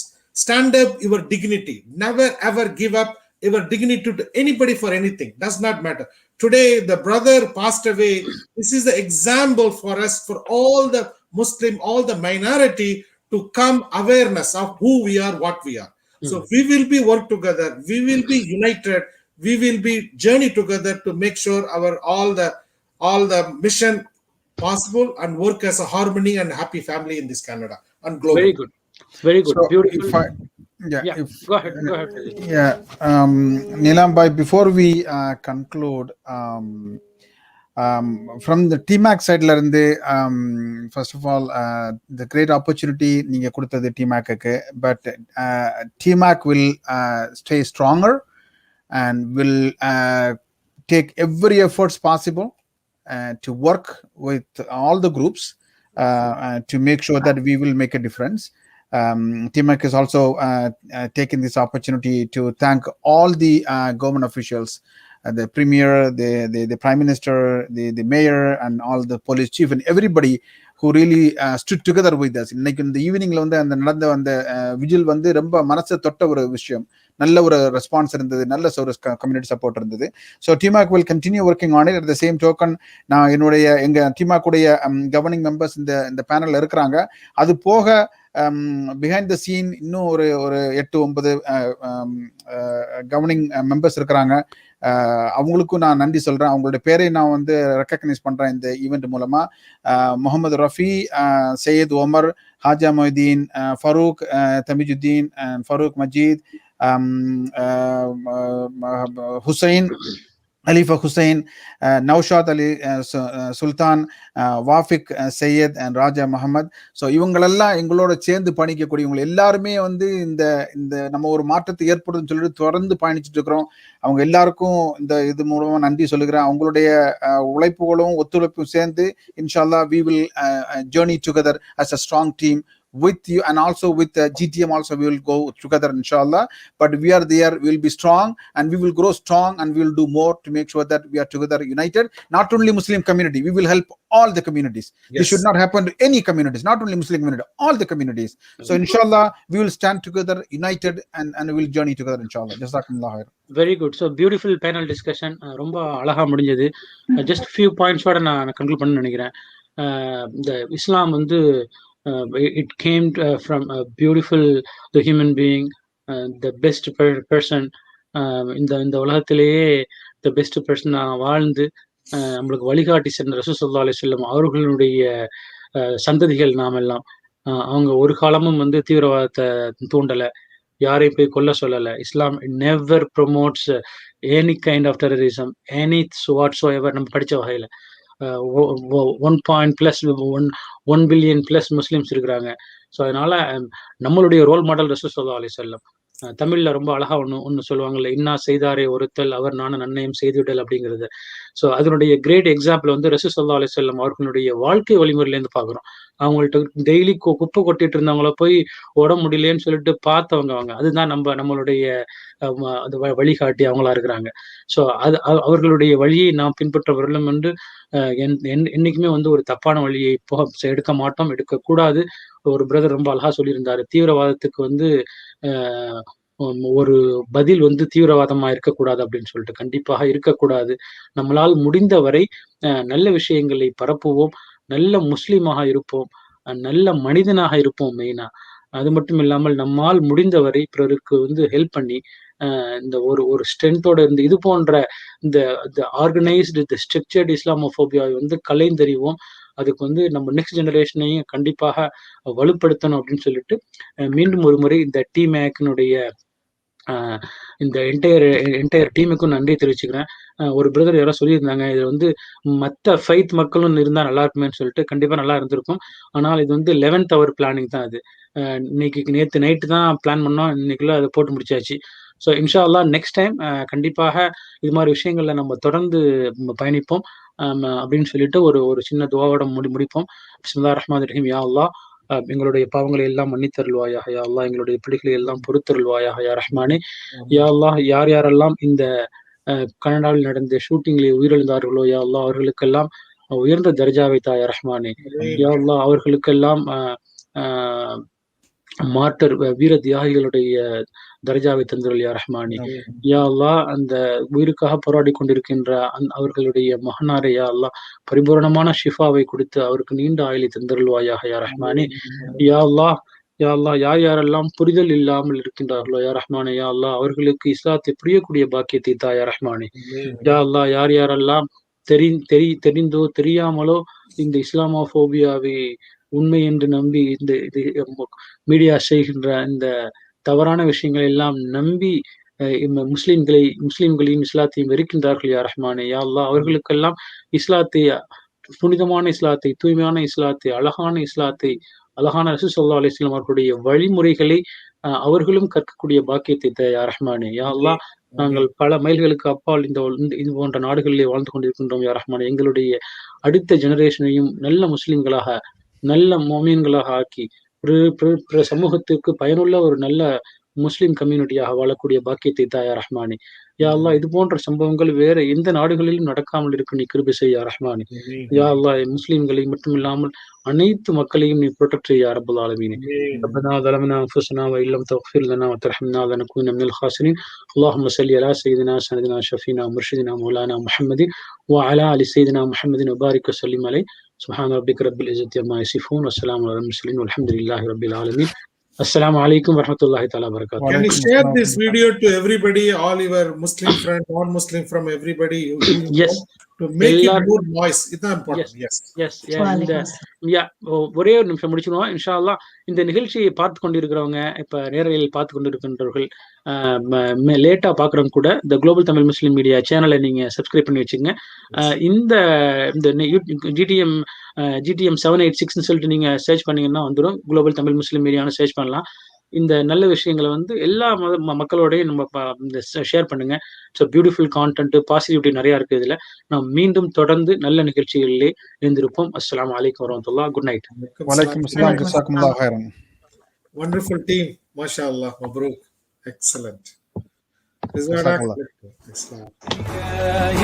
stand up your dignity. Never ever give up your dignity to anybody for anything. Does not matter. Today the brother passed away. This is the example for us, for all the Muslim, all the minority, to come awareness of who we are, what we are. So we will be work together, we will be united, we will be journey together to make sure our all the mission possible and work as a harmony and happy family in this Canada and global. Very good, very good. So Beautiful. if I, yeah, Go ahead. Yeah, Neelam bhai, before we conclude, from the TMAC side la irundhe, first of all, the great opportunity நீங்க கொடுத்தது TMAC-க்கு, but TMAC will stay stronger and will take every efforts possible to work with all the groups to make sure that we will make a difference. TMAC is also taking this opportunity to thank all the government officials, the premier, the prime minister, the mayor, and all the police chief, and everybody who really stood together with us. இன்னைக்கு இந்த ஈவினிங்ல வந்து அந்த நடந்த அந்த vigil வந்து ரொம்ப மனசை தொட்ட ஒரு விஷயம். நல்ல ஒரு ரெஸ்பான்ஸ் இருந்தது, நல்ல ஒரு கம்யூனிட்டி சப்போர்ட் இருந்தது. So TMAC will continue working on it. At the same token, நான் எங்க TMAC உடைய கவர்னிங் மெம்பர்ஸ் இந்த பேனல்ல இருக்கிறாங்க. அது போக பிஹைண்ட் த சீன் இன்னும் ஒரு 8-9 கவர்னிங் மெம்பர்ஸ் இருக்கிறாங்க. அவங்களுக்கும் நான் நன்றி சொல்றேன். அவங்களுடைய பேரை நான் வந்து ரெக்கக்னைஸ் பண்றேன் இந்த ஈவெண்ட் மூலமா. முகமது ரஃபி, சையத் ஒமர், ஹாஜா மொய்தீன், ஃபரூக் தமிஜுத்தீன், ஃபரூக் மஜீத், ஹுசைன், அலிஃபா ஹுசைன், நௌஷாத் அலி சுல்தான், வாஃபிக் சையத் அண்ட் ராஜா முகமது. ஸோ இவங்களெல்லாம் எங்களோட சேர்ந்து பயணிக்கக்கூடியவங்க எல்லாருமே வந்து இந்த நம்ம ஒரு மாற்றத்தை ஏற்படுதுன்னு சொல்லிட்டு தொடர்ந்து பயணிச்சுட்டு இருக்கிறோம். அவங்க எல்லாருக்கும் இந்த இது மூலமா நன்றி சொல்லுகிறேன். அவங்களுடைய உழைப்புகளும் ஒத்துழைப்பும் சேர்ந்து இன்ஷால்லா we will journey together as a strong team with you, and also with GTM also we will go together inshallah. But we are there, we will be strong and we will grow strong and we will do more to make sure that we are together united. Not only Muslim community, we will help all the communities. Yes. This should not happen to any communities, not only Muslim community, all the communities. So inshallah we will stand together united and we will journey together inshallah. Jazakumullah khair. Very good. So beautiful panel discussion. ரொம்ப அழகா முடிஞ்சது. Just few points ஓட நான் conclude பண்ண நினைக்கிறேன். இந்த இஸ்லாம் வந்து it came from a beautiful the human being, the best person, இந்த உலகத்திலேயே the best person வாழ்ந்து நம்மளுக்கு வழிகாட்டி சென்ற ரசூல் ஸல்லல்லாஹு அலைஹி வஸல்லம் அவர்களுடைய சந்ததிகள் நாம் எல்லாம். அவங்க ஒரு காலமும் வந்து தீவிரவாதத்தை தூண்டலை, யாரையும் போய் கொல்ல சொல்லலை. Islam never promotes any kind of terrorism, any whatsoever. நம்ம படித்த வகையில் 1 பில்லியன் பிளஸ் முஸ்லிம்ஸ் இருக்கிறாங்க. ஸோ அதனால நம்மளுடைய ரோல் மாடல் ரசூல் ஸல்லல்லாஹு அலைஹி வஸல்லம். தமிழ்ல ரொம்ப அழகா ஒன்று சொல்லுவாங்கல்ல, இன்னா செய்தாரே ஒருத்தல் அவர் நானும் நன்மையும் செய்துவிடல் அப்படிங்கிறது. ஸோ அதனுடைய கிரேட் எக்ஸாம்பிள் வந்து ரசூல் ஸல்லல்லாஹு அலைஹி வஸல்லம் அவர்களுடைய வாழ்க்கை வழிமுறையிலேருந்து பார்க்குறோம். அவங்கள்ட்ட டெய்லி குப்பை கொட்டிட்டு இருந்தவங்கள போய் உடம்பு முடியலன்னு சொல்லிட்டு பார்த்தவங்க அவங்க. அதுதான் நம்மளுடைய வழிகாட்டி அவங்களா இருக்கிறாங்க. ஸோ அவர்களுடைய வழியை நாம் பின்பற்றவர்களும் வந்து என்னைக்குமே வந்து ஒரு தப்பான வழியை எடுக்க மாட்டோம், எடுக்கக்கூடாது. ஒரு பிரதர் ரொம்ப அழகா சொல்லியிருந்தாரு, தீவிரவாதத்துக்கு வந்து ஒரு பதில் வந்து தீவிரவாதமா இருக்கக்கூடாது அப்படின்னு சொல்லிட்டு. கண்டிப்பாக இருக்கக்கூடாது. நம்மளால் முடிந்தவரை நல்ல விஷயங்களை பரப்புவோம், நல்ல முஸ்லீமாக இருப்போம், நல்ல மனிதனாக இருப்போம் மெயினா. அது மட்டும் இல்லாமல் நம்மால் முடிந்தவரை பிறருக்கு வந்து ஹெல்ப் பண்ணி இந்த ஒரு ஸ்ட்ரென்த்தோட இருந்து இது போன்ற இந்த ஆர்கனைஸ்டு இந்த ஸ்ட்ரக்சர்டு இஸ்லாமோபோபியாவை வந்து கலைந்தறிவோம். அதுக்கு வந்து நம்ம நெக்ஸ்ட் ஜெனரேஷனையும் கண்டிப்பாக வலுப்படுத்தணும் அப்படின்னு சொல்லிட்டு மீண்டும் ஒரு முறை இந்த TMAC-னுடைய இந்த என்டையர் டீமுக்கும் நன்றி தெரிவிச்சுக்கிறேன். ஒரு பிரதர் யாரோ சொல்லியிருந்தாங்க, இது வந்து மற்ற ஃபைத் மக்களும் இருந்தால் நல்லா இருக்குமேன்னு சொல்லிட்டு. கண்டிப்பாக நல்லா இருந்திருக்கும். ஆனால் இது வந்து 11th hour பிளானிங் தான். அது நேற்று நைட்டு தான் பிளான் பண்ணோம், இன்னைக்குள்ள அதை போட்டு முடிச்சாச்சு. ஸோ இன்ஷா அல்லாஹ் நெக்ஸ்ட் டைம் கண்டிப்பாக இது மாதிரி விஷயங்கள்ல நம்ம தொடர்ந்து பயணிப்போம். அப்படின்னு சொல்லிட்டு ஒரு சின்ன துவாவோட முடிப்போம். பிஸ்மில்லாஹிர் ரஹ்மானிர் ரஹீம். யா அல்லாஹ், எங்களுடைய பாவங்களை எல்லாம் மன்னித்தருள்வாயாக யா அல்லாஹ், எங்களுடைய பிழைகளை எல்லாம் பொறுத்தருள்வாயாக யா ரஹ்மானே. யா அல்லாஹ், யார் யாரெல்லாம் இந்த கனடாவில் நடந்த ஷூட்டிங்கில் உயிரிழந்தார்களோ யா அல்லாஹ், அவர்களுக்கெல்லாம் உயர்ந்த தர்ஜாவை தாயா ரஹ்மானே. யா அல்லாஹ், அவர்களுக்கெல்லாம் மார்டர் வீர தியாகிகளுடைய தர்ஜாவை தந்தருள் யா ரஹ்மானே. யா அல்லாஹ், அந்த உயிருக்காக போராடி கொண்டிருக்கின்ற அவர்களுடைய மகனாரை யா அல்லாஹ் பரிபூரணமான ஷிஃபாவை கொடுத்து அவருக்கு நீண்ட ஆயுளை தந்தருள்வாயாக யா ரஹ்மானே. யா அல்லாஹ், யா அல்லாஹ், யார் யாரெல்லாம் புரிதல் இல்லாமல் இருக்கின்றார்களோ யா ரஹ்மானே, யா அல்லாஹ் அவர்களுக்கு இஸ்லாத்தை புரியக்கூடிய பாக்கியத்தை தா யா ரஹ்மானே. யா அல்லாஹ், யார் யாரெல்லாம் தெரிந்தோ தெரியாமலோ இந்த இஸ்லாமோபோபியாவை உண்மை என்று நம்பி இந்த மீடியா செய்கின்ற இந்த தவறான விஷயங்களை எல்லாம் நம்பி முஸ்லிம்களையும் இஸ்லாத்தையும் வெறுக்கின்றார்கள் யா ரஹ்மானே. யா அல்லாஹ், அவர்களுக்கெல்லாம் இஸ்லாத்தை, புனிதமான இஸ்லாத்தை, தூய்மையான இஸ்லாத்தை, அழகான இஸ்லாத்தை, அழகான ரசூல் ஸல்லல்லாஹு அலைஹி வஸல்லம் அவர்களுடைய வழிமுறைகளை அவர்களும் கற்கக்கூடிய பாக்கியத்தை யா ரஹ்மானே. யா அல்லாஹ், நாங்கள் பல மைல்களுக்கு அப்பால் இது போன்ற நாடுகளிலே வாழ்ந்து கொண்டிருக்கின்றோம் யா ரஹ்மானே. எங்களுடைய அடுத்த ஜெனரேஷனையும் நல்ல முஸ்லிம்களாக, நல்ல மோமீன்களாக ஆக்கி சமூகத்திற்கு பயனுள்ள ஒரு நல்ல முஸ்லிம் கம்யூனிட்டியாக வாழக்கூடிய பாக்கியத்தை தாயா ரஹ்மானே. யா அல்லாஹ், இது போன்ற சம்பவங்கள் வேற எந்த நாடுகளிலும் நடக்காமல் இருக்கு நீ கிருபை செய்ய யா ரஹ்மானே. யா அல்லாஹ், முஸ்லிம்களை மட்டும் இல்லாமல் அனைத்து மக்களையும் நீ ப்ரொடெக்ட் செய்ய யா ரப்பல் ஆலமீன். ரப்பனா ظلمنا انفسنا وان لم تغفر لنا وترحمنا لنكون من الخاسرين. اللهم صل على سيدنا سندنا شفينا مرشدنا مولانا محمد وعلى ال سيدنا محمد وبارك وسلم عليه. سبحان ربك رب العزة عما يصفون والسلام على المرسلين والحمد لله رب العالمين. Assalamu alaikum warahmatullahi ta'ala barakatuh. Can you share this video to everybody, all your Muslim friends, non-Muslim, from everybody? Yes. To make it more noise. It's important. Yes. ஒரே ஒரு நிமிஷம் முடிச்சிடுவோம் இன்ஷா அல்லாஹ். இந்த நிகழ்ச்சியை பார்த்து கொண்டிருக்கிறவங்க, இப்ப நேரலையில் பார்த்து கொண்டிருக்கின்றவர்கள், லேட்டா பாக்குறவங்க கூட இந்த குளோபல் தமிழ் முஸ்லிம் மீடியா சேனலை நீங்க சப்ஸ்கிரைப் பண்ணி வச்சுங்க. இந்த GTM 786 சொல்லிட்டு நீங்க சர்ச் பண்ணீங்கன்னா வந்துடும். குளோபல் தமிழ் முஸ்லிம் மீடியான்னு சர்ச் பண்ணலாம். இந்த நல்ல விஷயங்களை எல்லா மக்களோடையும் நம்ம ஷேர் பண்ணுங்க. ஸோ பியூட்டிஃபுல் கான்டென்ட், பாசிட்டிவிட்டி நிறைய இருக்கு இதுல. நாம் மீண்டும் தொடர்ந்து நல்ல நிகழ்ச்சிகளிலே இருந்திருப்போம். அஸ்ஸலாமு அலைக்கும் வரஹ்மத்துல்லாஹ். Good night. வலைக்கும் அஸ்ஸலாம். ஜஸாக்குமுல்லாஹ் ஹைரன். Wonderful team. MashaAllah. Mabruk. Excellent.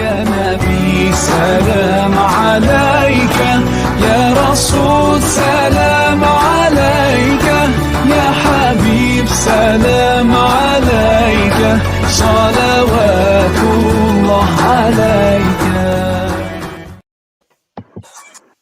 يا نبي سلام عليك، يا رسول سلام عليك، يا حبيب سلام عليك، صلوات الله عليك.